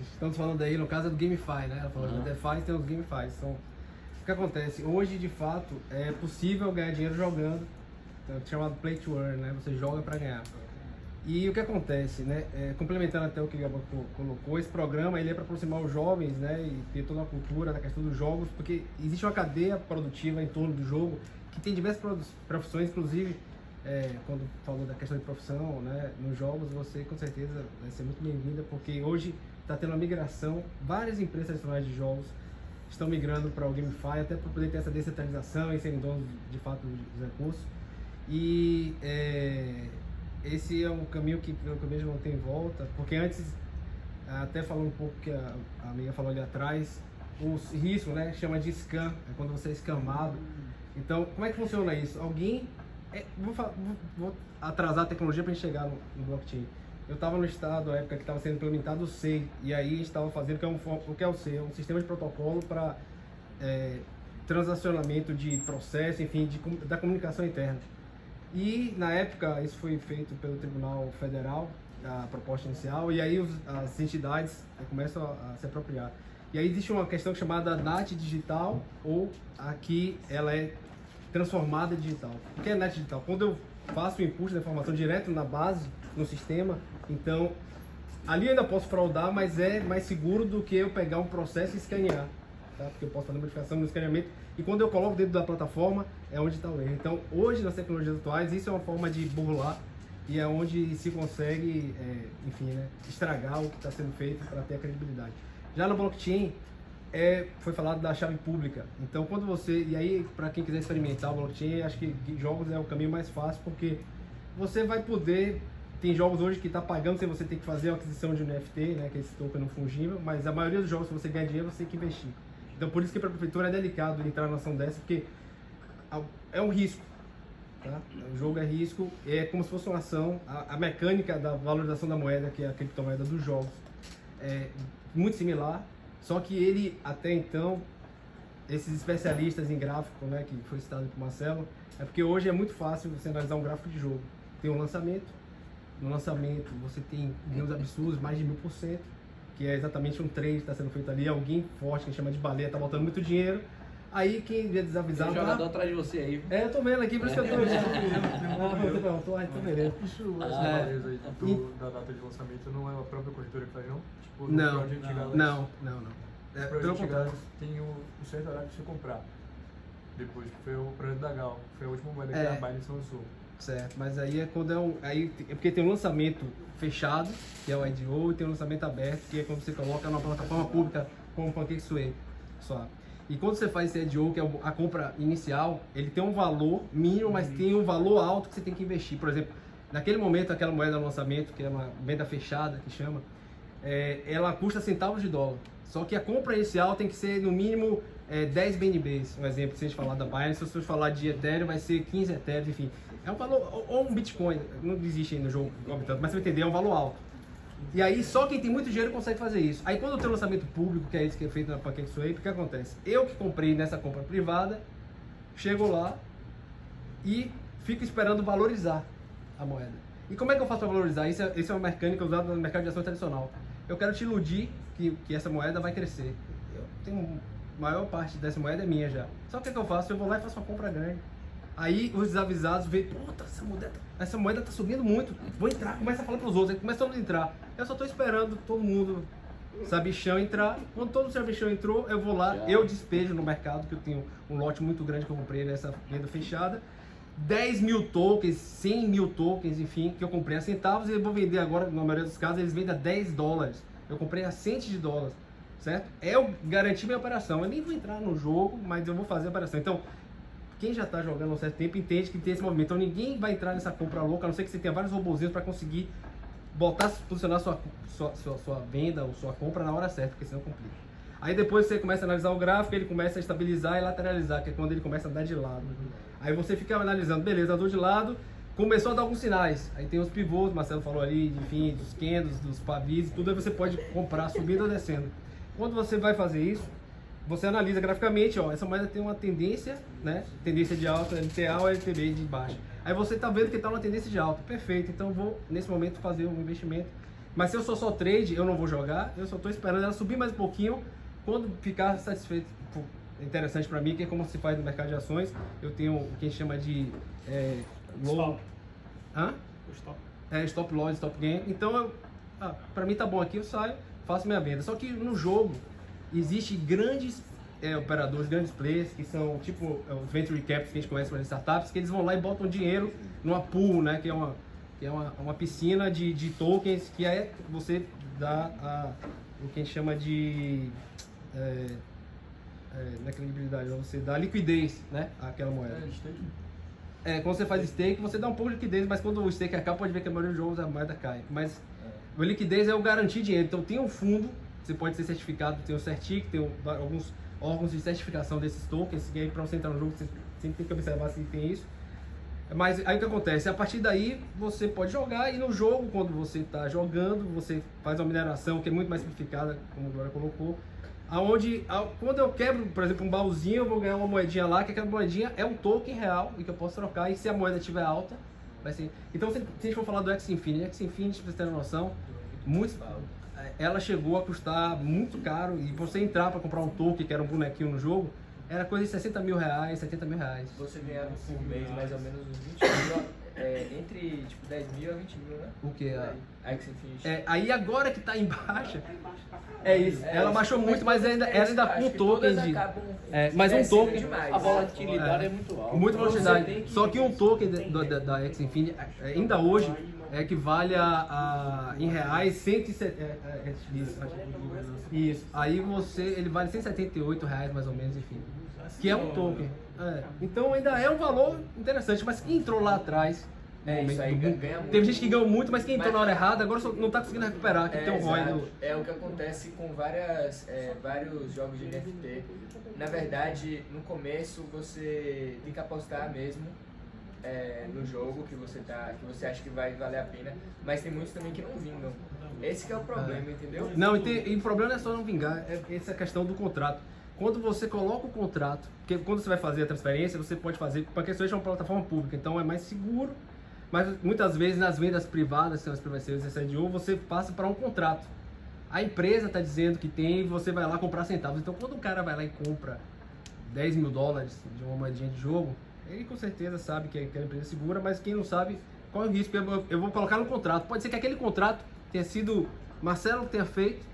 estamos falando aí, no caso é do GameFi, né? Ela falou de DeFi, tem os GameFi. Então, o que acontece? Hoje, de fato, é possível ganhar dinheiro jogando, então, chamado Play to Earn, né? Você joga para ganhar. E o que acontece, né? Complementando até o que o Gabo colocou, esse programa ele é para aproximar os jovens, né? E ter toda a cultura da questão dos jogos, porque existe uma cadeia produtiva em torno do jogo que tem diversas profissões, inclusive quando falou da questão de profissão, né? Nos jogos você com certeza vai ser muito bem-vinda, porque hoje está tendo uma migração, várias empresas tradicionais de jogos estão migrando para o GameFi, até para poder ter essa descentralização e serem donos de fato dos recursos. E esse é um caminho que, pelo que eu vejo, não tem volta, porque antes, até falando um pouco que a amiga falou ali atrás, os riscos, né, chama de scam, é quando você é escamado. Então, como é que funciona isso? Alguém, vou atrasar a tecnologia para a gente chegar no blockchain. Eu estava no estado, na época que estava sendo implementado o SEI, e aí a gente estava fazendo o que é o SEI, é um sistema de protocolo para transacionamento de processo, enfim, da comunicação interna. E na época isso foi feito pelo Tribunal Federal, a proposta inicial, e aí as entidades começam a se apropriar. E aí existe uma questão chamada NAT digital, ou aqui ela é transformada em digital. O que é NAT digital? Quando eu faço o input da informação direto na base, no sistema, então ali eu ainda posso fraudar, mas é mais seguro do que eu pegar um processo e escanear. tá? Porque eu posso fazer modificação no escaneamento e quando eu coloco dentro da plataforma é onde está o erro. Então, hoje, nas tecnologias atuais, isso é uma forma de burlar e é onde se consegue, enfim, né, estragar o que está sendo feito para ter a credibilidade. Já no blockchain, foi falado da chave pública. Então, quando você... E aí, para quem quiser experimentar o blockchain, acho que jogos é o caminho mais fácil, porque você vai poder... Tem jogos hoje que está pagando sem você ter que fazer a aquisição de um NFT, né, que é esse token não fungível, mas a maioria dos jogos, se você ganhar dinheiro, você tem que investir. Então, por isso que para a prefeitura é delicado entrar numa ação dessa, porque é um risco. Tá? O jogo é risco, é como se fosse uma ação. A mecânica da valorização da moeda, que é a criptomoeda dos jogos, é muito similar, só que ele, até então, esses especialistas em gráfico, né, que foi citado por Marcelo, é porque hoje é muito fácil você analisar um gráfico de jogo. Tem um lançamento, no lançamento você tem ganhos absurdos, mais de 1000%, que é exatamente um trade que está sendo feito ali, alguém forte que chama de baleia, está botando muito dinheiro. Aí quem vê desavisado... Tem um jogador atrás de você aí. Eu tô vendo aqui, por isso que eu tô vendo. Tô vendo. Isso, essa valeza aí da data de lançamento não é a própria corretora que faz, não? Tipo, Não. Não. Pelo Project contrário. Galaxy tem o certo horário de você comprar. Depois, que foi o projeto da Gal. Foi a última moeda que a Binance lançou. Certo, mas aí é quando é porque tem um lançamento fechado, que é o IDO, e tem um lançamento aberto, que é quando você coloca numa plataforma pública como o PancakeSwap. E quando você faz esse IDO, que é a compra inicial, ele tem um valor mínimo, mas tem um valor alto que você tem que investir. Por exemplo, naquele momento, aquela moeda no lançamento, que é uma venda fechada, que chama, ela custa centavos de dólar. Só que a compra inicial tem que ser no mínimo 10 BNBs. Um exemplo, se a gente falar da Binance, se a gente falar de Ethereum, vai ser 15 Ethereum, enfim. É um valor, ou um Bitcoin, não existe aí no jogo, mas você vai entender, é um valor alto. E aí só quem tem muito dinheiro consegue fazer isso. Aí quando tem o lançamento público, que é isso que é feito na PancakeSwap, o que acontece? Eu que comprei nessa compra privada, chego lá e fico esperando valorizar a moeda. E como é que eu faço para valorizar? Isso é uma mecânica usada no mercado de ações tradicional. Eu quero te iludir que essa moeda vai crescer. Eu tenho, a maior parte dessa moeda é minha já. Só que o que eu faço? Eu vou lá e faço uma compra grande. Aí os desavisados veem, puta, essa moeda tá subindo muito, vou entrar, começa a falar pros outros, aí começa todo mundo a entrar. Eu só tô esperando todo mundo, sabichão, entrar. Quando todo sabichão entrou, eu vou lá, eu despejo no mercado, que eu tenho um lote muito grande que eu comprei nessa venda fechada. 10 mil tokens, 100 mil tokens, enfim, que eu comprei a centavos e eu vou vender agora, na maioria dos casos, eles vendem a 10 dólares. Eu comprei a cento de dólares, certo? Eu garanti minha operação, eu nem vou entrar no jogo, mas eu vou fazer a operação. Então, quem já está jogando há um certo tempo entende que tem esse movimento. Então ninguém vai entrar nessa compra louca, a não ser que você tenha vários robozinhos para conseguir posicionar sua venda ou sua compra na hora certa, porque senão complica. Aí depois você começa a analisar o gráfico, ele começa a estabilizar e lateralizar, que é quando ele começa a dar de lado. Aí você fica analisando, beleza, andou de lado, começou a dar alguns sinais. Aí tem os pivôs, Marcelo falou ali, enfim, dos candles, dos pavis e tudo, aí você pode comprar subindo ou descendo. Quando você vai fazer isso, você analisa graficamente, ó, essa moeda tem uma tendência, né? Tendência de alta, LTA ou LTB de baixa. Aí você tá vendo que tá uma tendência de alta. Perfeito, então eu vou, nesse momento, fazer um investimento. Mas se eu sou só trade, eu não vou jogar, eu só tô esperando ela subir mais um pouquinho. Quando ficar satisfeito, interessante para mim, que é como se faz no mercado de ações, eu tenho o que a gente chama de low... Stop loss, stop gain. Então, para mim tá bom aqui, eu saio, faço minha venda. Só que no jogo, existem grandes operadores, grandes players, que são tipo os venture capitals que a gente conhece para startups, que eles vão lá e botam dinheiro numa pool, né, que é uma piscina de tokens, que é você dá o que a gente chama de na credibilidade, você dá liquidez, né, àquela moeda. Quando você faz stake, você dá um pouco de liquidez, mas quando o stake acaba, pode ver que a maioria dos jogos a moeda cai. Mas a liquidez é o garantir dinheiro, então tem um fundo. Você pode ser certificado, tem o Certic, tem alguns órgãos de certificação desses tokens, e aí para você entrar no jogo você sempre tem que observar se tem isso. Mas aí o que acontece? A partir daí você pode jogar, e no jogo, quando você está jogando, você faz uma mineração que é muito mais simplificada, como o Glória colocou, quando eu quebro, por exemplo, um baúzinho, eu vou ganhar uma moedinha lá, que aquela moedinha é um token real e que eu posso trocar, e se a moeda estiver alta, vai ser... Então, se a gente for falar do X-Infinity, pra vocês terem noção, ela chegou a custar muito caro, e você entrar para comprar um token, que era um bonequinho no jogo, era coisa de 60 mil reais, 70 mil reais. Você ganhava por mês mais ou menos uns 20 mil entre tipo 10 mil a 20 mil, né? O que? A Axie Infinity. Aí agora que tá em baixa, é isso. Ela baixou muito, mas ela ainda com um token de... mas um token... A volatilidade é muito alta. Muita volatilidade. Só que um token da Axie Infinity, ainda hoje, equivale em reais 170... Isso. Aí ele vale 178 reais mais ou menos, enfim. Que é um token. Então ainda é um valor interessante, mas quem entrou lá atrás... isso aí ganha muito. Teve gente que ganhou muito, mas quem entrou na hora errada agora não está conseguindo recuperar, que tem um ROI do... É o que acontece com vários jogos de NFT. Na verdade, no começo você tem que apostar mesmo no jogo que você acha que vai valer a pena, mas tem muitos também que não vingam. Esse que é o problema, entendeu? Não, e o problema não é só não vingar, é essa questão do contrato. Quando você coloca o contrato, porque quando você vai fazer a transferência, você pode fazer, para que seja uma plataforma pública, então é mais seguro, mas muitas vezes nas vendas privadas, que são as privacidades SDO, você passa para um contrato. A empresa está dizendo que tem, você vai lá comprar centavos. Então quando o cara vai lá e compra 10 mil dólares de uma moedinha de jogo, ele com certeza sabe que aquela empresa é segura, mas quem não sabe qual é o risco, eu vou colocar no contrato. Pode ser que aquele contrato tenha sido Marcelo que tenha feito,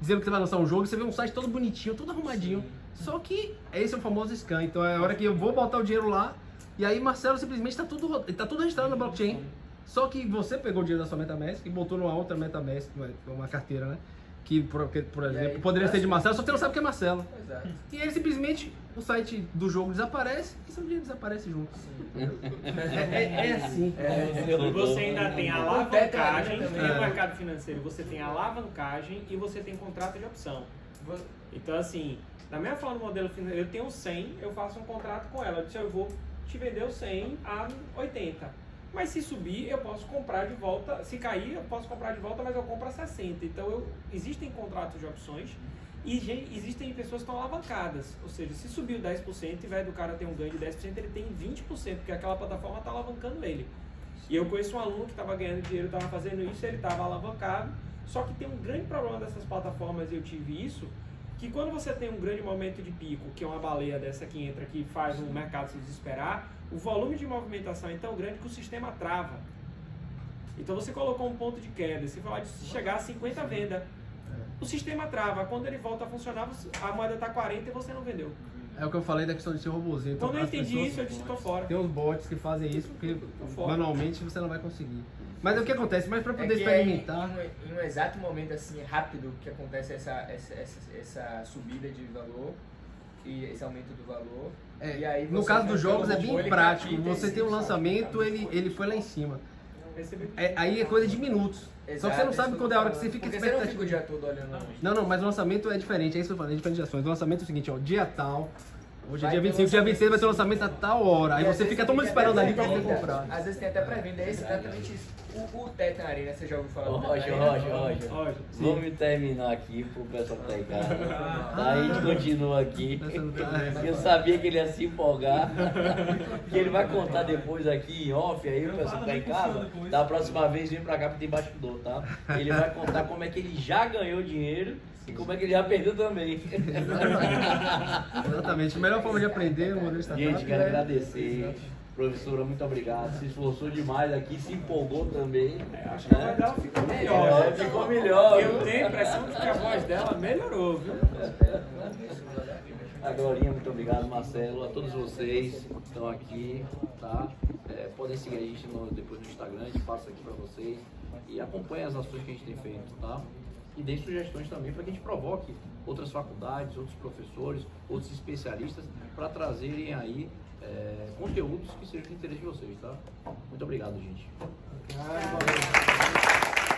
dizendo que você vai lançar um jogo, você vê um site todo bonitinho, todo arrumadinho. Só que esse é o famoso scam. Então é a hora que eu vou botar o dinheiro lá, e aí Marcelo simplesmente está tudo registrado na blockchain. Só que você pegou o dinheiro da sua MetaMask e botou numa outra MetaMask, uma carteira, né? Que, por exemplo, poderia ser de Marcelo, só que você não sabe que é Marcelo. Exato. E aí simplesmente o site do jogo desaparece e seu dinheiro desaparece junto. É assim. E você ainda tem a alavancagem, no mercado financeiro você tem a alavancagem e você tem contrato de opção. Então assim, da mesma forma no modelo financeiro, eu tenho 100, eu faço um contrato com ela, eu vou te vender o 100 a 80. Mas se subir, eu posso comprar de volta. Se cair, eu posso comprar de volta, mas eu compro a 60. Então, existem contratos de opções e existem pessoas que estão alavancadas. Ou seja, se subiu 10%, ao invés do cara ter um ganho de 10%, ele tem 20%, porque aquela plataforma está alavancando ele. E eu conheço um aluno que estava ganhando dinheiro, estava fazendo isso, ele estava alavancado. Só que tem um grande problema dessas plataformas, e eu tive isso, que quando você tem um grande momento de pico, que é uma baleia dessa que entra, que faz o mercado se desesperar, o volume de movimentação é tão grande que o sistema trava. Então você colocou um ponto de queda, você vai chegar a 50 venda. O sistema trava, quando ele volta a funcionar, a moeda está 40 e você não vendeu. É o que eu falei da questão de ser robozinho. Então, quando eu entendi isso, eu disse, estou fora. Tem uns bots que fazem isso, porque manualmente você não vai conseguir. Mas o que acontece? Mas para poder experimentar... Em um exato momento assim, rápido, que acontece essa subida de valor e esse aumento do valor. E aí no caso dos jogos é bem prático. Você tem um lançamento, ele foi lá em cima. Aí é coisa de minutos. Só que você não sabe quando é a hora que você fica expectativa. Você não fica o dia todo olhando. Não, mas o lançamento é diferente. É isso que eu falei, é diferente de ações. O lançamento é o seguinte, ó, dia tal. Hoje é dia 25, dia 26 vai ter o lançamento a tal hora. Aí você fica todo mundo esperando ali pra poder comprar. Às vezes tem até pré-venda, é exatamente isso. O Tetra Arena, você já ouviu falar? Roger, vamos terminar aqui pro pessoal que tá em casa. Daí a gente continua aqui. Eu sabia que ele ia se empolgar. Que ele vai contar depois aqui em off, aí o pessoal que tá em casa. Da próxima vez vem pra cá porque tem bastidor, tá? Ele vai contar como é que ele já ganhou dinheiro e como é que ele já perdeu também. Exatamente, a melhor forma de aprender no modelo startup. Gente, quero agradecer. Professora, muito obrigado. Se esforçou demais aqui, se empolgou também. Acho que a voz dela ficou melhor. Ficou melhor. Eu tenho a impressão de que a voz dela melhorou, viu? A Glorinha, muito obrigado, Marcelo. A todos vocês que estão aqui, tá? Podem seguir a gente depois no Instagram, a gente passa aqui para vocês. E acompanhem as ações que a gente tem feito, tá? E deem sugestões também para que a gente provoque outras faculdades, outros professores, outros especialistas para trazerem aí conteúdos que sejam de interesse de vocês, tá? Muito obrigado, gente. Valeu.